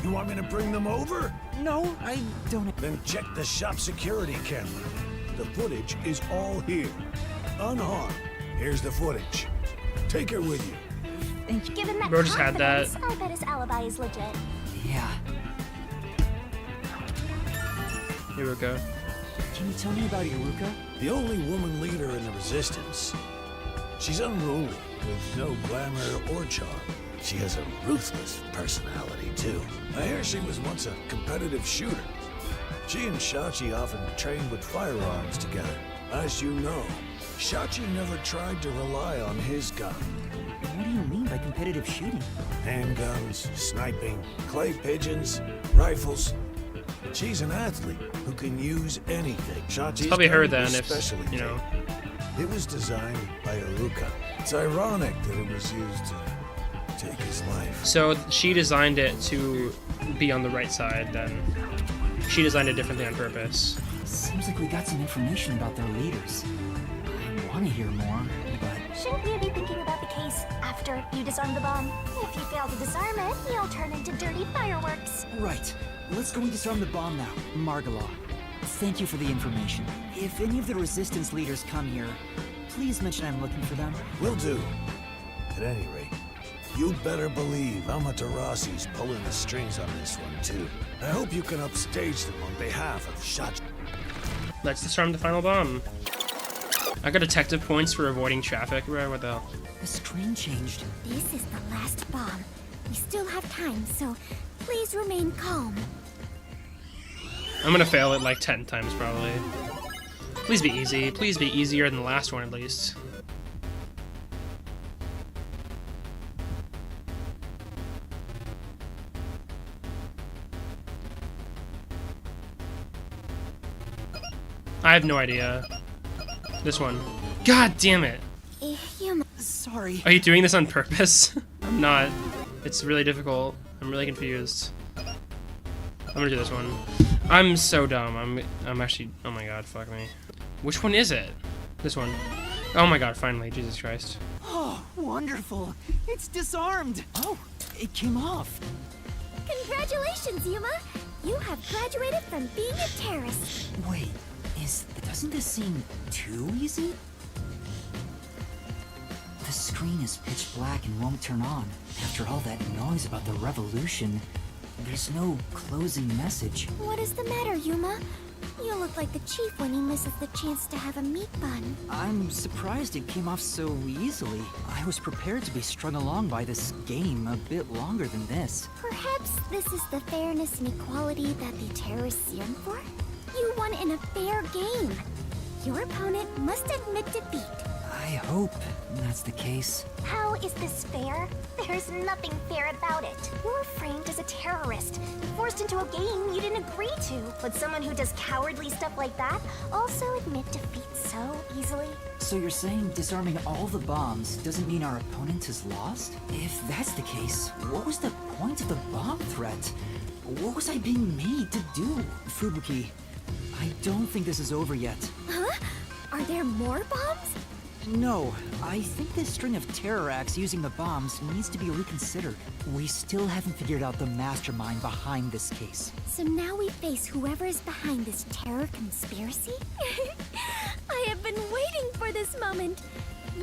You want me to bring them over? No, I don't. Then check the shop security camera. The footage is all here. Unharmed. Here's the footage. Take it with you. Given that Bro just had that. confidence, I bet his alibi is legit. Yeah. Here we go. Can you tell me about Iruka? The only woman leader in the Resistance. She's unruly, with no glamour or charm. She has a ruthless personality, too. I hear she was once a competitive shooter. She and Shachi often trained with firearms together. As you know, Shachi never tried to rely on his gun. What do you mean by competitive shooting? Handguns, sniping, clay pigeons, rifles. She's an athlete who can use anything. Shachi's Probably her gun then, was if specially you know. It was designed by Iruka. It's ironic that it was used to take his life. So she designed it to be on the right side. Then she designed it differently on purpose. Seems like we got some information about their leaders. I want to hear more, but... Shouldn't you be thinking about the case after you disarm the bomb? If you fail to disarm it, you'll turn into dirty fireworks. Right. Let's go and disarm the bomb now, Margala. Thank you for the information. If any of the Resistance leaders come here, please mention I'm looking for them. Will do. At any rate, you better believe Amaterasu's pulling the strings on this one, too. I hope you can upstage them on behalf of Shachi. Let's disarm the final bomb. I got detective points for avoiding traffic. What the hell? The screen changed. This is the last bomb. We still have time, so please remain calm. I'm gonna fail it like 10 times probably. Please be easy. Please be easier than the last one at least. I have no idea. This one. God damn it. Sorry. Are you doing this on purpose? I'm not. It's really difficult. I'm really confused. I'm gonna do this one. I'm so dumb. I'm actually. Oh my god, fuck me. Which one is it? This one. Oh my god, finally. Jesus Christ. Oh, wonderful. It's disarmed. Oh, it came off. Congratulations, Yuma. You have graduated from being a terrorist. Wait, doesn't this seem too easy? The screen is pitch black and won't turn on. After all that noise about the revolution, there's no closing message. What is the matter, Yuma? You look like the chief when he misses the chance to have a meat bun. I'm surprised it came off so easily. I was prepared to be strung along by this game a bit longer than this. Perhaps this is the fairness and equality that the terrorists yearn for? You won in a fair game. Your opponent must admit defeat. I hope that's the case. How is this fair? There's nothing fair about it. You're framed as a terrorist, forced into a game you didn't agree to. Would someone who does cowardly stuff like that also admit defeat so easily? So you're saying disarming all the bombs doesn't mean our opponent is lost? If that's the case, what was the point of the bomb threat? What was I being made to do? Fubuki, I don't think this is over yet. Huh? Are there more bombs? No, I think this string of terror acts using the bombs needs to be reconsidered. We still haven't figured out the mastermind behind this case. So now we face whoever is behind this terror conspiracy? I have been waiting for this moment.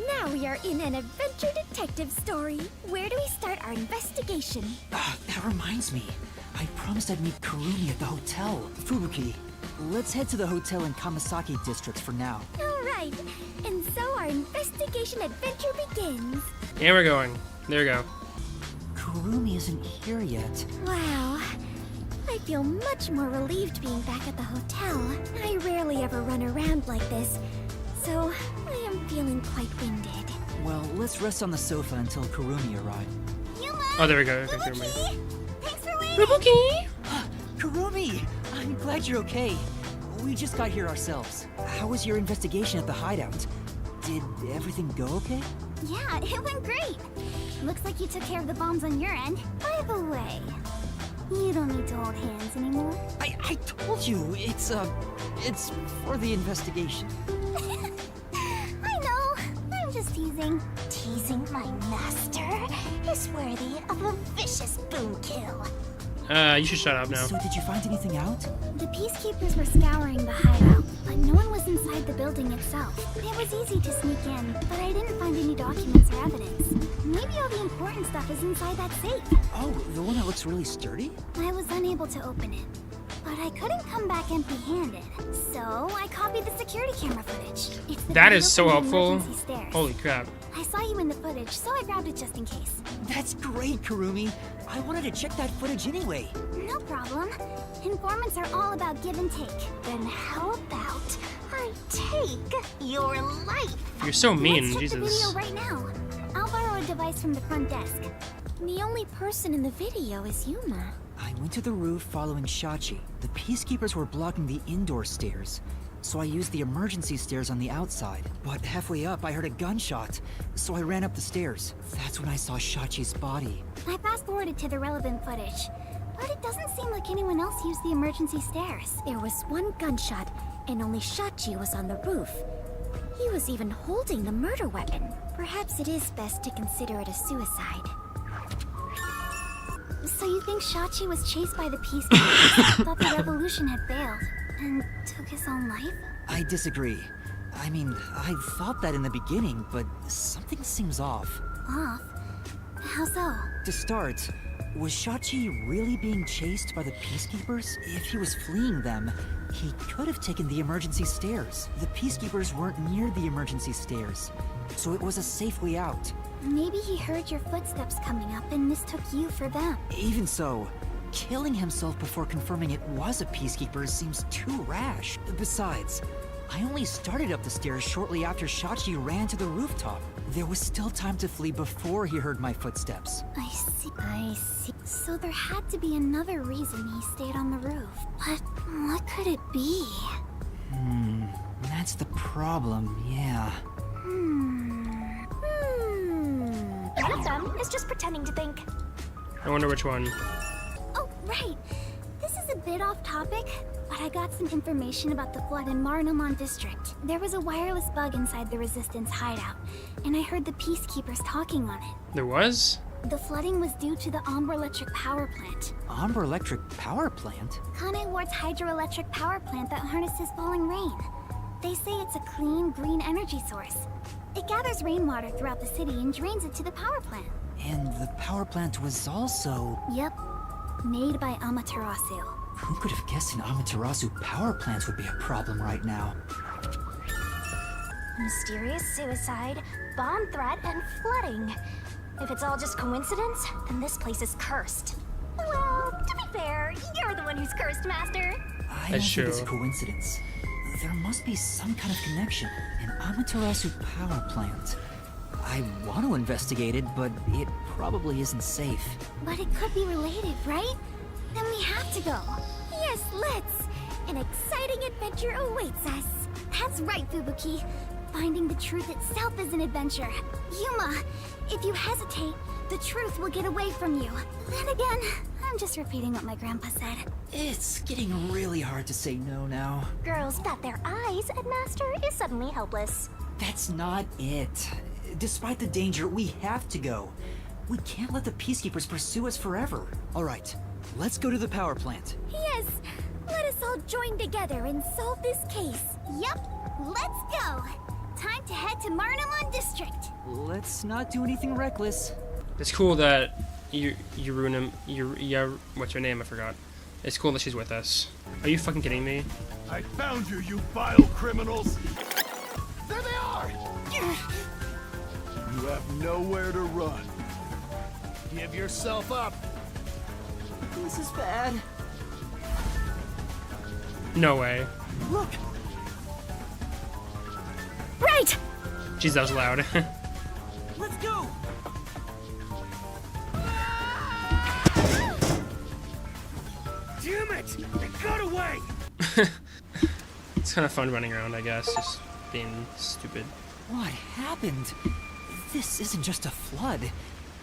Now we are in an adventure detective story. Where do we start our investigation? That reminds me. I promised I'd meet Kurumi at the hotel. Fubuki, let's head to the hotel in Kamasaki districts for now. Alright, and so our investigation adventure begins. And we're going. There we go. Kurumi isn't here yet. Wow. I feel much more relieved being back at the hotel. I rarely ever run around like this, so I am feeling quite winded. Well, let's rest on the sofa until Kurumi arrives. Oh, there we go. Okay, Kurumi. Thanks for waiting! Fubuki! Kurumi! I'm glad you're okay. We just got here ourselves. How was your investigation at the hideout? Did everything go okay? Yeah, it went great. Looks like you took care of the bombs on your end. By the way, You don't need to hold hands anymore. I told you, it's for the investigation. I know. I'm just teasing. Teasing my master is worthy of a vicious boom kill. You should shut up now. So did you find anything out? The peacekeepers were scouring the hideout, but no one was inside the building itself. It was easy to sneak in, but I didn't find any documents or evidence. Maybe all the important stuff is inside that safe. Oh, the one that looks really sturdy? I was unable to open it, but I couldn't come back empty-handed. So I copied the security camera footage. It's the That video is so from the helpful. emergency stairs. Holy crap. I saw you in the footage, so I grabbed it just in case. That's great, Kurumi. I wanted to check that footage anyway. No problem. Informants are all about give and take. Then how about I take your life? You're so mean, Let's check Jesus. the video right now. I'll borrow a device from the front desk. The only person in the video is Yuma. I went to the roof following Shachi. The peacekeepers were blocking the indoor stairs, so I used the emergency stairs on the outside. But halfway up, I heard a gunshot, so I ran up the stairs. That's when I saw Shachi's body. I fast-forwarded to the relevant footage, but it doesn't seem like anyone else used the emergency stairs. There was one gunshot, and only Shachi was on the roof. He was even holding the murder weapon. Perhaps it is best to consider it a suicide. So you think Shachi was chased by the peacekeepers, thought the revolution had failed, and took his own life? I disagree. I mean, I thought that in the beginning, but something seems off. Off? How so? To start, was Shachi really being chased by the peacekeepers? If he was fleeing them, he could have taken the emergency stairs. The peacekeepers weren't near the emergency stairs, so it was a safe way out. Maybe he heard your footsteps coming up and mistook you for them. Even so, killing himself before confirming it was a peacekeeper seems too rash. Besides, I only started up the stairs shortly after Shachi ran to the rooftop. There was still time to flee before he heard my footsteps. I see. So there had to be another reason he stayed on the roof. But what could it be? That's the problem, yeah. One of them is just pretending to think. I wonder which one. Oh, right. This is a bit off topic, but I got some information about the flood in Marnamon District. There was a wireless bug inside the Resistance hideout, and I heard the peacekeepers talking on it. There was? The flooding was due to the Ombre Electric Power Plant. Ombre Electric Power Plant? Kane Ward's hydroelectric power plant that harnesses falling rain. They say it's a clean, green energy source. It gathers rainwater throughout the city and drains it to the power plant. And the power plant was also... Yep. Made by Amaterasu. Who could have guessed an Amaterasu power plant would be a problem right now? Mysterious suicide, bomb threat, and flooding. If it's all just coincidence, then this place is cursed. Well, to be fair, you're the one who's cursed, Master. I don't think it's a coincidence. There must be some kind of connection. An Amaterasu power plant. I want to investigate it, but it probably isn't safe. But it could be related, right? Then we have to go. Yes, let's! An exciting adventure awaits us. That's right, Fubuki. Finding the truth itself is an adventure. Yuma, if you hesitate, the truth will get away from you. Then again, I'm just repeating what my grandpa said. It's getting really hard to say no now. Girls bat their eyes and Master is suddenly helpless. That's not it. Despite the danger, we have to go. We can't let the peacekeepers pursue us forever. All right, let's go to the power plant. Yes! Let us all join together and solve this case. Yup, let's go! Time to head to Marnamon District. Let's not do anything reckless. It's cool that what's her name? I forgot. It's cool that she's with us. Are you fucking kidding me? I found you, you vile criminals! There they are! You have nowhere to run. Give yourself up. This is bad. No way. Look! Right! Jeez, that was loud. Let's go! Damn it! They got away! It's kind of fun running around, I guess, just being stupid. What happened? This isn't just a flood.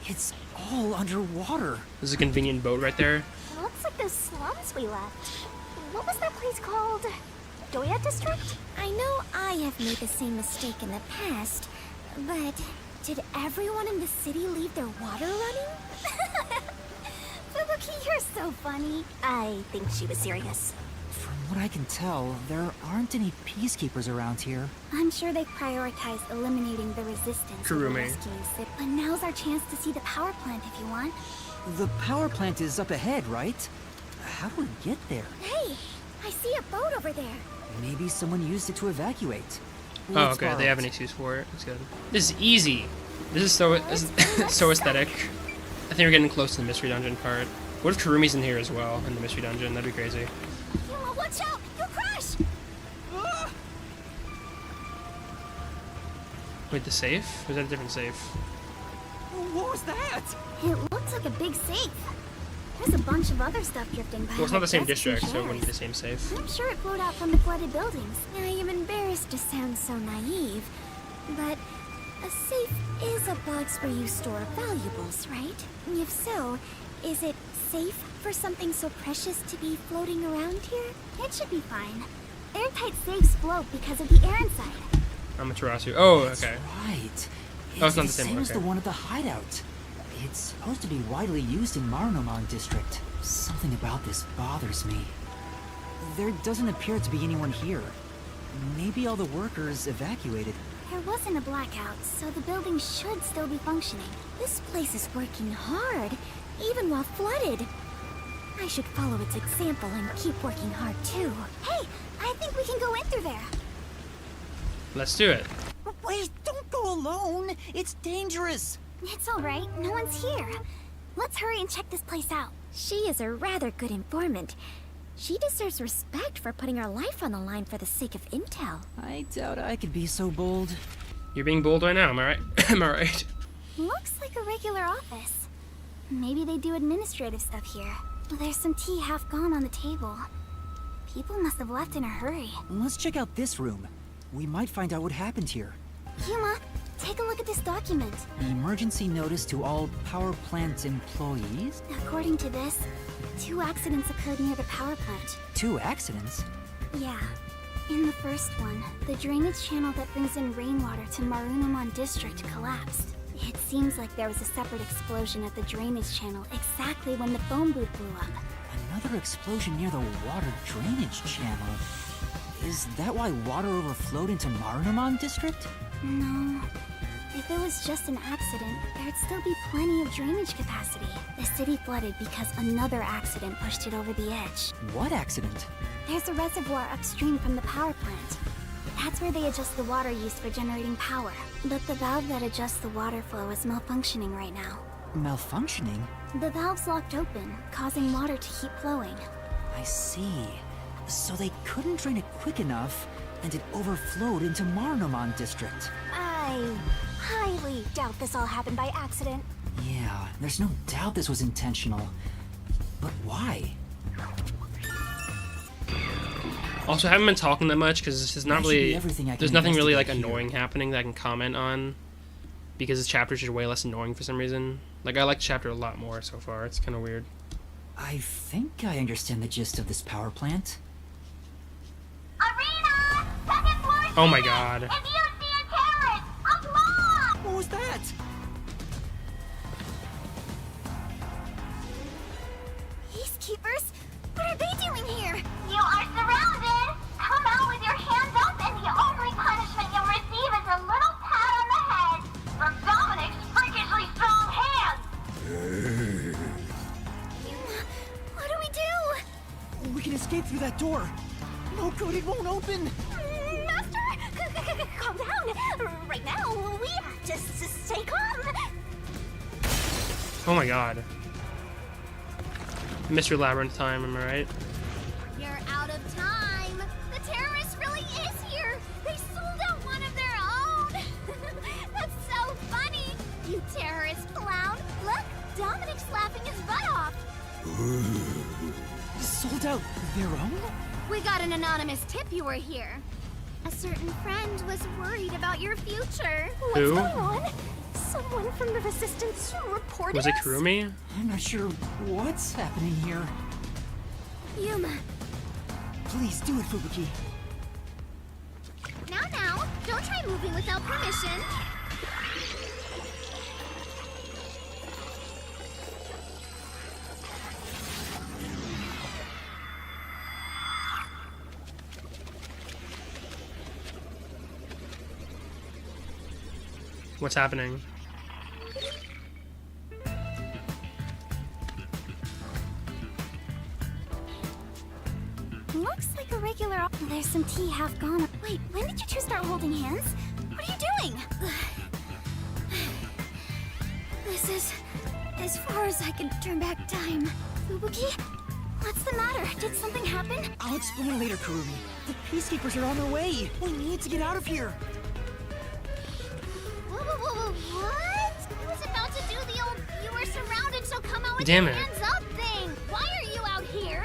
It's all underwater. There's a convenient boat right there. Looks those slums we left. What was that place called? Doya District? I know I have made the same mistake in the past, but did everyone in the city leave their water running? Fubuki, you're so funny. I think she was serious. From what I can tell, there aren't any peacekeepers around here. I'm sure they prioritize eliminating the resistance over Kurumi. rescuing Thicc. But now's our chance to see the power plant if you want. The power plant is up ahead, right? How do we get there? Hey, I see a boat over there. Maybe someone used it to evacuate. Oh, Let's okay. borrow They have an it. excuse for it. It's good. This is easy. This is so so aesthetic. I think we're getting close to the mystery dungeon part. What if Kurumi's in here as well in the mystery dungeon? That'd be crazy. Yuma, watch out! You'll crash! Wait, the safe? Or is that a different safe? What was that? It looks like a big safe. There's a bunch of other stuff drifting by. Well, it's not the same Just two district, so it wouldn't be shares. the same safe. I'm sure it flowed out from the flooded buildings. I am embarrassed to sound so naive, but a safe is a box where you store valuables, right? If so, is it safe for something so precious to be floating around here? It should be fine. Airtight safes float because of the air inside. Amaterasu. Oh, That's okay. right. Oh, it's not the same one, as okay. the one at the hideout. It's supposed to be widely used in Marunomon District. Something about this bothers me. There doesn't appear to be anyone here. Maybe all the workers evacuated. There wasn't a blackout, so the building should still be functioning. This place is working hard, even while flooded. I should follow its example and keep working hard too. Hey, I think we can go in through there. Let's do it. Wait, don't go alone! It's dangerous! It's all right. No one's here. Let's hurry and check this place out. She is a rather good informant. She deserves respect for putting her life on the line for the sake of intel. I doubt I could be so bold. You're being bold right now, am I right? Am I right? Looks like a regular office. Maybe they do administrative stuff here. There's some tea half gone on the table. People must have left in a hurry. Let's check out this room. We might find out what happened here. Yuma, take a look at this document. Emergency notice to all power plant employees? According to this, 2 accidents occurred near the power plant. 2 accidents? Yeah. In the first one, the drainage channel that brings in rainwater to Marunomon District collapsed. It seems like there was a separate explosion at the drainage channel exactly when the phone booth blew up. Another explosion near the water drainage channel. Is that why water overflowed into Marunomon District? No. If it was just an accident, there'd still be plenty of drainage capacity. The city flooded because another accident pushed it over the edge. What accident? There's a reservoir upstream from the power plant. That's where they adjust the water used for generating power. But the valve that adjusts the water flow is malfunctioning right now. Malfunctioning? The valve's locked open, causing water to keep flowing. I see. So they couldn't drain it quick enough, and it overflowed into Marunomon District. I highly doubt this all happened by accident. Yeah, there's no doubt this was intentional. But why? Also, I haven't been talking that much because this is not That should be really. everything I can There's nothing really like investigate here. annoying happening that I can comment on, because this chapter is just way less annoying for some reason. Like, I like the chapter a lot more so far. It's kind of weird. I think I understand the gist of this power plant. Arena! Second floor! Oh my god. If you see a terrorist, applaud! What was that? Peacekeepers? What are they doing here? You are surrounded! Come out with your hands up, and the only punishment you'll receive is a little pat on the head from Dominic's freakishly strong hands! What do we do? We can escape through that door. No good, it won't open. Master! Calm down! Right now, we have to stay calm! Oh my god. Mystery Labyrinth time, am I right? You're out of time. The terrorist really is here. They sold out one of their own. That's so funny. You terrorist clown. Look, Dominic's laughing his butt off. Sold out their own? We got an anonymous tip you were here. A certain friend was worried about your future. Who? What's going on? Someone from the Resistance reported Was it us? Kurumi? I'm not sure what's happening here. Yuma. Please do it, Fubuki. Now, don't try moving without permission. What's happening? Looks like a regular. There's some tea half gone. Wait, when did you two start holding hands? What are you doing? This is as far as I can turn back time. Fubuki? What's the matter? Did something happen? I'll explain later, Kurumi. The peacekeepers are on their way. We need to get out of here. What? I was about to do the old "you were surrounded, so come out with Damn your it. hands up" thing. Why are you out here?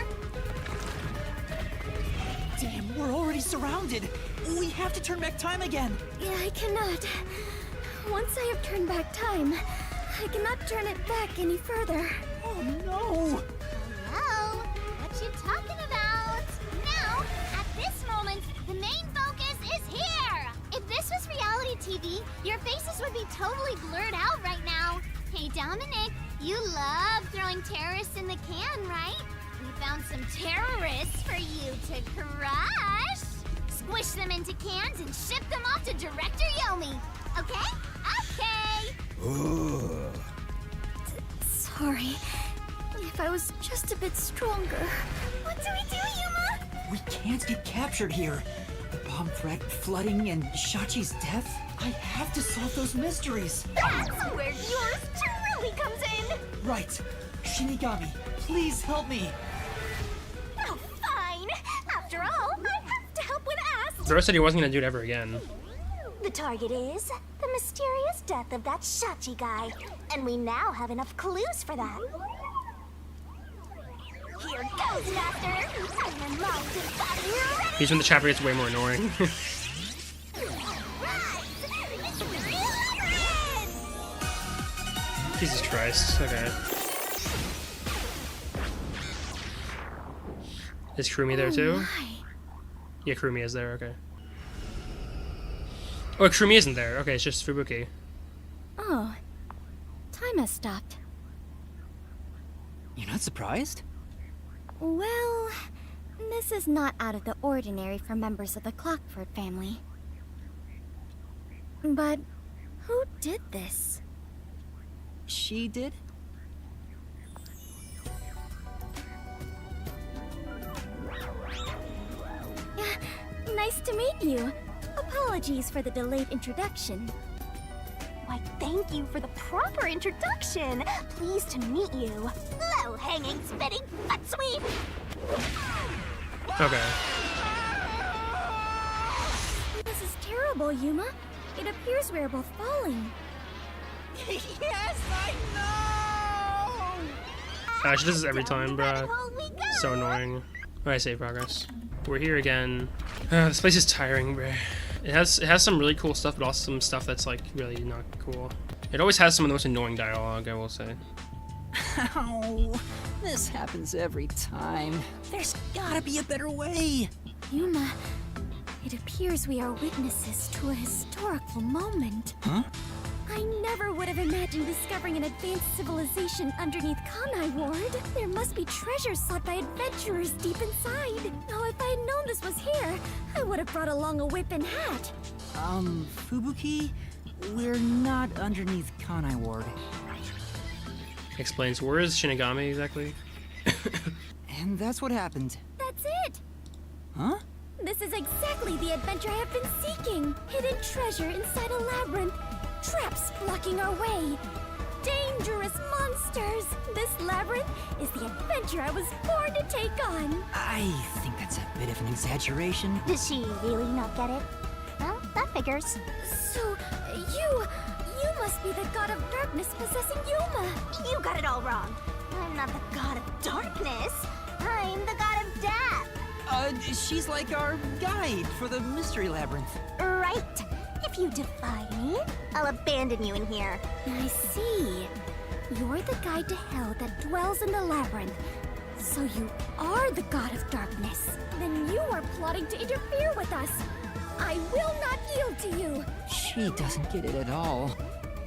Damn, we're already surrounded. We have to turn back time again. Yeah, I cannot. Once I have turned back time, I cannot turn it back any further. Oh no! Hello? What you talking about? Now, at this moment, the main focus is here! If this was reality TV, your faces would be totally blurred out right now. Hey, Dominic, you love throwing terrorists in the can, right? We found some terrorists for you to crush. Squish them into cans and ship them off to Director Yomi. Okay? Okay! Sorry. If I was just a bit stronger. What do we do, Yuma? We can't get captured here. The bomb threat, flooding, and Shachi's death. I have to solve those mysteries. That's where yours truly comes in! Right. Shinigami, please help me. Oh, fine. After all, I have to help when asked. Zoro said he wasn't gonna do it ever again. The target is the mysterious death of that Shachi guy. And we now have enough clues for that. Here goes, Master! I'm in mind and body ready! He's when the chapter gets way more annoying. Jesus Christ, okay. Is Kurumi there too? Yeah, Kurumi is there, okay. Oh, Kurumi isn't there. Okay, it's just Fubuki. Oh. Time has stopped. You're not surprised? Well, this is not out of the ordinary for members of the Clockford family. But who did this? She did? Nice to meet you. Apologies for the delayed introduction. Why, thank you for the proper introduction. Pleased to meet you. Low-hanging, spitting butt sweep. Okay. This is terrible, Yuma. It appears we are both falling. Yes, I know! Gosh, this is every time, bruh. So annoying. Alright, save progress. We're here again. This place is tiring, bruh. It has some really cool stuff, but also some stuff that's like really not cool. It always has some of the most annoying dialogue, I will say. Ow. This happens every time. There's gotta be a better way. Yuma, it appears we are witnesses to a historical moment. Huh? I never would have imagined discovering an advanced civilization underneath Kanai Ward. There must be treasures sought by adventurers deep inside. Oh, if I had known this was here, I would have brought along a whip and hat. Fubuki, we're not underneath Kanai Ward. Explains where is Shinigami exactly? And that's what happened. That's it! Huh? This is exactly the adventure I have been seeking. Hidden treasure inside a labyrinth. Traps blocking our way. Dangerous monsters. This labyrinth is the adventure I was born to take on. I think that's a bit of an exaggeration. Does she really not get it? Well, that figures. So, you must be the god of darkness possessing Yuma. You got it all wrong. I'm not the god of darkness. I'm the god of death. She's like our guide for the mystery labyrinth. Right. If you defy me, I'll abandon you in here. I see. You're the guide to hell that dwells in the labyrinth. So you are the god of darkness. Then you are plotting to interfere with us. I will not yield to you. She doesn't get it at all.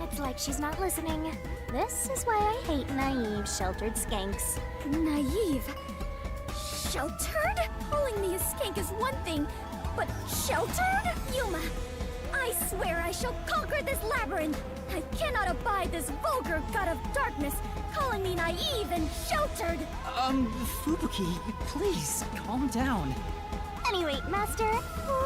It's like she's not listening. This is why I hate naive, sheltered skanks. Naive? Sheltered? Calling me a skank is one thing, but sheltered? Yuma, I swear I shall conquer this labyrinth. I cannot abide this vulgar god of darkness calling me naive and sheltered. Fubuki, please, calm down. Anyway, Master,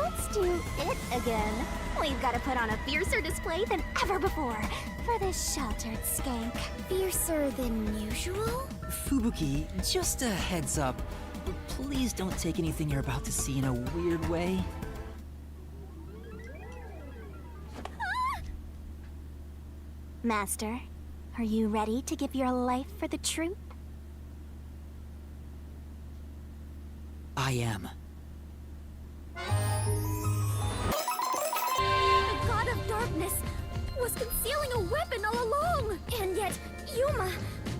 let's do it again. We've got to put on a fiercer display than ever before for this sheltered skank. Fiercer than usual? Fubuki, just a heads up. Please don't take anything you're about to see in a weird way. Master, are you ready to give your life for the truth? I am. The god of darkness was concealing a weapon all along. And yet, Yuma,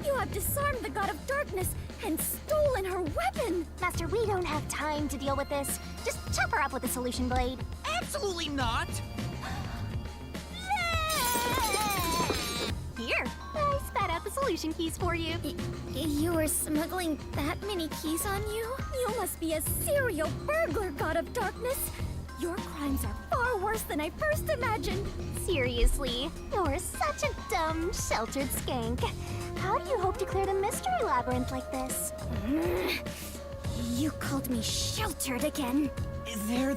you have disarmed the god of darkness and stolen her weapon. Master, we don't have time to deal with this. Just chop her up with a solution blade. Absolutely not! Here, I spat out the solution keys for you. You were smuggling that many keys on you? You must be a serial burglar, god of darkness. Your crimes are far worse than I first imagined. Seriously, you're such a dumb, sheltered skank. How do you hope to clear the mystery labyrinth like this? You called me sheltered again. There,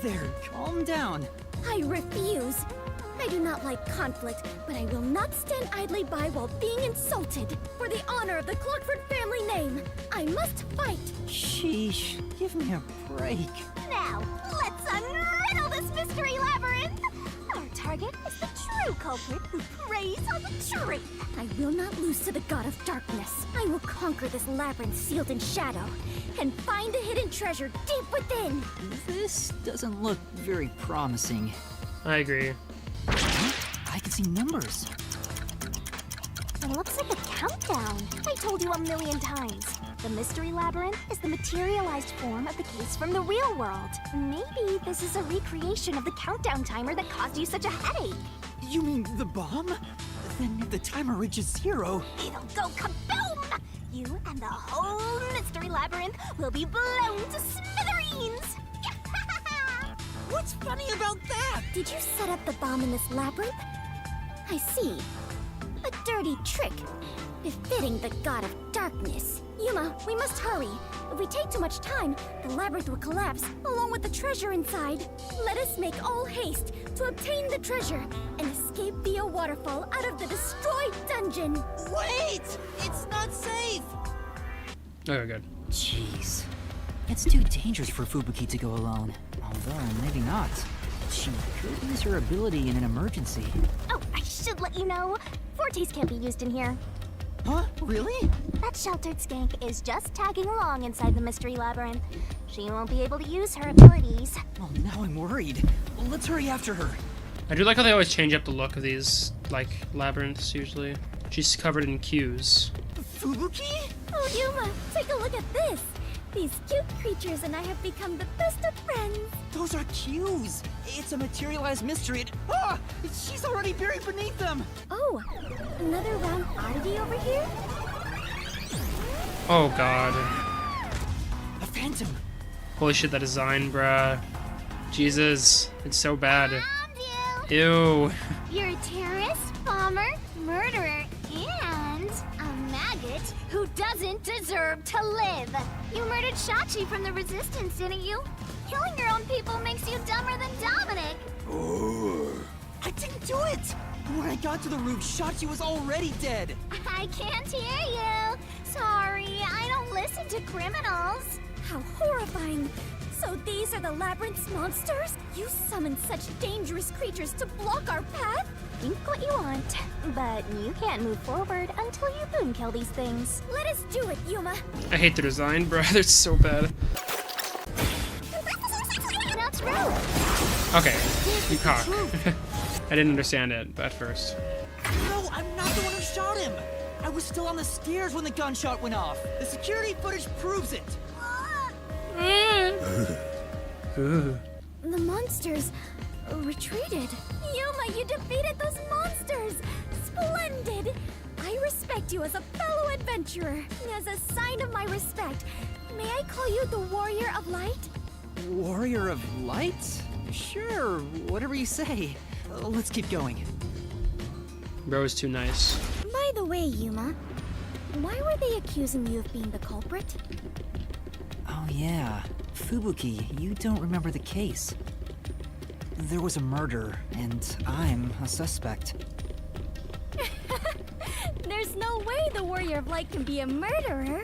calm down. I refuse. I do not like conflict, but I will not stand idly by while being insulted. For the honor of the Clockford family name, I must fight. Sheesh, give me a break. Now, let's unriddle this mystery labyrinth! Our target is the true culprit who preys on the truth. I will not lose to the god of darkness. I will conquer this labyrinth sealed in shadow and find the hidden treasure deep within. This doesn't look very promising. I agree. I can see numbers. It looks like a countdown. I told you 1,000,000 times. The mystery labyrinth is the materialized form of the case from the real world. Maybe this is a recreation of the countdown timer that caused you such a headache. You mean the bomb? Then if the timer reaches 0... It'll go kaboom! You and the whole mystery labyrinth will be blown to smithereens! What's funny about that? Did you set up the bomb in this labyrinth? I see. A dirty trick. Befitting the god of darkness. Yuma, we must hurry. If we take too much time, the labyrinth will collapse, along with the treasure inside. Let us make all haste to obtain the treasure and escape via waterfall out of the destroyed dungeon. Wait! It's not safe! Okay, good. Jeez. It's too dangerous for Fubuki to go alone. Although, maybe not. She could use her ability in an emergency. Oh, I should let you know. Fortes can't be used in here. Huh? Really? That sheltered skank is just tagging along inside the mystery labyrinth. She won't be able to use her abilities. Oh, now I'm worried. Let's hurry after her. I do like how they always change up the look of these, like, labyrinths, usually. She's covered in cues. Fubuki? Oh, Yuma, take a look at this. These cute creatures and I have become the best of friends. Those are cues. It's a materialized mystery. She's already buried beneath them. Oh, another round oddity over here? Oh, God. A phantom. Holy shit, that design, bruh. Jesus, it's so bad. Ew. You're a terrorist, bomber, murderer, and a maggot who doesn't deserve to live. You murdered Shachi from the Resistance, didn't you? Killing your own people makes you dumber than Dominic. I didn't do it! When I got to the roof, Shachi was already dead. I can't hear you. Sorry, I don't listen to criminals. How horrifying. So these are the labyrinth's monsters? You summoned such dangerous creatures to block our path? Think what you want, but you can't move forward until you boom kill these things. Let us do it, Yuma. I hate the design, bro. They're so bad. That's true. Okay, you cock. I didn't understand it at first. No, I'm not the one who shot him. I was still on the stairs when the gunshot went off. The security footage proves it. The monsters retreated. Yuma, you defeated those monsters! Splendid! I respect you as a fellow adventurer. As a sign of my respect, may I call you the Warrior of Light? Warrior of Light? Sure, whatever you say. Let's keep going. Bro is too nice. By the way, Yuma, why were they accusing you of being the culprit? Oh yeah, Fubuki, you don't remember the case. There was a murder, and I'm a suspect. There's no way the Warrior of Light can be a murderer.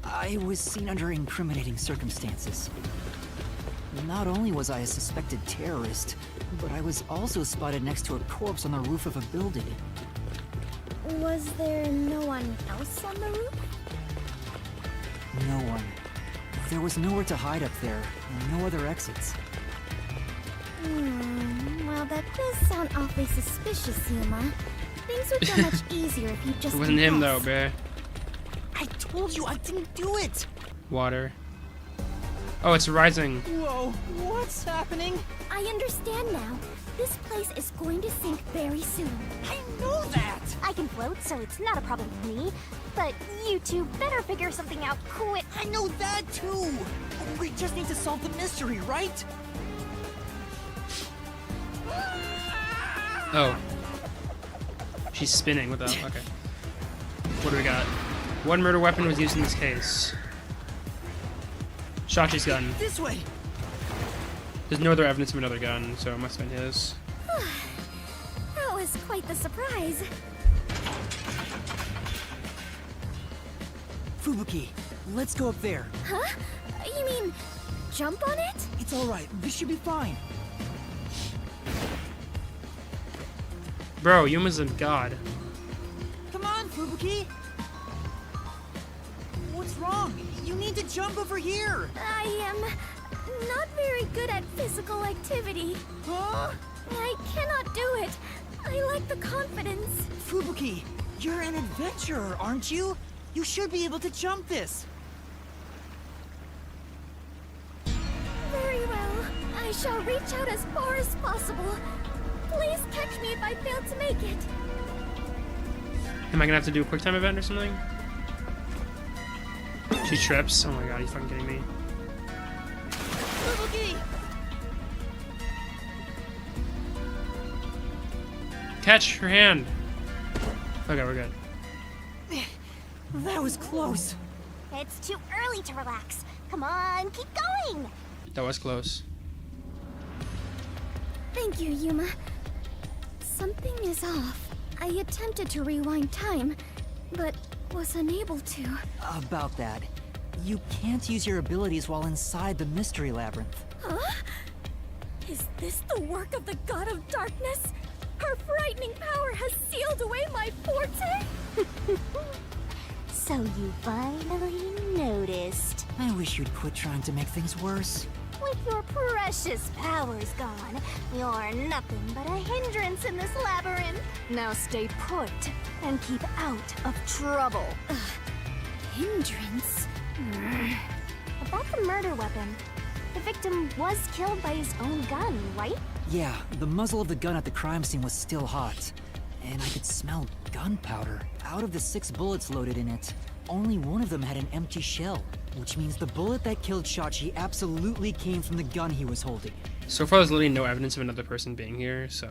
I was seen under incriminating circumstances. Not only was I a suspected terrorist, but I was also spotted next to a corpse on the roof of a building. Was there no one else on the roof? No one. There was nowhere to hide up there, and no other exits. Well, that does sound awfully suspicious, Yuma. Things would go much easier if you just It wasn't him though, confessed. bruh. I told you I didn't do it! Water. Oh, it's rising. Whoa, what's happening? I understand now. This place is going to sink very soon. I know that! I can float, so it's not a problem for me. But you two better figure something out quick. I know that too! We just need to solve the mystery, right? Oh. She's spinning. What the hell? Okay. What do we got? One murder weapon was used in this case. Shachi's gun. This way! There's no other evidence of another gun, so it must have been his. That was quite the surprise. Fubuki, let's go up there. Huh? You mean jump on it? It's alright, this should be fine. Bro, Yuma's a god. Come on, Fubuki! What's wrong? You need to jump over here! I am not very good at physical activity. Huh? I cannot do it. I lack the confidence. Fubuki, you're an adventurer, aren't you? You should be able to jump this. Very well. I shall reach out as far as possible. Please catch me if I fail to make it. Am I gonna have to do a quick time event or something? She trips. Oh my god, you fucking kidding me? Fubuki! Catch her hand. Okay, we're good. That was close. It's too early to relax. Come on, keep going. That was close. Thank you, Yuma. Something is off. I attempted to rewind time, but was unable to. About that, you can't use your abilities while inside the mystery labyrinth. Huh? Is this the work of the God of Darkness? Her frightening power has sealed away my forte? So you finally noticed. I wish you'd quit trying to make things worse. With your precious powers gone, you're nothing but a hindrance in this labyrinth. Now stay put and keep out of trouble. Hindrance? About the murder weapon. The victim was killed by his own gun, right? Yeah, the muzzle of the gun at the crime scene was still hot. And I could smell gunpowder. Out of the 6 bullets loaded in it, only one of them had an empty shell. Which means the bullet that killed Shachi absolutely came from the gun he was holding. So far, there's literally no evidence of another person being here, so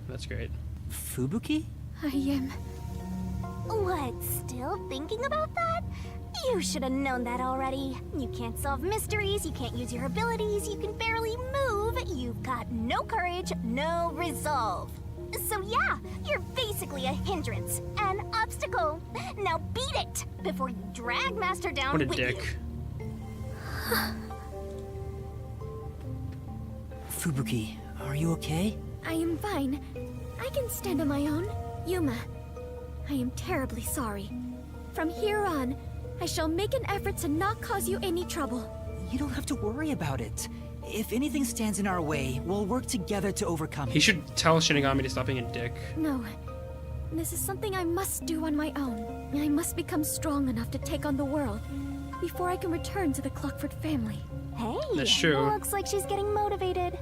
that's great. Fubuki? I am... What, still thinking about that? You should have known that already. You can't solve mysteries, you can't use your abilities, you can barely move, you've got no courage, no resolve. So yeah, you're basically a hindrance, an obstacle. Now beat it before you drag Master down What a with dick. Fubuki, are you okay? I am fine. I can stand on my own. Yuma, I am terribly sorry. From here on, I shall make an effort to not cause you any trouble. You don't have to worry about it. If anything stands in our way, we'll work together to overcome it. He should tell Shinigami to stop being a dick. No, This is something I must do on my own. I must become strong enough to take on the world before I can return to the Clockford family. Hey, That's true. Looks like she's getting motivated.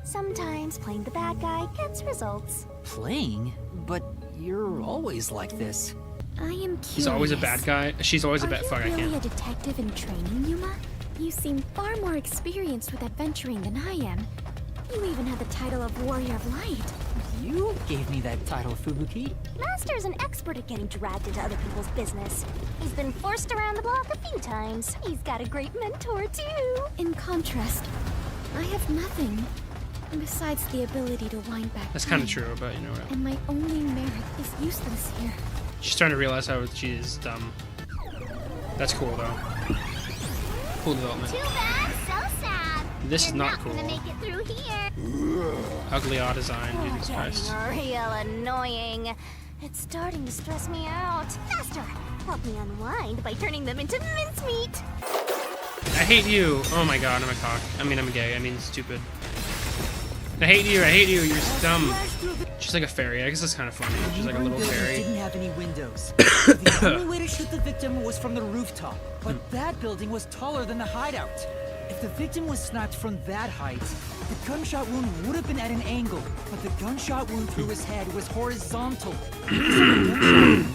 Sometimes playing the bad guy gets results. Playing? But you're always like this. I am curious. He's always a bad guy. She's always a bad fuck. Are you I really can't. a detective in training, Yuma? You seem far more experienced with adventuring than I am. You even have the title of Warrior of Light. You gave me that title, Fubuki. Master's an expert at getting dragged into other people's business. He's been forced around the block a few times. He's got a great mentor, too. In contrast, I have nothing. Besides the ability to wind back That's kind of time. true, but you know what? And my only merit is useless here. She's trying to realize how she is dumb. That's cool, though. Cool development. Too bad, so sad. This is You're not not gonna cool. make it through here. Ugly odd design, Jesus Christ. Getting real annoying. It's starting to stress me out. Master, help me unwind by turning them into mincemeat. I hate you. Oh my god, I'm a cock. I mean, I'm gay. I mean, stupid. I hate you. I hate you. You're so dumb. She's like a fairy. I guess that's kind of funny. She's like a little Building fairy. didn't have any windows. The only way to shoot the victim was from the rooftop, but that building was taller than the hideout. If the victim was sniped from that height, the gunshot wound would have been at an angle, but the gunshot wound through his head was horizontal. Because of the gunshot wound,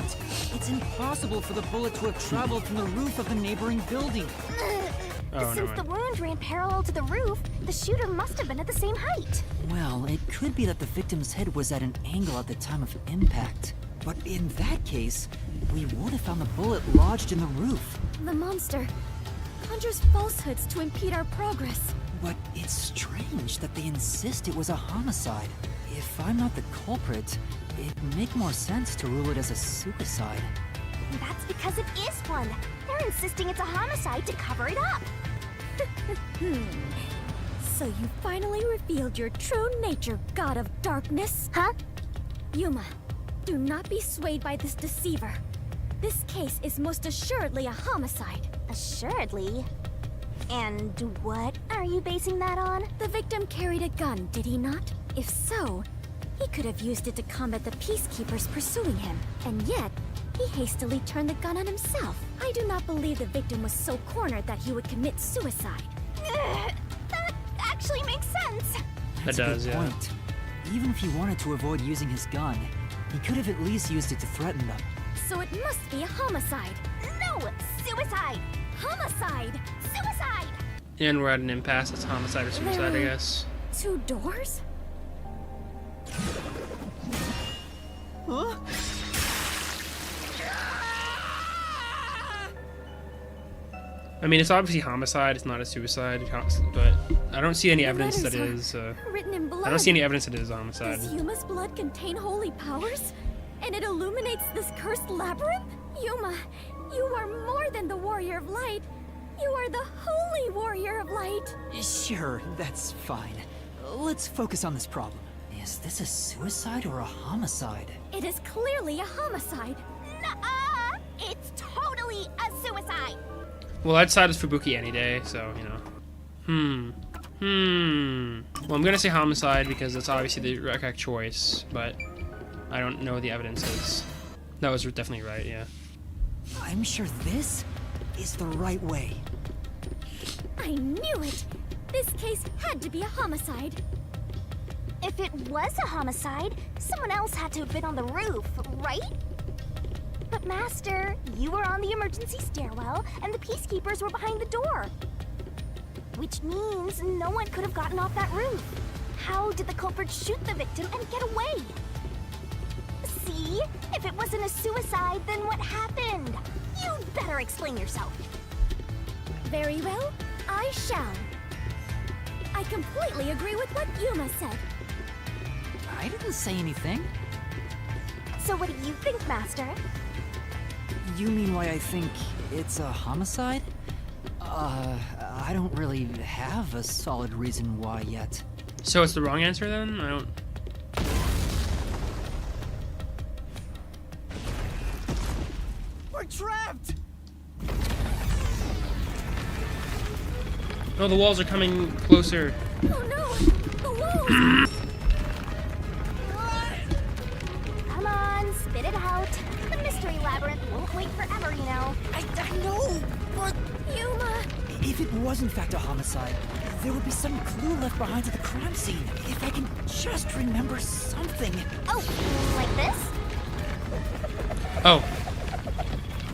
it's impossible for the bullet to have traveled from the roof of the neighboring building. Oh, Since the wound ran parallel to the roof, the shooter must have been at the same height. Well, it could be that the victim's head was at an angle at the time of impact. But in that case, we would have found the bullet lodged in the roof. The monster conjures falsehoods to impede our progress. But it's strange that they insist it was a homicide. If I'm not the culprit, it'd make more sense to rule it as a suicide. That's because it is one. They're insisting it's a homicide to cover it up. So you finally revealed your true nature, God of Darkness? Huh? Yuma, do not be swayed by this deceiver. This case is most assuredly a homicide. Assuredly? And what are you basing that on? The victim carried a gun, did he not? If so, he could have used it to combat the peacekeepers pursuing him. And yet, he hastily turned the gun on himself. I do not believe the victim was so cornered that he would commit suicide. That actually makes sense. That's That a does, good yeah. point. Even if he wanted to avoid using his gun, he could have at least used it to threaten them. So it must be a homicide. No! Suicide! Homicide! Suicide! And we're at an impasse. It's homicide or suicide, I guess. 2 doors? Huh? I mean, it's obviously homicide. It's not a suicide, but I don't see any evidence that it letters is. Written in blood. I don't see any evidence that it is a homicide. Does Yuma's blood contain holy powers? And it illuminates this cursed labyrinth? Yuma, you are more than the Warrior of Light. You are the Holy Warrior of Light. Sure, that's fine. Let's focus on this problem. Is this a suicide or a homicide? It is clearly a homicide. Nuh-uh! It's totally a suicide! Well, I'd side with Fubuki any day, so, you know. Well, I'm gonna say homicide because that's obviously the correct choice, but I don't know what the evidence is. That was definitely right, yeah. I'm sure this is the right way. I knew it! This case had to be a homicide. If it was a homicide, someone else had to have been on the roof, right? But Master, you were on the emergency stairwell, and the peacekeepers were behind the door. Which means no one could have gotten off that roof. How did the culprit shoot the victim and get away? See? If it wasn't a suicide, then what happened? You'd better explain yourself. Very well, I shall. I completely agree with what Yuma said. I didn't say anything. So what do you think, Master? You mean why I think it's a homicide? I don't really have a solid reason why yet. So it's the wrong answer then? I don't... We're trapped! Oh, the walls are coming closer. Oh no! The walls! Come on, spit it labyrinth won't wait forever, you know. I know, but... Yuma! If it was in fact a homicide, there would be some clue left behind at the crime scene. If I can just remember something. Oh, like this? Oh.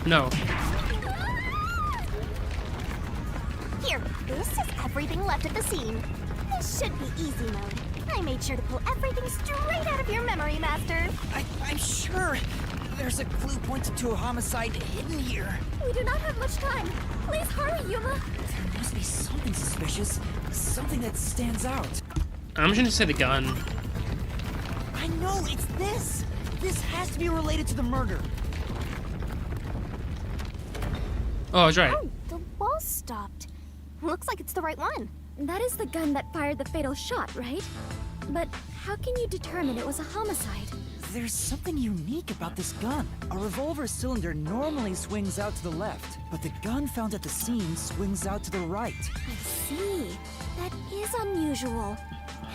No. Here, this is everything left at the scene. This should be easy mode. I made sure to pull everything straight out of your memory, Master. I'm sure there's a clue pointing to a homicide hidden here. We do not have much time. Please hurry, Yuma. There must be something suspicious. Something that stands out. I'm just gonna say the gun. I know, it's this! This has to be related to the murder. Oh, I was right. Oh, the wall stopped. Looks like it's the right one. That is the gun that fired the fatal shot, right? But how can you determine it was a homicide? There's something unique about this gun. A revolver cylinder normally swings out to the left, but the gun found at the scene swings out to the right. I see. That is unusual.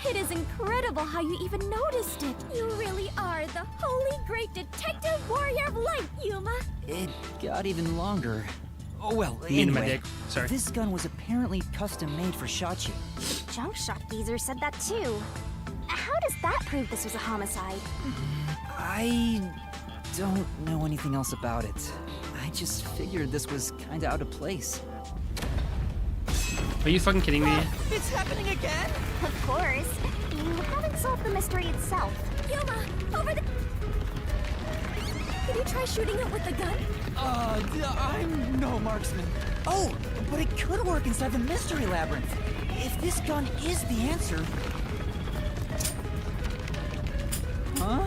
It is incredible how you even noticed it. You really are the holy great detective warrior of light, Yuma. It got even longer. Oh, well, You mean my anyway, dick. Sorry. this gun was apparently custom made for Shachi. Junk shop geezer said that too. How does that prove this was a homicide? I don't know anything else about it. I just figured this was kinda out of place. Are you fucking kidding me? It's happening again? Of course. You haven't solved the mystery itself. Yuma, over the... Can you try shooting it with the gun? I'm no marksman. Oh, but it could work inside the mystery labyrinth. If this gun is the answer... Huh?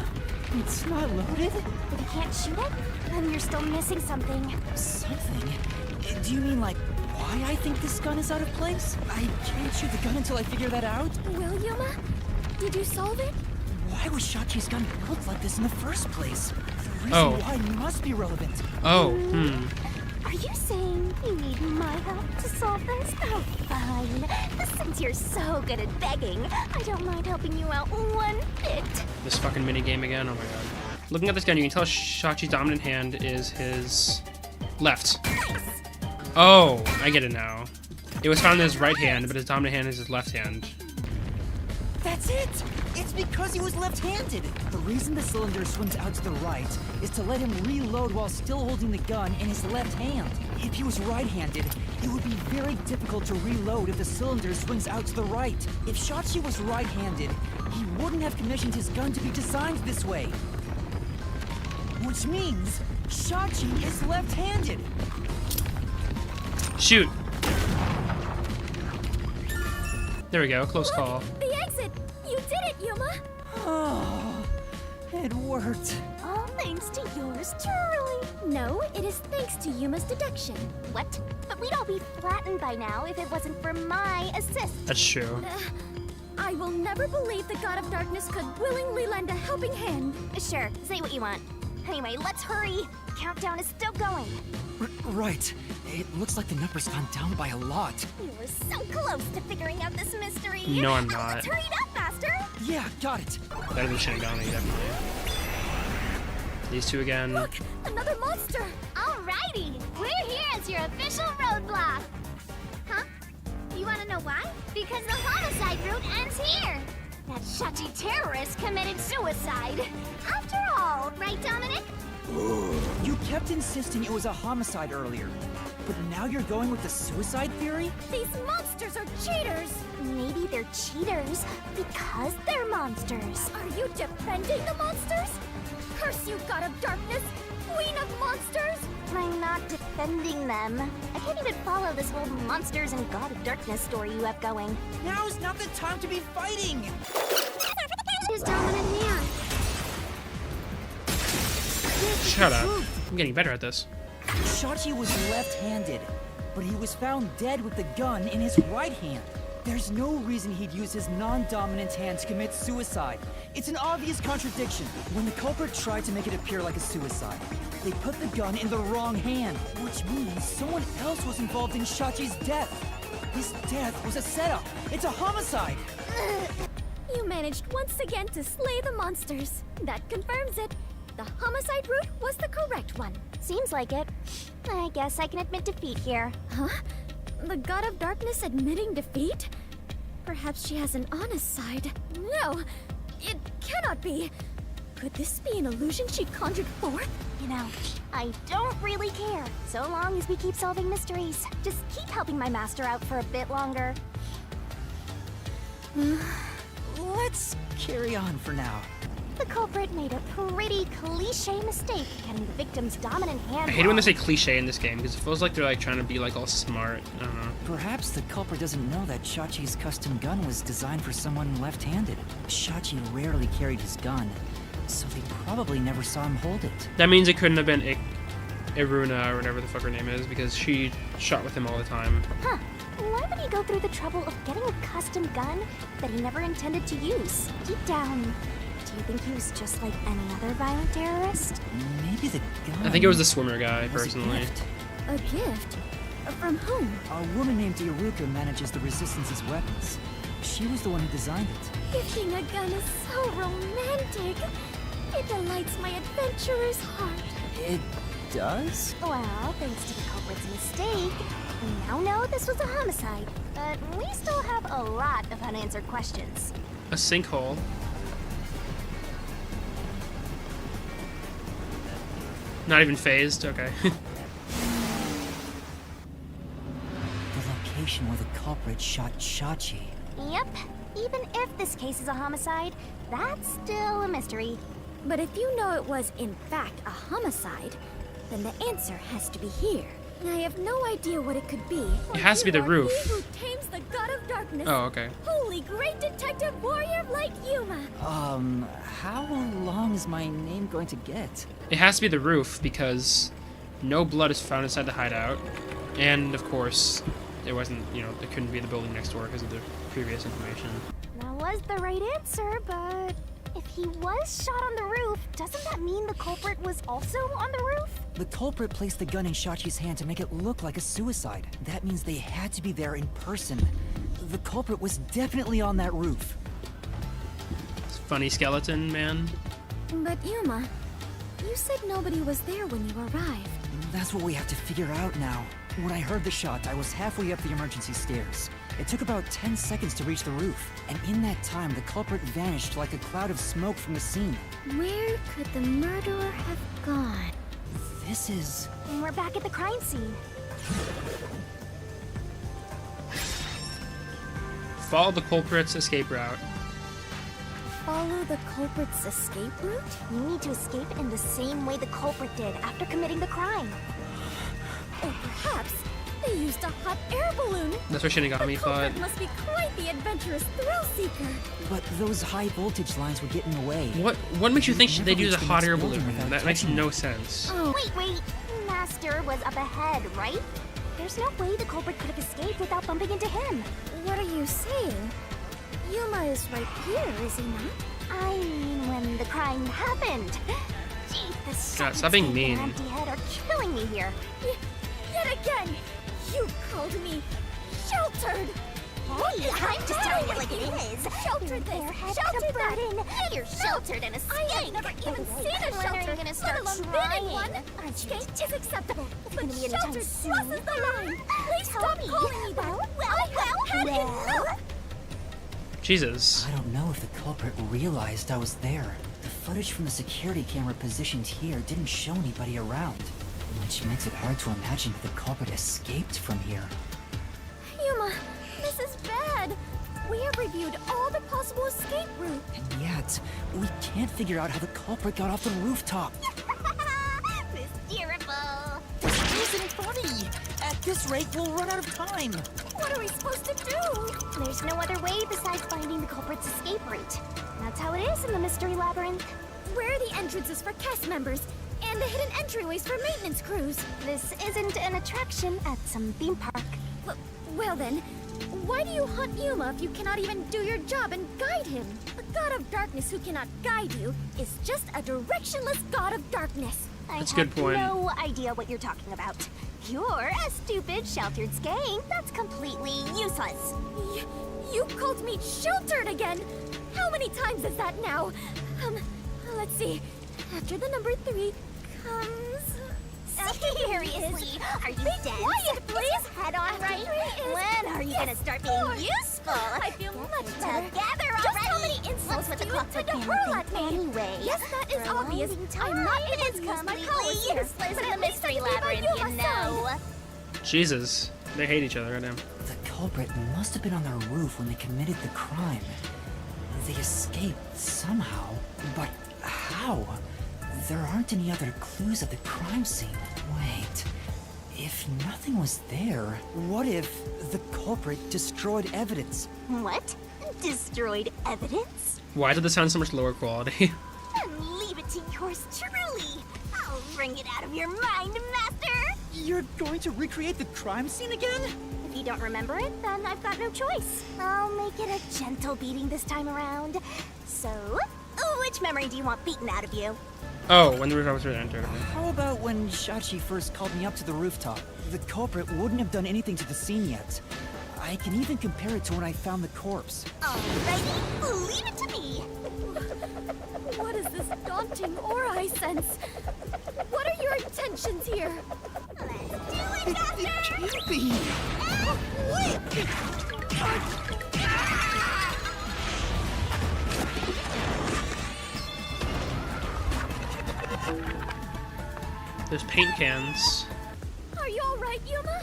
It's not loaded? If you can't shoot it, then you're still missing something. Something? Do you mean like why I think this gun is out of place? I can't shoot the gun until I figure that out. Well, Yuma, did you solve it? Why was Shachi's gun built like this in the first place? The reason Oh. why must be relevant. Oh, Are you saying you need my help to solve this? Oh, fine. Since you're so good at begging, I don't mind helping you out one bit. This fucking mini game again. Oh my god. Looking at this gun, you can tell Shachi's dominant hand is his left. Oh, I get it now. It was found in his right hand, but his dominant hand is his left hand. That's it! It's because he was left-handed! The reason the cylinder swings out to the right is to let him reload while still holding the gun in his left hand. If he was right-handed, it would be very difficult to reload if the cylinder swings out to the right. If Shachi was right-handed, he wouldn't have commissioned his gun to be designed this way. Which means Shachi is left-handed. Shoot. There we go. Close call. The exit! You did it, Yuma! Oh, it worked. All thanks to yours truly. No, it is thanks to Yuma's deduction. What? But we'd all be flattened by now if it wasn't for my assist. That's true. I will never believe the God of Darkness could willingly lend a helping hand. Sure, say what you want. Anyway, let's hurry. The countdown is still going. Right. It looks like the number's gone down by a lot. You were so close to figuring out this mystery. No, I'm not. Let's hurry it up, Master. Yeah, got it. Better than Shinigami, definitely. These two again. Look, another monster. Alrighty, we're here as your official roadblock. Huh? You want to know why? Because the homicide route ends here. That Shachi terrorist committed suicide. After all, right, Dominic? You kept insisting it was a homicide earlier, but now you're going with the suicide theory? These monsters are cheaters. Maybe they're cheaters because they're monsters. Are you defending the monsters? Curse you, God of Darkness, Queen of Monsters! I'm not defending them. I can't even follow this whole monsters and God of Darkness story you have going. Now's not the time to be fighting! Who's dominant here? Shut up. I'm getting better at this. Shachi was left-handed, but he was found dead with the gun in his right hand. There's no reason he'd use his non-dominant hand to commit suicide. It's an obvious contradiction. When the culprit tried to make it appear like a suicide, they put the gun in the wrong hand, which means someone else was involved in Shachi's death. This death was a setup. It's a homicide. You managed once again to slay the monsters. That confirms it. The homicide route was the correct one. Seems like it. I guess I can admit defeat here. Huh? The God of Darkness admitting defeat? Perhaps she has an honest side. No! It cannot be! Could this be an illusion she conjured forth? You know, I don't really care, so long as we keep solving mysteries. Just keep helping my master out for a bit longer. Let's carry on for now. The culprit made a pretty cliche mistake, getting the victim's dominant hand. I hate it when they say cliche in this game because it feels like they're like trying to be like all smart. I don't know. Perhaps the culprit doesn't know that Shachi's custom gun was designed for someone left-handed. Shachi rarely carried his gun, so they probably never saw him hold it. That means it couldn't have been Iruna or whatever the fuck her name is because she shot with him all the time. Huh. Why would he go through the trouble of getting a custom gun that he never intended to use? Deep down, do you think he was just like any other violent terrorist? Maybe the gun... I think it was the swimmer guy, personally. A gift? From whom? A woman named Iruka manages the Resistance's weapons. She was the one who designed it. Gifting a gun is so romantic. It delights my adventurer's heart. It does? Well, thanks to the culprit's mistake, we now know this was a homicide. But we still have a lot of unanswered questions. A sinkhole. Not even phased? Okay. The location where the culprit shot Shachi. Yep. Even if this case is a homicide, that's still a mystery. But if you know it was, in fact, a homicide, then the answer has to be here. I have no idea what it could be. It has to be the roof. He who tames the God of Darkness. Oh, okay. Holy great detective warrior like Yuma. How long is my name going to get? It has to be the roof because no blood is found inside the hideout. And, of course, it wasn't, you know, it couldn't be the building next door because of the previous information. That was the right answer, but if he was shot on the roof, doesn't that mean the culprit was also on the roof? The culprit placed the gun in Shachi's hand to make it look like a suicide. That means they had to be there in person. The culprit was definitely on that roof. Funny skeleton, man. But Yuma, you said nobody was there when you arrived. That's what we have to figure out now. When I heard the shot, I was halfway up the emergency stairs. It took about 10 seconds to reach the roof, and in that time, the culprit vanished like a cloud of smoke from the scene. Where could the murderer have gone? This is... We're back at the crime scene. Follow the culprit's escape route. Follow the culprit's escape route? You need to escape in the same way the culprit did after committing the crime. Or perhaps they used a hot air balloon. That's what Shinigami thought. The culprit must be quite the adventurous thrill seeker. But those high voltage lines were getting away. What makes you think they'd use a hot air balloon? without That makes touching no it. sense. Oh. Wait. Master was up ahead, right? There's no way the culprit could have escaped without bumping into him. What are you saying? Yuma is right here, is he not? I mean, when the crime happened. Gee, the God, stop being mean. and empty head are killing me here. Yet again, you called me sheltered. Hey, I'm just telling it like it is. Sheltered this, sheltered that. You're sheltered and escaped. I have never even seen a When are you shelter, gonna let start alone been trying? in one. Aren't you? Escape is acceptable, but gonna be anytime sheltered soon. crosses the line. Please Tell stop me. calling me that. I have had enough. Jesus. I don't know if the culprit realized I was there. The footage from the security camera positioned here didn't show anybody around, which makes it hard to imagine that the culprit escaped from here. Yuma, this is bad. We have reviewed all the possible escape routes. And yet, we can't figure out how the culprit got off the rooftop. Mysterious. This isn't funny! At this rate, we'll run out of time! What are we supposed to do? There's no other way besides finding the culprit's escape route. That's how it is in the mystery labyrinth. Where are the entrances for cast members? And the hidden entryways for maintenance crews? This isn't an attraction at some theme park. Well then, why do you hunt Yuma if you cannot even do your job and guide him? A god of darkness who cannot guide you is just a directionless god of darkness. That's a good point. I have no idea what you're talking about. You're a stupid, sheltered skank that's completely useless. You called me sheltered again! How many times is that now? Let's see. After the number 3 comes... Seriously, are you dense? Quiet, please. Is your head on right? When are you gonna start being useful? I feel much better. Together already. Just how many insults What's do the you clockwork intend to family hurl think at me? anyway? Yes, that is For a obvious. long I'm not time, going to it's use my completely powers here. useless But in at the least I mystery can leave labyrinth, you you aside. know. Jesus, they hate each other right now. The culprit must have been on their roof when they committed the crime. They escaped somehow, but how? There aren't any other clues at the crime scene. Wait, if nothing was there, what if the culprit destroyed evidence? What? Destroyed evidence? Why did this sound so much lower quality? And leave it to yours truly. I'll wring it out of your mind, Master. You're going to recreate the crime scene again? If you don't remember it, then I've got no choice. I'll make it a gentle beating this time around. So, which memory do you want beaten out of you? Oh, when the rooftop was entered. How about when Shachi first called me up to the rooftop? The culprit wouldn't have done anything to the scene yet. I can even compare it to when I found the corpse. Alrighty, leave it to me. What is this daunting aura I sense? What are your intentions here? Let's do it, Master! It can't be! There's paint cans. Are you alright, Yuma?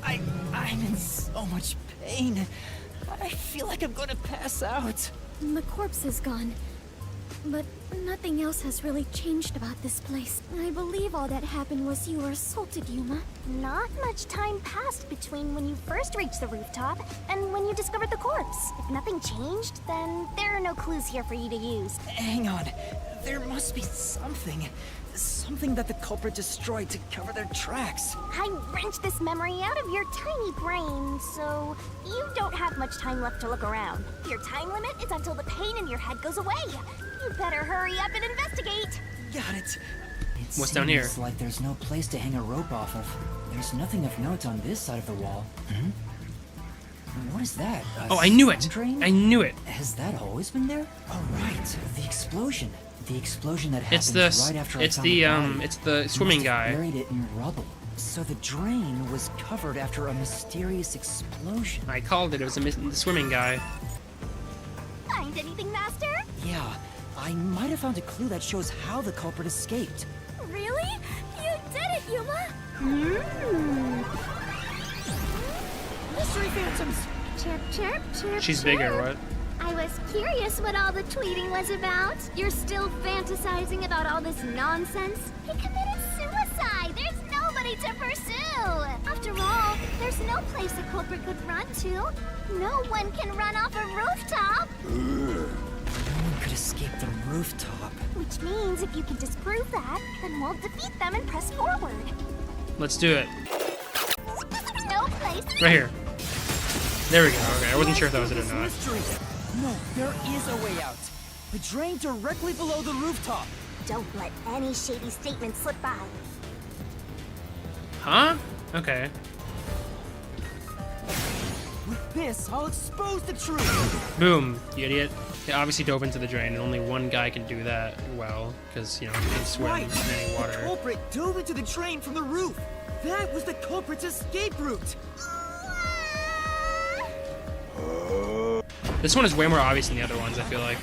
I'm in so much pain. I feel like I'm gonna pass out. The corpse is gone. But nothing else has really changed about this place. I believe all that happened was you were assaulted, Yuma. Not much time passed between when you first reached the rooftop and when you discovered the corpse. If nothing changed, then there are no clues here for you to use. Hang on. There must be something. Something that the culprit destroyed to cover their tracks. I wrenched this memory out of your tiny brain, so you don't have much time left to look around. Your time limit is until the pain in your head goes away. You better hurry up and investigate. Got it. What's down here? It's like there's no place to hang a rope off of. There's nothing of note on this side of the wall. What is that? Oh, I knew it! Drain? I knew it! Has that always been there? Oh, right. The explosion. The explosion that happened It's the right after I it's found the body. it's the swimming Must have guy. buried it in rubble. So the drain was covered after a mysterious explosion. I called it. It was the swimming guy. Find anything, Master? Yeah, I might have found a clue that shows how the culprit escaped. Really? You did it, Yuma! Mystery phantoms! Chirp, chirp, chirp, She's chirp. bigger. What? I was curious what all the tweeting was about. You're still fantasizing about all this nonsense? He committed suicide! There's nobody to pursue! After all, there's no place a culprit could run to. No one can run off a rooftop! No one could escape the rooftop. Which means if you can disprove that, then we'll defeat them and press forward. Let's do it. No place. Right here. There we go. Okay, I wasn't sure if that was it or not. Mystery. No, there is a way out. The drain directly below the rooftop. Don't let any shady statement slip by. Huh? Okay. With this, I'll expose the truth. Boom, you idiot. They obviously dove into the drain, and only one guy can do that well, because, you know, he can swim in any The water. culprit dove into the drain from the roof. That was the culprit's escape route. This one is way more obvious than the other ones, I feel like.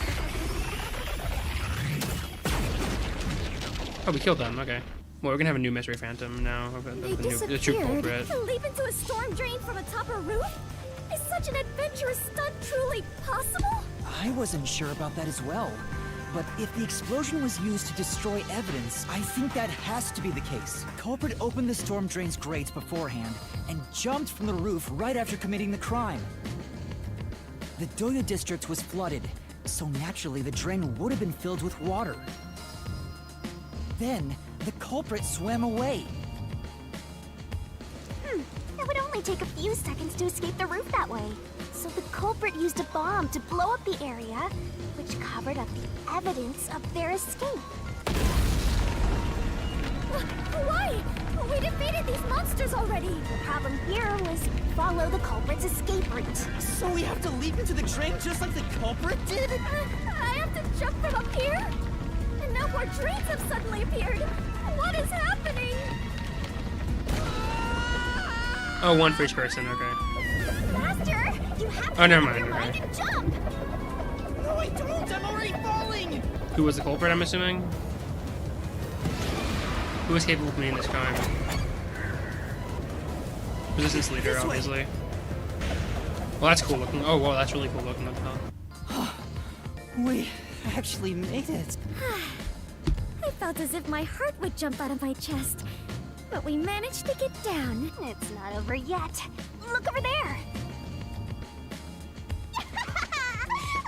Oh, we killed them, okay. Well, we're gonna have a new mystery phantom now. They The true disappeared. culprit. To leap into a storm drain from atop a roof? Is such an adventurous stunt truly possible? I wasn't sure about that as well. But if the explosion was used to destroy evidence, I think that has to be the case. Culprit opened the storm drain's grate beforehand and jumped from the roof right after committing the crime. The Doyo district was flooded, so naturally the drain would have been filled with water. Then, the culprit swam away. It would only take a few seconds to escape the roof that way. So the culprit used a bomb to blow up the area, which covered up the evidence of their escape. Why? We defeated these monsters already! The problem here was follow the culprit's escape route. So we have to leap into the drain just like the culprit did? I have to jump from up here? And no more drains have suddenly appeared. What is happening? Oh, one for each person. Okay. Master, you have to Oh, never mind. right Okay. and jump. No, I don't! I'm already falling! Who was the culprit? I'm assuming. Who was capable of committing this crime? Resistance leader, obviously. Well, that's cool looking. Oh, whoa, that's really cool looking. What the hell? We actually made it. I felt as if my heart would jump out of my chest. But we managed to get down. It's not over yet. Look over there.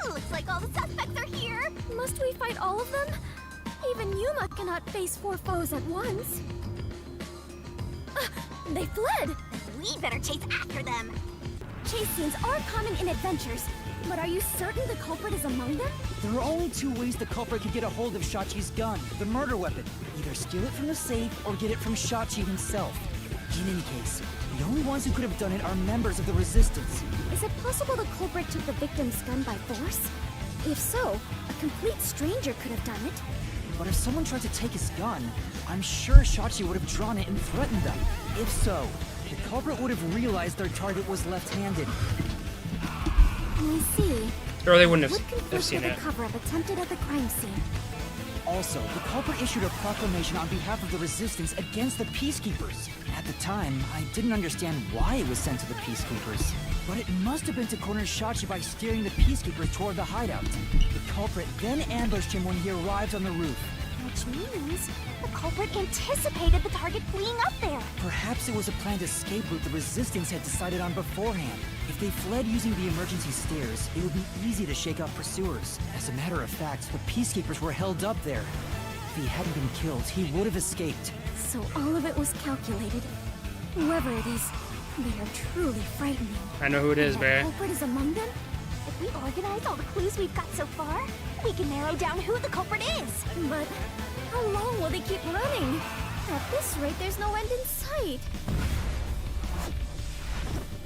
Looks like all the suspects are here. Must we fight all of them? Even Yuma cannot face 4 foes at once. They fled! We better chase after them. Chase scenes are common in adventures, but are you certain the culprit is among them? There are only 2 ways the culprit could get a hold of Shachi's gun, the murder weapon. Either steal it from the safe or get it from Shachi himself. In any case, the only ones who could have done it are members of the Resistance. Is it possible the culprit took the victim's gun by force? If so, a complete stranger could have done it. But if someone tried to take his gun, I'm sure Shachi would have drawn it and threatened them. If so, the culprit would have realized their target was left-handed. I see. Or they wouldn't Would have conflict seen with it. a cover-up attempted at the crime scene. Also, the culprit issued a proclamation on behalf of the Resistance against the Peacekeepers. At the time, I didn't understand why it was sent to the Peacekeepers. But it must have been to corner Shachi by steering the Peacekeepers toward the hideout. The culprit then ambushed him when he arrived on the roof. Which means the culprit anticipated the target fleeing up there. Perhaps it was a planned escape route the Resistance had decided on beforehand. If they fled using the emergency stairs, it would be easy to shake off pursuers. As a matter of fact, the Peacekeepers were held up there. If he hadn't been killed, he would have escaped. So all of it was calculated. Whoever it is, they are truly frightening. I know who it is, The Bear. culprit is among them? If we organize all the clues we've got so far, we can narrow down who the culprit is. But how long will they keep running? At this rate, there's no end in sight.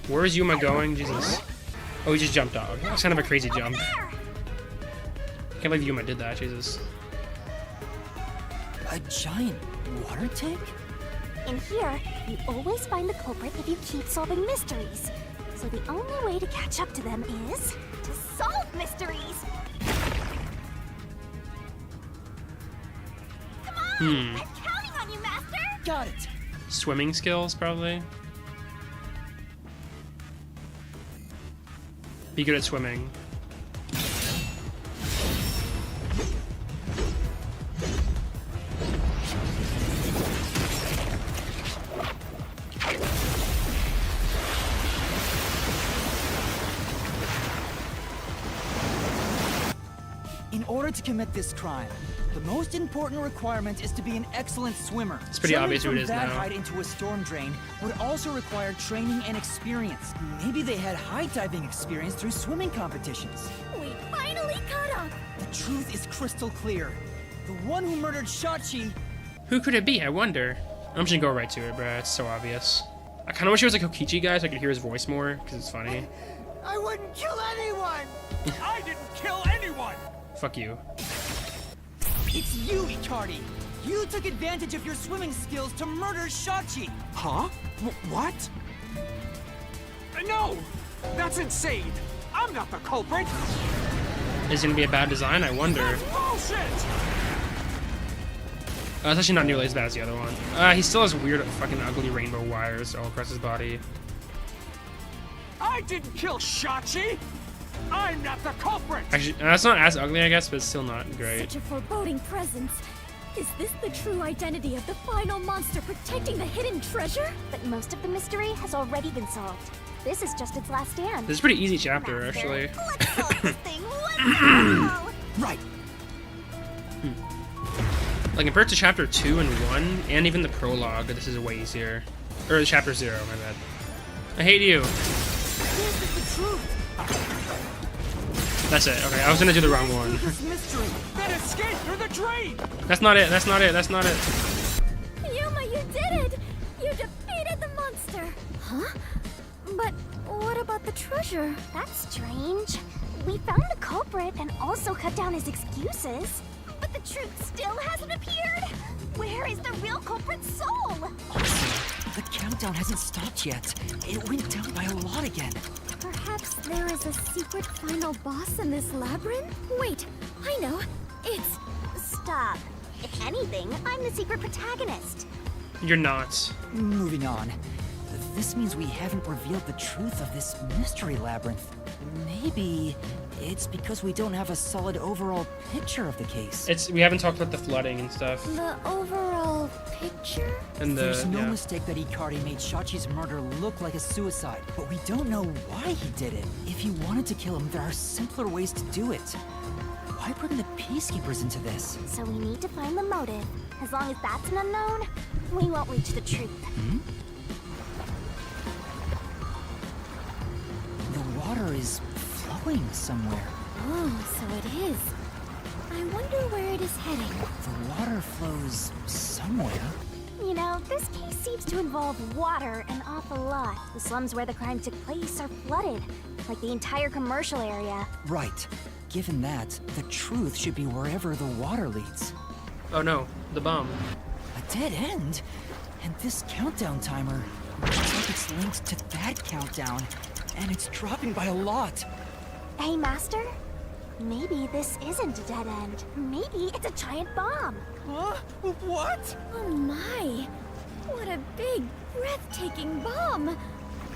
Where is Yuma going? Jesus. Oh, he just jumped off. That's kind of a crazy jump. Can't believe Yuma did that. Jesus. A giant water tank? In here, you always find the culprit if you keep solving mysteries. So the only way to catch up to them is to solve mysteries. Come on! I'm counting on you, Master! Got it! Swimming skills, probably. Be good at swimming. In order to commit this crime, the most important requirement is to be an excellent swimmer. It's pretty obvious who it is Jumping from now. that height into a storm drain would also require training and experience. Maybe they had high diving experience through swimming competitions. We finally caught up. The truth is crystal clear. The one who murdered Shachi. Who could it be? I wonder. I'm just gonna go right to it, bruh. It's so obvious. I kind of wish it was a Kokichi guy so I could hear his voice more, because it's funny. I wouldn't kill anyone! I didn't kill anyone! Fuck you. It's you, Icardi. You took advantage of your swimming skills to murder Shachi. Huh? What? No! That's insane! I'm not the culprit! Is it gonna be a bad design? I wonder. Bullshit! It's actually not nearly as bad as the other one. He still has weird, fucking ugly rainbow wires all across his body. I didn't kill Shachi! I'm not the culprit! Actually, that's not as ugly, I guess, but it's still not great. Such a foreboding presence. Is this the true identity of the final monster protecting the hidden treasure? But most of the mystery has already been solved. This is just its last stand. This is a pretty easy chapter, actually. Let's solve this thing once and for all. Right. Like, compared to chapter 2 and 1, and even the prologue, this is way easier. Or chapter 0, my bad. I hate you. This is the truth. That's it. Okay, I was gonna do the wrong one. This mystery. Then escape through the drain! That's not it. That's not it. That's not it. Yuma, you did it! You defeated the monster! Huh? But what about the treasure? That's strange. We found the culprit and also cut down his excuses. But The truth still hasn't appeared? Where is the real culprit's soul? The countdown hasn't stopped yet. It went down by a lot again. Perhaps there is a secret final boss in this labyrinth? Wait, I know. It's... Stop. If anything, I'm the secret protagonist. You're not. Moving on. This means we haven't revealed the truth of this mystery labyrinth. Maybe it's because we don't have a solid overall picture of the case. We haven't talked about the flooding and stuff. The overall picture? And There's no mistake that Icardi made Shachi's murder look like a suicide, but we don't know why he did it. If he wanted to kill him, there are simpler ways to do it. Why bring the Peacekeepers into this? So we need to find the motive. As long as that's an unknown, we won't reach the truth. The water is flowing somewhere. Oh, so it is. I wonder where it is heading. The water flows somewhere. You know, this case seems to involve water an awful lot. The slums where the crime took place are flooded, like the entire commercial area. Right. Given that, the truth should be wherever the water leads. Oh no, the bomb. A dead end? And this countdown timer, looks like it's linked to that countdown, and it's dropping by a lot. Hey, Master? Maybe this isn't a dead end. Maybe it's a giant bomb. Huh? What? Oh my! What a big, breathtaking bomb!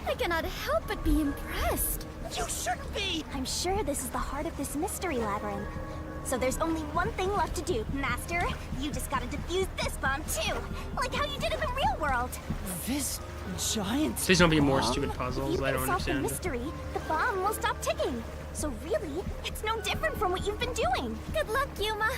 I cannot help but be impressed. You should be! I'm sure this is the heart of this mystery labyrinth. So there's only one thing left to do, Master. You just gotta defuse this bomb too, like how you did in the real world. This giant Please don't be more bomb? stupid If puzzles. you I can don't solve the understand. mystery, the bomb will stop ticking. So really, it's no different from what you've been doing. Good luck, Yuma.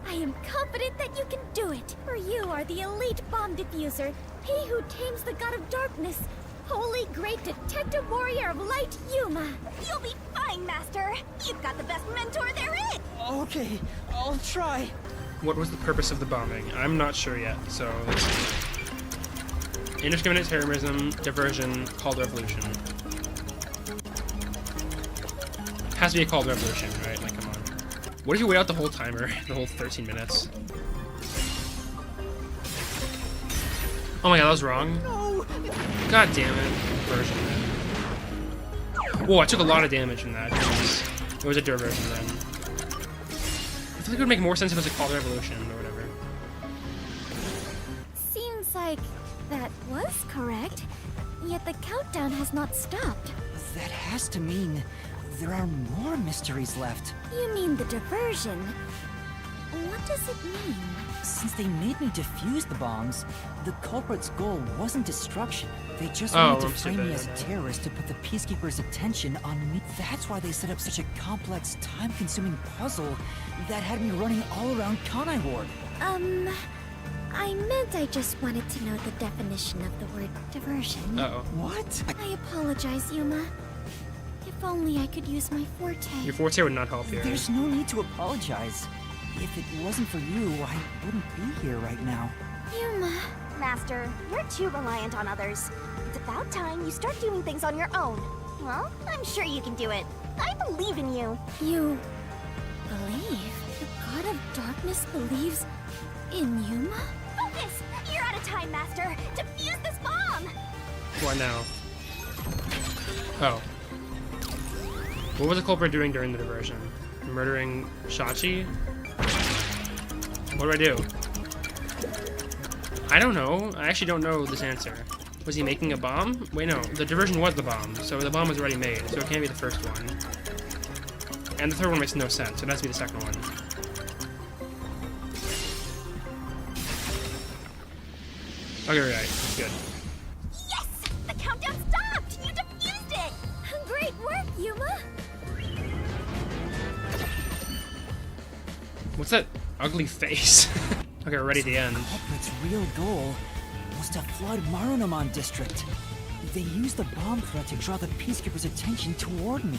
I am confident that you can do it. For you are the elite bomb diffuser, he who tames the god of darkness, holy great detective warrior of light, Yuma. You'll be fine, Master. You've got the best mentor there is. Okay, I'll try. What was the purpose of the bombing? I'm not sure yet, so let's see. Indiscriminate terrorism, diversion, called revolution. Has to be a called revolution, right? Like, come on. What if you wait out the whole timer? The whole 13 minutes? Oh my god, that was wrong. No. God damn it. Diversion. Whoa, I took a lot of damage from that. It was a diversion then. I feel like it would make more sense if it was a called revolution or whatever. Seems like that was correct, yet the countdown has not stopped. That has to mean there are more mysteries left. You mean the diversion? What does it mean? Since they made me defuse the bombs, the culprit's goal wasn't destruction. They just Oh, wanted to I'm frame me as a stupid. terrorist to put the Peacekeepers' attention on me. That's why they set up such a complex, time-consuming puzzle that had me running all around Kanai Ward. I meant I just wanted to know the definition of the word diversion. Uh-oh. What? I apologize, Yuma. If only I could use my forte. Your forte would not help here. There's no need to apologize. If it wasn't for you, I wouldn't be here right now. Yuma. Master, you're too reliant on others. It's about time you start doing things on your own. Well, I'm sure you can do it. I believe in you. You believe? The god of darkness believes in Yuma? Focus! You're out of time, Master. Defuse this bomb! What now? Oh. What was the culprit doing during the diversion? Murdering Shachi? What do I do? I don't know. I actually don't know this answer. Was he making a bomb? Wait, no. The diversion was the bomb, so the bomb was already made, so it can't be the first one. And the third one makes no sense, so it has to be the second one. Okay, right. That's good. Yes! The countdown stopped! You defused it! Great work, Yuma! What's that ugly face? Okay, we're ready at the end. The culprit's real goal was to flood Marunaman district. They used the bomb threat to draw the Peacekeepers' attention toward me.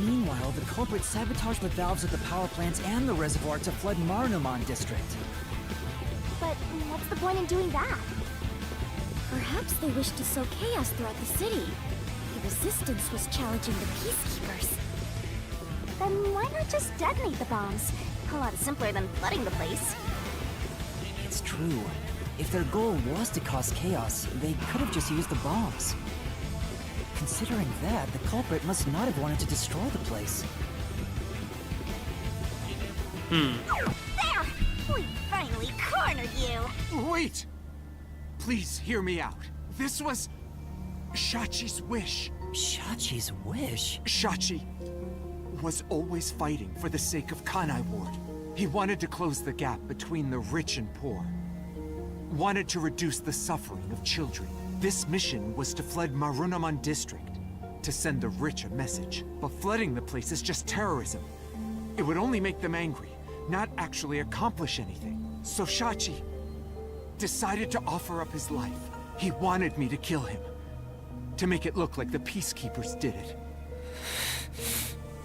Meanwhile, the culprit sabotaged the valves at the power plants and the reservoir to flood Marunaman district. But what's the point in doing that? Perhaps they wished to sow chaos throughout the city. The resistance was challenging the peacekeepers. Then why not just detonate the bombs? A lot simpler than flooding the place. It's true. If their goal was to cause chaos, they could have just used the bombs. Considering that, the culprit must not have wanted to destroy the place. There! We finally cornered you! Wait! Please hear me out. This was Shachi's wish. Shachi's wish? Shachi was always fighting for the sake of Kanai Ward. He wanted to close the gap between the rich and poor. Wanted to reduce the suffering of children. This mission was to flood Marunaman district, to send the rich a message. But flooding the place is just terrorism. It would only make them angry, not actually accomplish anything. So Shachi decided to offer up his life. He wanted me to kill him, to make it look like the peacekeepers did it.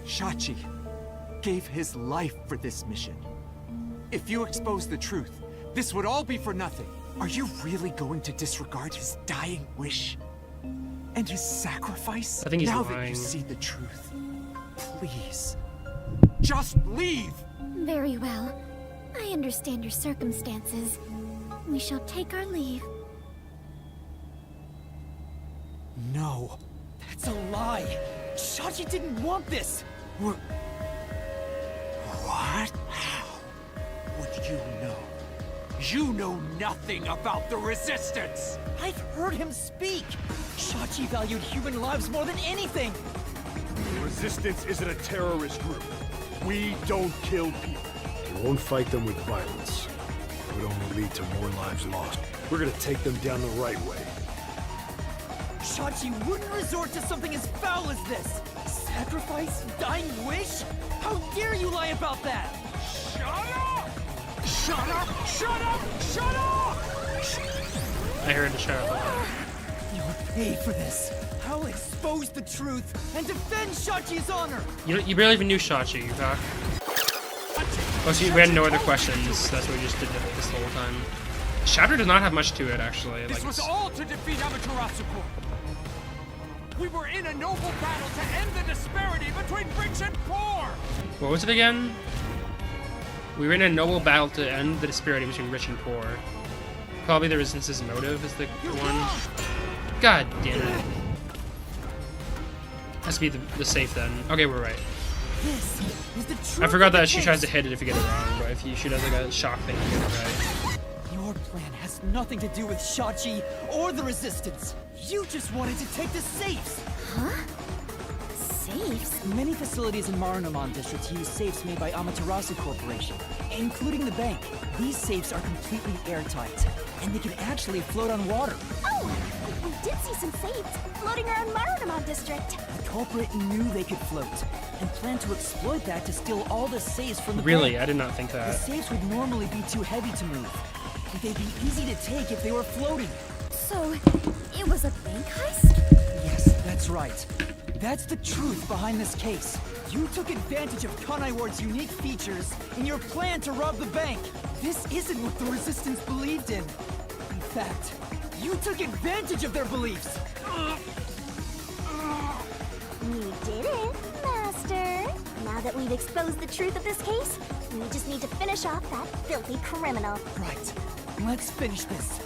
Shachi gave his life for this mission. If you expose the truth, this would all be for nothing. Are you really going to disregard his dying wish? And his sacrifice? I think he's now lying. that you see the truth, please, just leave! Very well. I understand your circumstances. We shall take our leave. No. That's a lie. Shachi didn't want this. What? How would you know? You know nothing about the Resistance! I've heard him speak. Shachi valued human lives more than anything. The Resistance isn't a terrorist group. We don't kill people. We won't fight them with violence. It would only lead to more lives lost. We're gonna take them down the right way. Shachi wouldn't resort to something as foul as this. Sacrifice? Dying wish? How dare you lie about that? Shut up! Shut up! Shut up! Shut up! I heard a shut up. You'll pay for this. I'll expose the truth and defend Shachi's honor. You barely even knew Shachi, you cock. Oh, so we had no other questions. That's what we just did this whole time. Chapter does not have much to it, actually. This was all to defeat Amaterasu Corp. We were in a noble battle to end the disparity between rich and poor. What was it again? We were in a noble battle to end the disparity between rich and poor. Probably the Resistance's motive is the one. God damn it. Has to be the safe then. Okay, we're right. This is the truth. I forgot that she tries to hit it if you get it wrong, but if she does like a shock thing, you get it right. Your plan has nothing to do with Shachi or the Resistance. You just wanted to take the safes. Huh? Safes? Many facilities in Marunaman districts use safes made by Amaterasu Corporation, including the bank. These safes are completely airtight, and they can actually float on water. Oh! We did see some safes floating around Marunaman district. The culprit knew they could float, and planned to exploit that to steal all the safes from the Really? bank. I did not think The that. safes would normally be too heavy to move. They'd be easy to take if they were floating. So, it was a bank heist? Yes, that's right. That's the truth behind this case. You took advantage of Kanai Ward's unique features in your plan to rob the bank. This isn't what the Resistance believed in. In fact, you took advantage of their beliefs. You didn't, Master. Now that we've exposed the truth of this case, we just need to finish off that filthy criminal. Right. Let's finish this.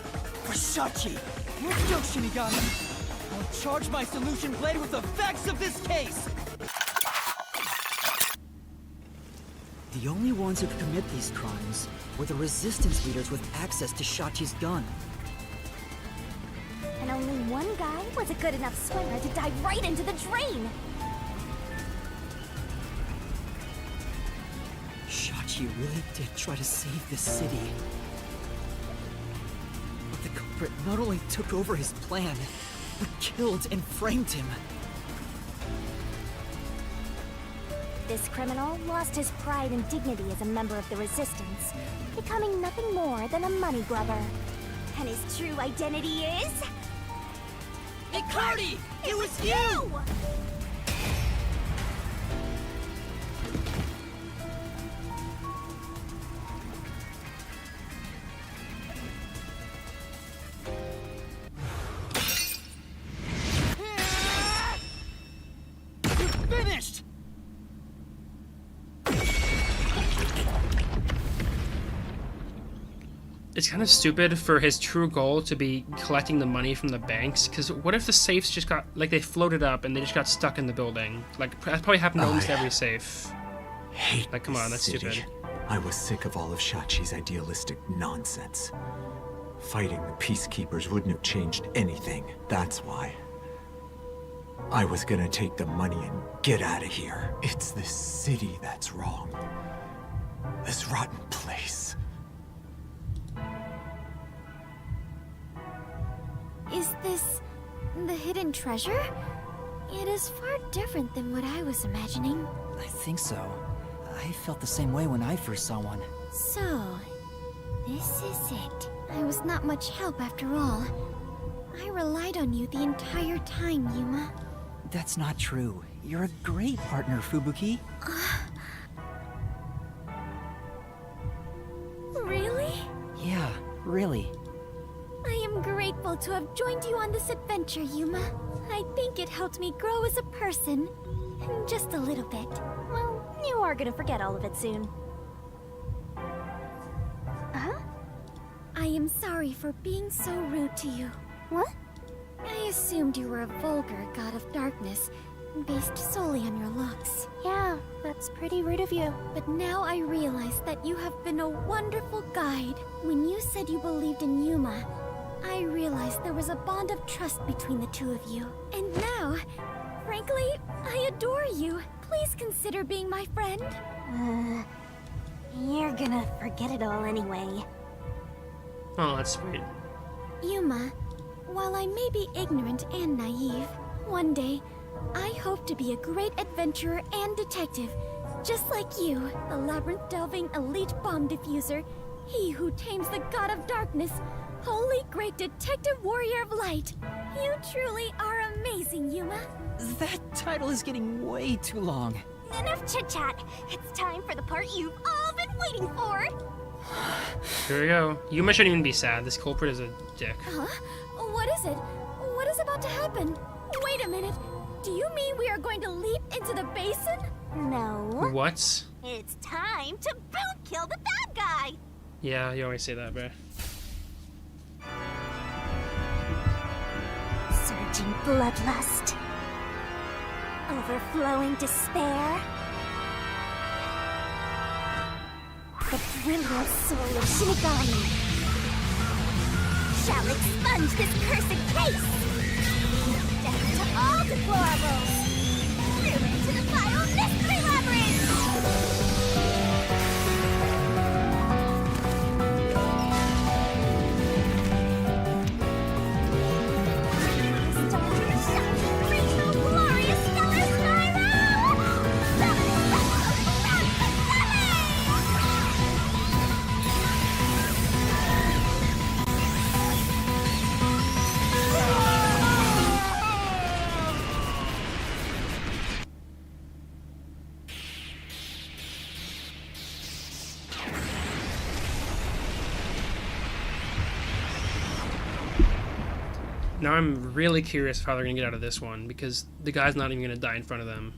For Shachi. Let's go, Shinigami. I'll charge my solution blade with the facts of this case. The only ones who could commit these crimes were the Resistance leaders with access to Shachi's gun. And only one guy was a good enough swimmer to dive right into the drain. Shachi really did try to save this city. But the culprit not only took over his plan, but killed and framed him. This criminal lost his pride and dignity as a member of the Resistance, becoming nothing more than a money grubber. And his true identity is... Hey, Cardi! It was you! You're finished! it's kind of stupid for his true goal to be collecting the money from the banks, because what if the safes just got, like, they floated up and they just got stuck in the building? Like, that probably happened to almost every safe. Like, come on, that's stupid. I was sick of all of Shachi's idealistic nonsense. Fighting the Peacekeepers wouldn't have changed anything. That's why. I was gonna take the money and get out of here. It's this city that's wrong. This rotten place. Is this the hidden treasure? It is far different than what I was imagining. I think so. I felt the same way when I first saw one. So, this is it. I was not much help after all. I relied on you the entire time, Yuma. That's not true. You're a great partner, Fubuki. Really? Yeah, really. I am grateful to have joined you on this adventure, Yuma. I think it helped me grow as a person. Just a little bit. Well, you are gonna forget all of it soon. Huh? I am sorry for being so rude to you. What? I assumed you were a vulgar god of darkness, based solely on your looks. Yeah, that's pretty rude of you. But now I realize that you have been a wonderful guide. When you said you believed in Yuma, I realized there was a bond of trust between the two of you. And now, frankly, I adore you. Please consider being my friend. You're gonna forget it all anyway. Oh, that's sweet. Yuma, while I may be ignorant and naive, one day, I hope to be a great adventurer and detective, just like you, the labyrinth-delving elite bomb diffuser, he who tames the god of darkness, holy great detective warrior of light. You truly are amazing, Yuma. That title is getting way too long. Enough chit-chat. It's time for the part you've all been waiting for. Here we go. Yuma shouldn't even be sad. This culprit is a dick. Huh? What is it? What is about to happen? Wait a minute. Do you mean we are going to leap into the basin? No. What? It's time to boot kill the bad guy. Yeah, you always say that, bruh. Surging bloodlust. Overflowing despair. The brilliant soul of Shinigami shall expunge this cursed case. Death to all deplorables. Through into the vile mystery labyrinth. Now I'm really curious how they're gonna get out of this one, because the guy's not even gonna die in front of them.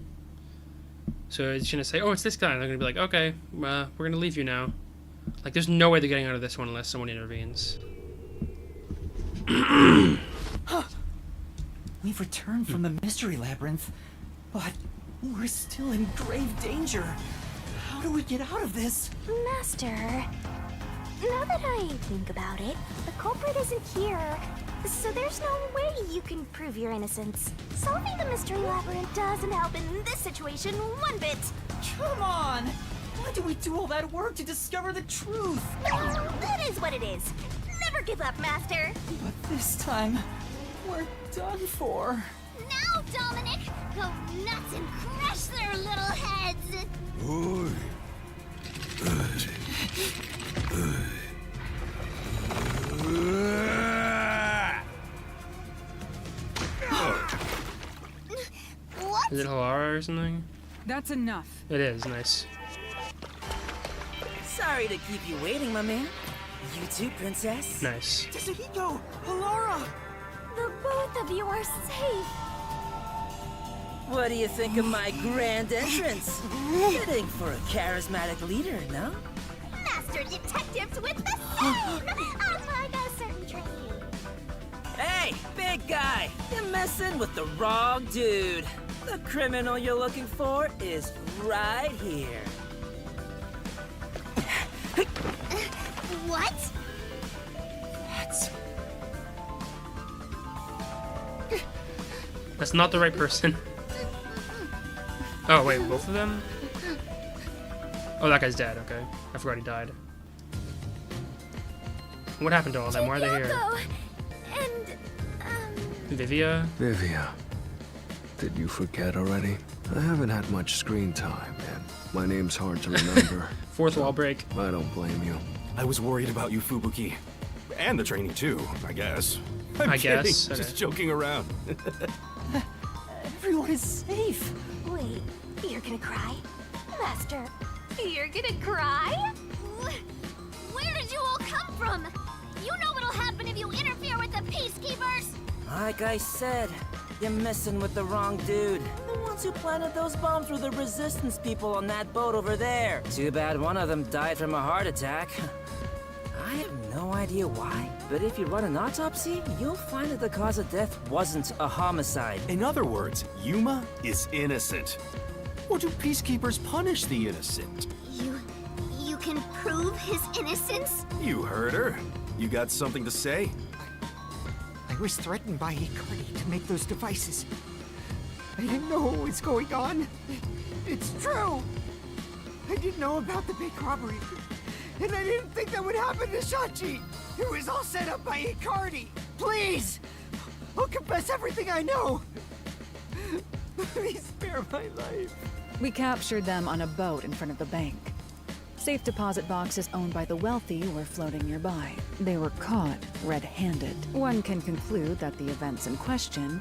So it's gonna say, oh, it's this guy, and they're gonna be like, okay, we're gonna leave you now. Like, there's no way they're getting out of this one unless someone intervenes. We've returned from the mystery labyrinth, but we're still in grave danger. How do we get out of this? Master, now that I think about it, the culprit isn't here, so there's no way you can prove your innocence. Solving the mystery labyrinth doesn't help in this situation one bit. Come on! Why do we do all that work to discover the truth? Well, that is what it is. Never give up, Master. But this time, we're done for. Now, Dominic, go nuts and crush their little heads. Oi. What? Is it Halara or something? That's enough. It is, nice. Sorry to keep you waiting, my man. You too, princess. Nice. Tetsuhiko! Halara! The both of you are safe. What do you think of my grand entrance? Fitting for a charismatic leader, no? Master detectives with the Unlike a certain tree. Hey, big guy! You're messing with the wrong dude. The criminal you're looking for is right here. What? That's not the right person. Oh wait, both of them? Oh, that guy's dead, okay. I forgot he died. What happened to all of them? Why are they here? Vivia? Vivia. Did you forget already? I haven't had much screen time, and my name's hard to remember. Fourth wall break. I don't blame you. I was worried about you, Fubuki. And the trainee too, I guess. I'm I kidding. guess. Just Okay. joking around. Everyone is safe. Wait, you're gonna cry? Master, you're gonna cry? Where did you all come from? You know what'll happen if you interfere with the peacekeepers! Like I said, you're messing with the wrong dude. The ones who planted those bombs were the resistance people on that boat over there. Too bad one of them died from a heart attack. I have no idea why, but if you run an autopsy, you'll find that the cause of death wasn't a homicide. In other words, Yuma is innocent. Or do peacekeepers punish the innocent? You can prove his innocence? You heard her. You got something to say? I was threatened by Hikari to make those devices. I didn't know what was going on. It's true. I didn't know about the big robbery. And I didn't think that would happen to Shachi. It was all set up by Hikari. Please! I'll confess everything I know. Please spare my life. We captured them on a boat in front of the bank. Safe deposit boxes owned by the wealthy were floating nearby. They were caught red-handed. One can conclude that the events in question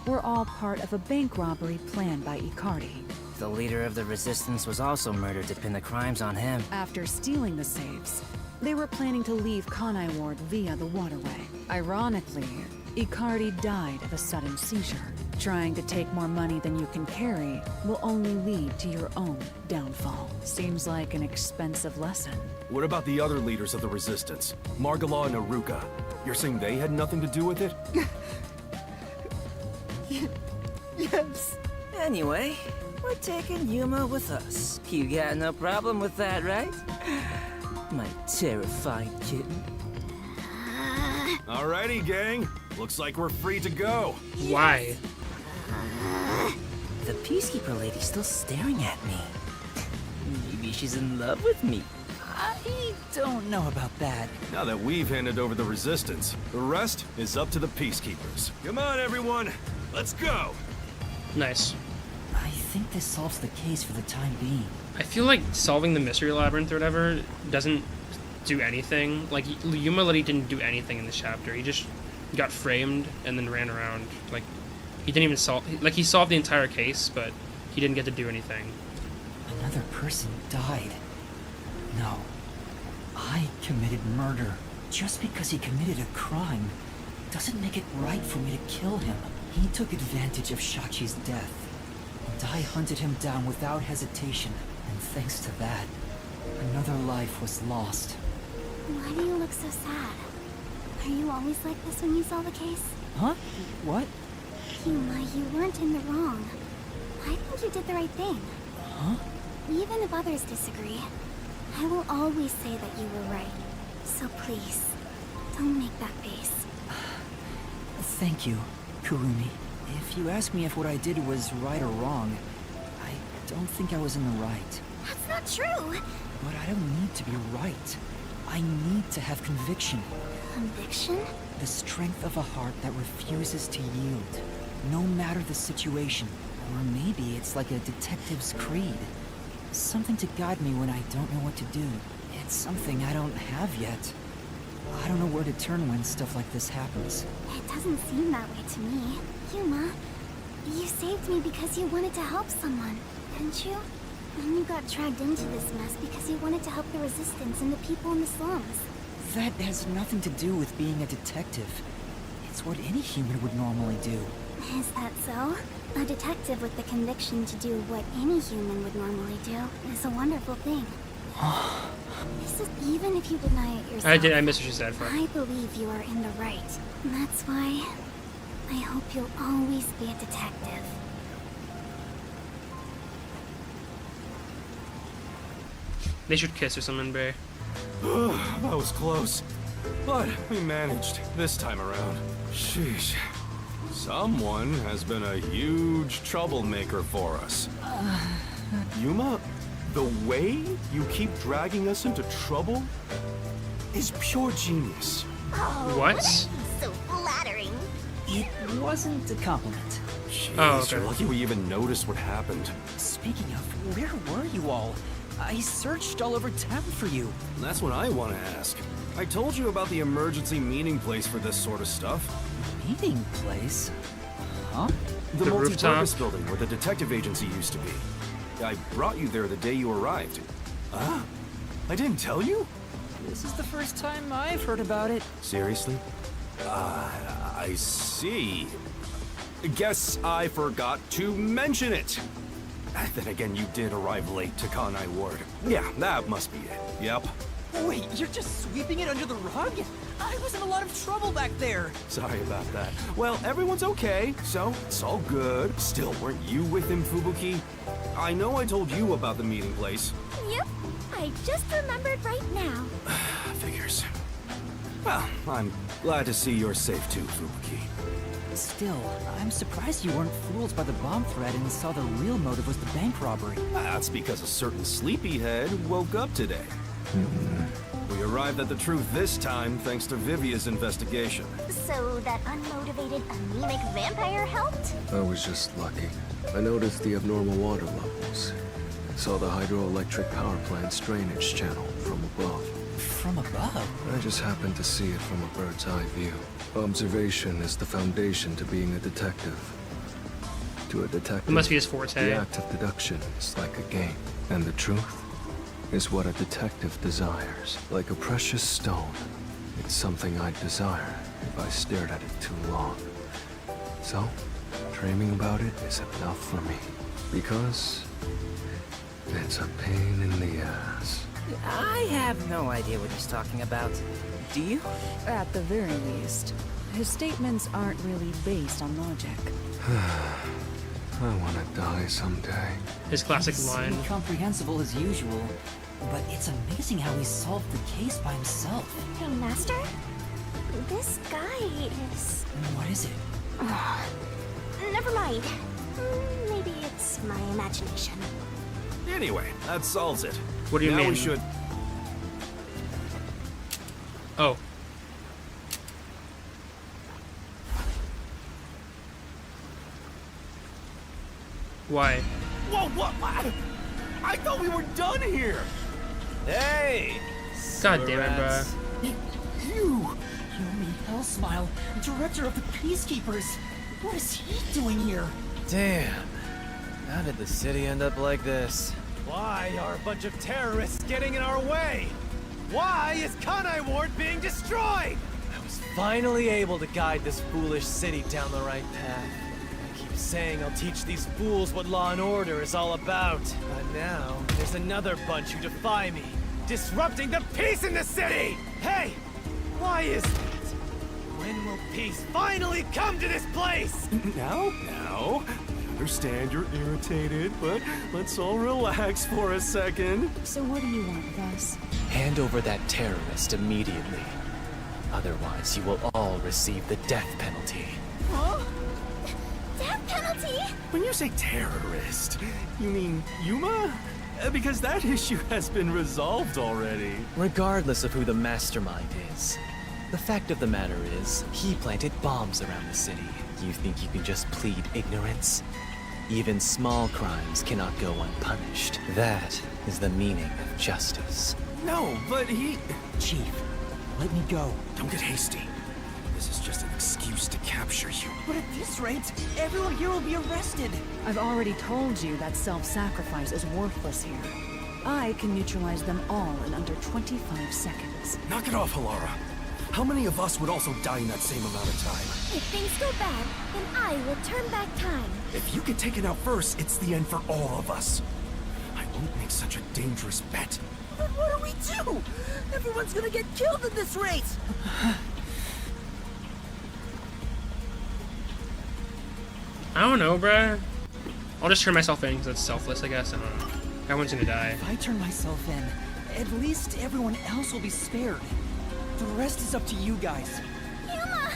were all part of a bank robbery planned by Icardi. The leader of the resistance was also murdered to pin the crimes on him. After stealing the safes, they were planning to leave Kanai Ward via the waterway. Ironically, Icardi died of a sudden seizure. Trying to take more money than you can carry will only lead to your own downfall. Seems like an expensive lesson. What about the other leaders of the resistance? Margala and Aruka. You're saying they had nothing to do with it? Yes. Anyway, we're taking Yuma with us. You got no problem with that, right? My terrifying kitten. Alrighty, gang. Looks like we're free to go. Why? The peacekeeper lady's still staring at me. Maybe she's in love with me. I don't know about that. Now that we've handed over the resistance, the rest is up to the peacekeepers. Come on, everyone. Let's go. Nice. I think this solves the case for the time being. I feel like solving the mystery labyrinth or whatever doesn't do anything. Like, Yuma literally didn't do anything in this chapter. He just got framed and then ran around. Like, he didn't even solve... Like, he solved the entire case, but he didn't get to do anything. Another person died. No. I committed murder. Just because he committed a crime doesn't make it right for me to kill him. He took advantage of Shachi's death, and I hunted him down without hesitation. And thanks to that, another life was lost. Why do you look so sad? Are you always like this when you solve a case? Huh? What? Yuma, you weren't in the wrong. I think you did the right thing. Huh? Even if others disagree, I will always say that you were right. So please, don't make that face. Thank you, Kurumi. If you ask me if what I did was right or wrong, I don't think I was in the right. That's not true! But I don't need to be right. I need to have conviction. Conviction? The strength of a heart that refuses to yield, no matter the situation. Or maybe it's like a detective's creed. Something to guide me when I don't know what to do. It's something I don't have yet. I don't know where to turn when stuff like this happens. It doesn't seem that way to me. Yuma, you saved me because you wanted to help someone, didn't you? And you got dragged into this mess because you wanted to help the resistance and the people in the slums. That has nothing to do with being a detective. It's what any human would normally do. Is that so? A detective with the conviction to do what any human would normally do is a wonderful thing. This is even if you deny it yourself. I missed what she said. For I believe you are in the right. That's why I hope you'll always be a detective. They should kiss or something, Bray. That was close. But we managed this time around. Sheesh. Someone has been a huge troublemaker for us. Yuma, the way you keep dragging us into trouble is pure genius. Oh, What? So flattering. It wasn't a compliment. Jeez, Oh, okay. you're lucky we even noticed what happened. Speaking of, where were you all? I searched all over town for you. That's what I want to ask. I told you about the emergency meeting place for this sort of stuff. Meeting place? Huh? The The multi-purpose rooftop? building where the detective agency used to be. I brought you there the day you arrived. Huh? I didn't tell you? This is the first time I've heard about it. Seriously? I see. Guess I forgot to mention it. Then again, you did arrive late to Kanai Ward. Yeah, that must be it. Yep. Wait, you're just sweeping it under the rug? I was in a lot of trouble back there. Sorry about that. Well, everyone's okay, so it's all good. Still, weren't you with him, Fubuki? I know I told you about the meeting place. Yep, I just remembered right now. Figures. Well, I'm glad to see you're safe too, Fubuki. Still, I'm surprised you weren't fooled by the bomb threat and saw the real motive was the bank robbery. That's because a certain sleepyhead woke up today. We arrived at the truth this time thanks to Vivia's investigation. So that unmotivated, anemic vampire helped? I was just lucky. I noticed the abnormal water levels. Saw the hydroelectric power plant's drainage channel from above. From above? I just happened to see it from a bird's eye view. Observation is the foundation to being a detective. To a detective, It must be his forte. the act of deduction is like a game, and the truth is what a detective desires. Like a precious stone, it's something I'd desire if I stared at it too long. So, dreaming about it is enough for me, because it's a pain in the ass. I have no idea what he's talking about. Do you? At the very least, his statements aren't really based on logic. I want to die someday. His classic He's line. incomprehensible as usual, but it's amazing how he solved the case by himself. Hey, Master? This guy is... What is it? Never mind. Maybe it's my imagination. Anyway, that solves it. What do you now mean? We should... Oh. Why? Whoa, what? I thought we were done here! Hey! God damn it, bruh. You! Yomi Hellsmile, director of the Peacekeepers! What is he doing here? Damn. How did the city end up like this? Why are a bunch of terrorists getting in our way? Why is Kanai Ward being destroyed? I was finally able to guide this foolish city down the right path. I keep saying I'll teach these fools what law and order is all about. But now, there's another bunch who defy me, disrupting the peace in the city! Hey! Why is that? When will peace finally come to this place? Now? I understand you're irritated, but let's all relax for a second. So what do you want with us? Hand over that terrorist immediately. Otherwise, you will all receive the death penalty. Huh? Death penalty? When you say terrorist, you mean Yuma? Because that issue has been resolved already. Regardless of who the mastermind is, the fact of the matter is, he planted bombs around the city. You think you can just plead ignorance? Even small crimes cannot go unpunished. That is the meaning of justice. No, but he... Chief, let me go. Don't get hasty. This is just an excuse to capture you. But at this rate, everyone here will be arrested. I've already told you that self-sacrifice is worthless here. I can neutralize them all in under 25 seconds. Knock it off, Halara. How many of us would also die in that same amount of time? If things go bad, then I will turn back time. If you get taken out first, it's the end for all of us. I won't make such a dangerous bet. Then what do we do? Everyone's gonna get killed in this race! I don't know, bruh. I'll just turn myself in because that's selfless, I guess. I don't know. Everyone's gonna die. If I turn myself in, at least everyone else will be spared. The rest is up to you guys. Yuma!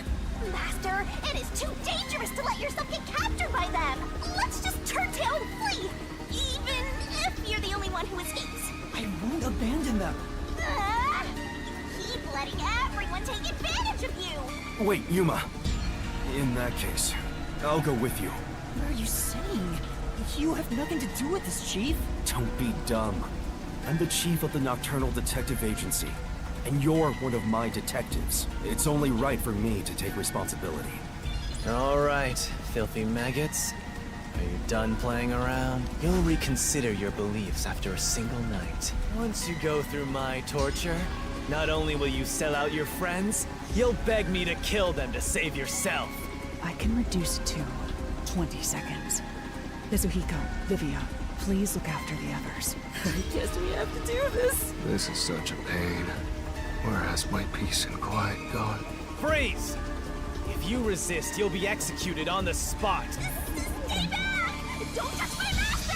Master, it is too dangerous to let yourself get captured by them! Let's just turn tail and flee! Even if you're the only one who escapes! I won't abandon them. Keep letting everyone take advantage of you! Wait, Yuma. In that case, I'll go with you. What are you saying? You have nothing to do with this, Chief. Don't be dumb. I'm the chief of the Nocturnal Detective Agency, and you're one of my detectives. It's only right for me to take responsibility. All right, filthy maggots. Are you done playing around? You'll reconsider your beliefs after a single night. Once you go through my torture, not only will you sell out your friends, you'll beg me to kill them to save yourself. I can reduce it to 20 seconds. Mizuhiko, Livia, please look after the others. I guess we have to do this. This is such a pain. Where has my peace and quiet gone? Freeze! If you resist, you'll be executed on the spot. Stay back! Don't touch my master!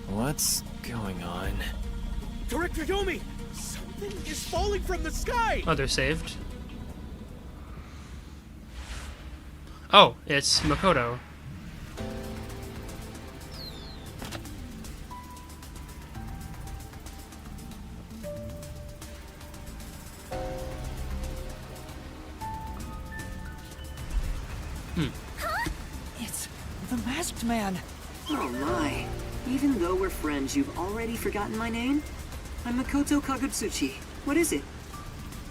What's going on? Director Yomi! Something is falling from the sky! Oh, they're saved. Oh, it's Makoto. It's the masked man. Oh my. Even though we're friends, you've already forgotten my name? I'm Makoto Kagutsuchi. What is it?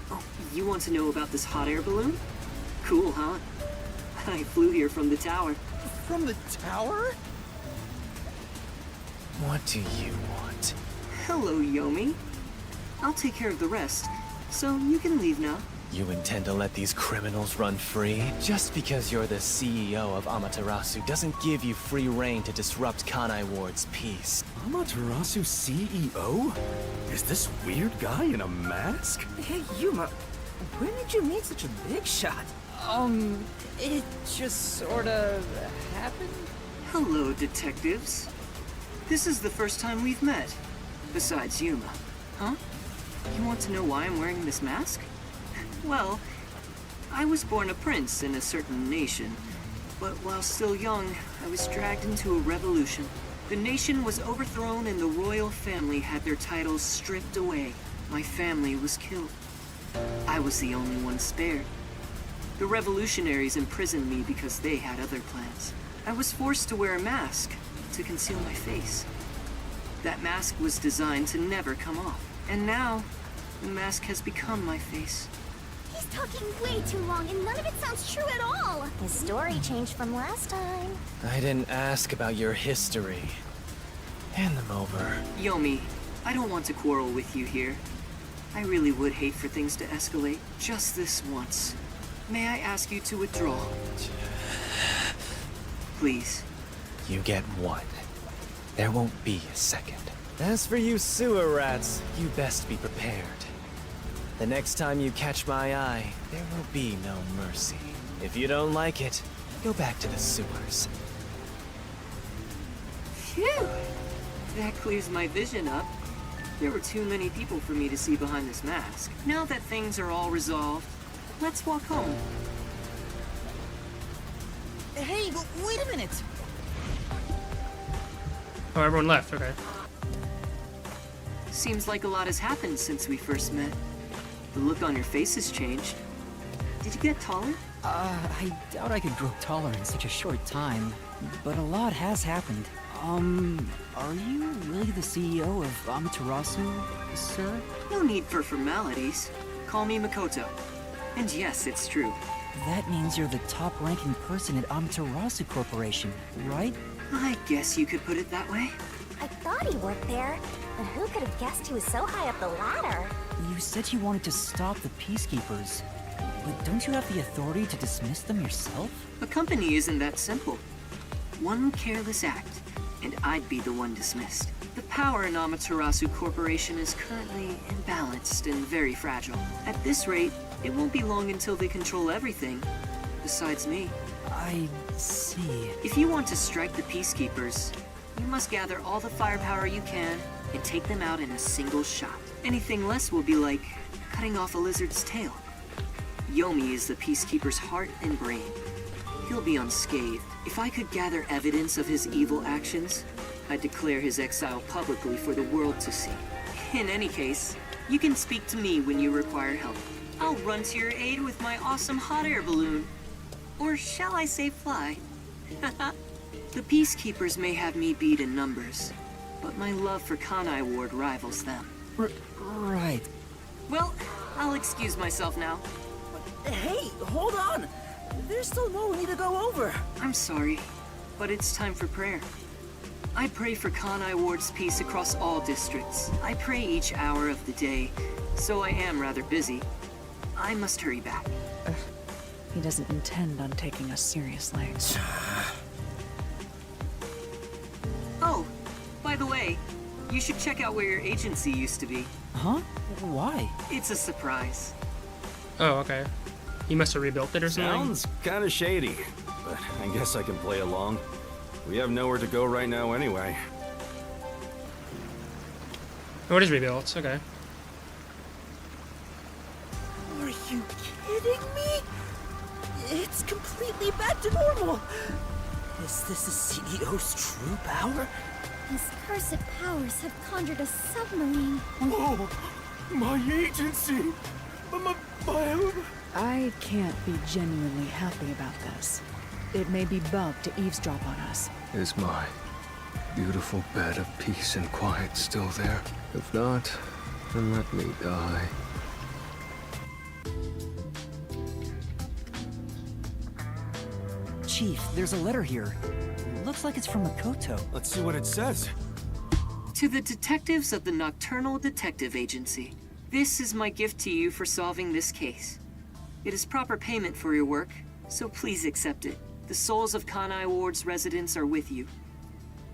Oh, you want to know about this hot air balloon? Cool, huh? I flew here from the tower. From the tower? What do you want? Hello, Yomi. I'll take care of the rest, so you can leave now. You intend to let these criminals run free? Just because you're the CEO of Amaterasu doesn't give you free rein to disrupt Kanai Ward's peace. Amaterasu CEO? Is this weird guy in a mask? Hey, Yuma, when did you meet such a big shot? It just sorta happened. Hello, detectives. This is the first time we've met. Besides Yuma. Huh? You want to know why I'm wearing this mask? Well, I was born a prince in a certain nation, but while still young, I was dragged into a revolution. The nation was overthrown and the royal family had their titles stripped away. My family was killed. I was the only one spared. The revolutionaries imprisoned me because they had other plans. I was forced to wear a mask to conceal my face. That mask was designed to never come off. And now, the mask has become my face. He's talking way too long and none of it sounds true at all! His story changed from last time. I didn't ask about your history. Hand them over. Yomi, I don't want to quarrel with you here. I really would hate for things to escalate. Just this once. May I ask you to withdraw? Please. You get one. There won't be a second. As for you sewer rats, you best be prepared. The next time you catch my eye, there will be no mercy. If you don't like it, go back to the sewers. Phew! That clears my vision up. There were too many people for me to see behind this mask. Now that things are all resolved, let's walk home. Hey, wait a minute! Oh, everyone left, okay. Seems like a lot has happened since we first met. The look on your face has changed. Did you get taller? I doubt I could grow taller in such a short time, but a lot has happened. Are you really the CEO of Amaterasu, sir? No need for formalities. Call me Makoto. And yes, it's true. That means you're the top-ranking person at Amaterasu Corporation, right? I guess you could put it that way. I thought he worked there. But who could have guessed he was so high up the ladder? You said you wanted to stop the Peacekeepers, but don't you have the authority to dismiss them yourself? A company isn't that simple. One careless act, and I'd be the one dismissed. The power in Amaterasu Corporation is currently imbalanced and very fragile. At this rate, it won't be long until they control everything, besides me. I see. If you want to strike the Peacekeepers, you must gather all the firepower you can and take them out in a single shot. Anything less will be like cutting off a lizard's tail. Yomi is the Peacekeeper's heart and brain. He'll be unscathed. If I could gather evidence of his evil actions, I'd declare his exile publicly for the world to see. In any case, you can speak to me when you require help. I'll run to your aid with my awesome hot air balloon. Or shall I say fly? The Peacekeepers may have me beat in numbers, but my love for Kanai Ward rivals them. Right. Well, I'll excuse myself now. Hey, hold on! There's still more we need to go over. I'm sorry, but it's time for prayer. I pray for Kanai Ward's peace across all districts. I pray each hour of the day, so I am rather busy. I must hurry back. He doesn't intend on taking us seriously. Oh, by the way, you should check out where your agency used to be. Huh? Why? It's a surprise. Oh, okay. He must have rebuilt it or something. Sounds kind of shady, but I guess I can play along. We have nowhere to go right now anyway. Oh, it is rebuilt. Okay. Are you kidding me? It's completely back to normal. Is this the CEO's true power? His cursed powers have conjured a submarine. Oh, my agency! My I can't be genuinely happy about this. It may be bugged to eavesdrop on us. Is my beautiful bed of peace and quiet still there? If not, then let me die. Chief, there's a letter here. Looks like it's from Makoto. Let's see what it says. To the detectives of the Nocturnal Detective Agency, this is my gift to you for solving this case. It is proper payment for your work, so please accept it. The souls of Kanai Ward's residents are with you.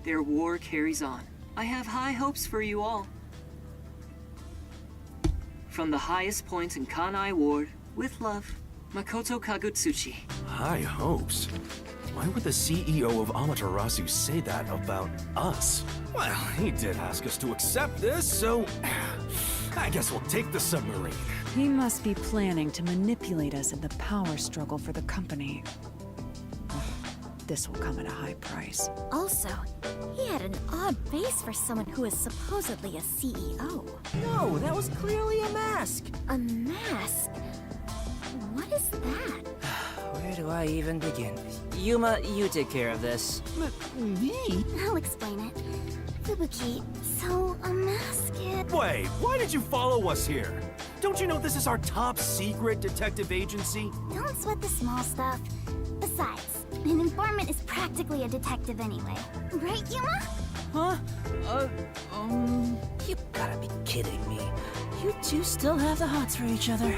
Their war carries on. I have high hopes for you all. From the highest point in Kanai Ward, with love, Makoto Kagutsuchi. High hopes? Why would the CEO of Amaterasu say that about us? Well, he did ask us to accept this, so I guess we'll take the submarine. He must be planning to manipulate us in the power struggle for the company. This will come at a high price. Also, he had an odd face for someone who is supposedly a CEO. No, that was clearly a mask. A mask? What is that? Where do I even begin? Yuma, you take care of this. Me? I'll explain it. Fubuki, so a mask it... Wait, why did you follow us here? Don't you know this is our top secret detective agency? Don't sweat the small stuff. Besides, an informant is practically a detective anyway. Right, Yuma? Huh? You gotta be kidding me. You two still have the hots for each other.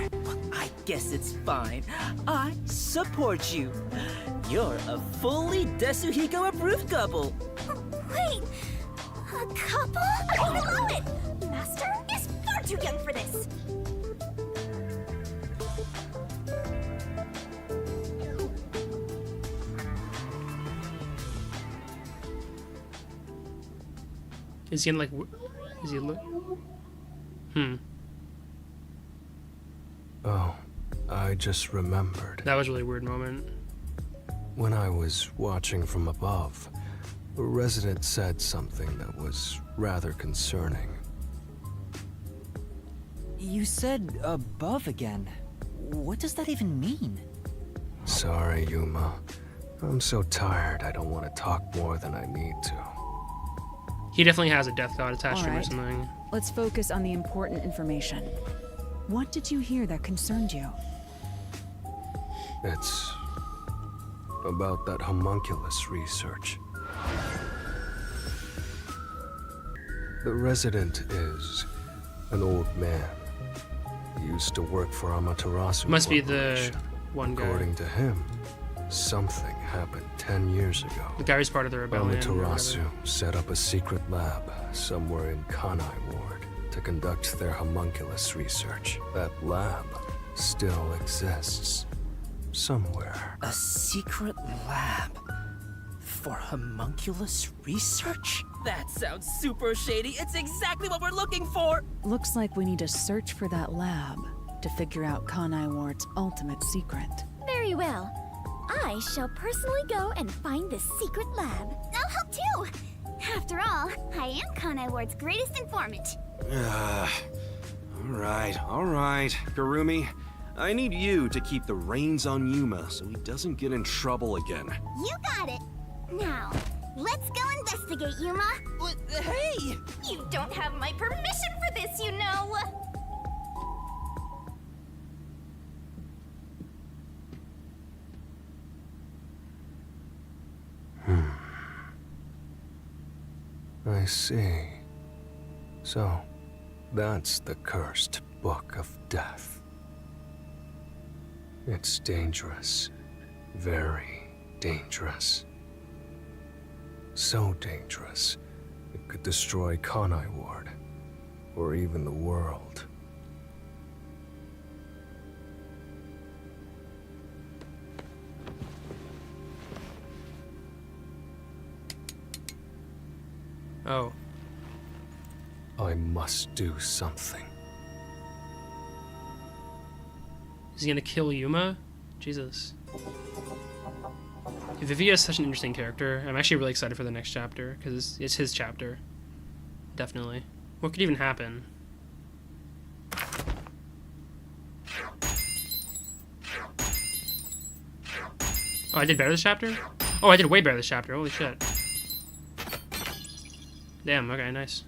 I guess it's fine. I support you. You're a fully Desuhiko approved couple. Wait! A couple? I don't allow it! Master is far too young for this! Is he in like? Is he look? Oh, I just remembered. That was a really weird moment. When I was watching from above, a resident said something that was rather concerning. You said above again. What does that even mean? Sorry, Yuma. I'm so tired I don't want to talk more than I need to. He definitely has a death god attached to him or Alright. something. Let's focus on the important information. What did you hear that concerned you? It's about that homunculus research. The resident is an old man. He used to work for Amaterasu. Must be the one guy. According to him, something happened 10 years ago. The guy who's part of the rebellion. Amaterasu set up a secret lab somewhere in Kanai Ward to conduct their homunculus research. That lab still exists somewhere. A secret lab for homunculus research? That sounds super shady. It's exactly what we're looking for. Looks like we need to search for that lab to figure out Kanai Ward's ultimate secret. Very well. I shall personally go and find the secret lab. I'll help too! After all, I am Kanai Ward's greatest informant. All right, Garumi. I need you to keep the reins on Yuma so he doesn't get in trouble again. You got it! Now, let's go investigate, Yuma. Hey! You don't have my permission for this, you know! I see. So, that's the cursed Book of Death. It's dangerous. Very dangerous. So dangerous, it could destroy Kanai Ward, or even the world. Oh. I must do something. Is he gonna kill Yuma? Jesus. Vivia is such an interesting character. I'm actually really excited for the next chapter, because it's his chapter. Definitely. What could even happen? Oh, I did better this chapter? Oh, I did way better this chapter. Holy shit. Damn, okay, nice.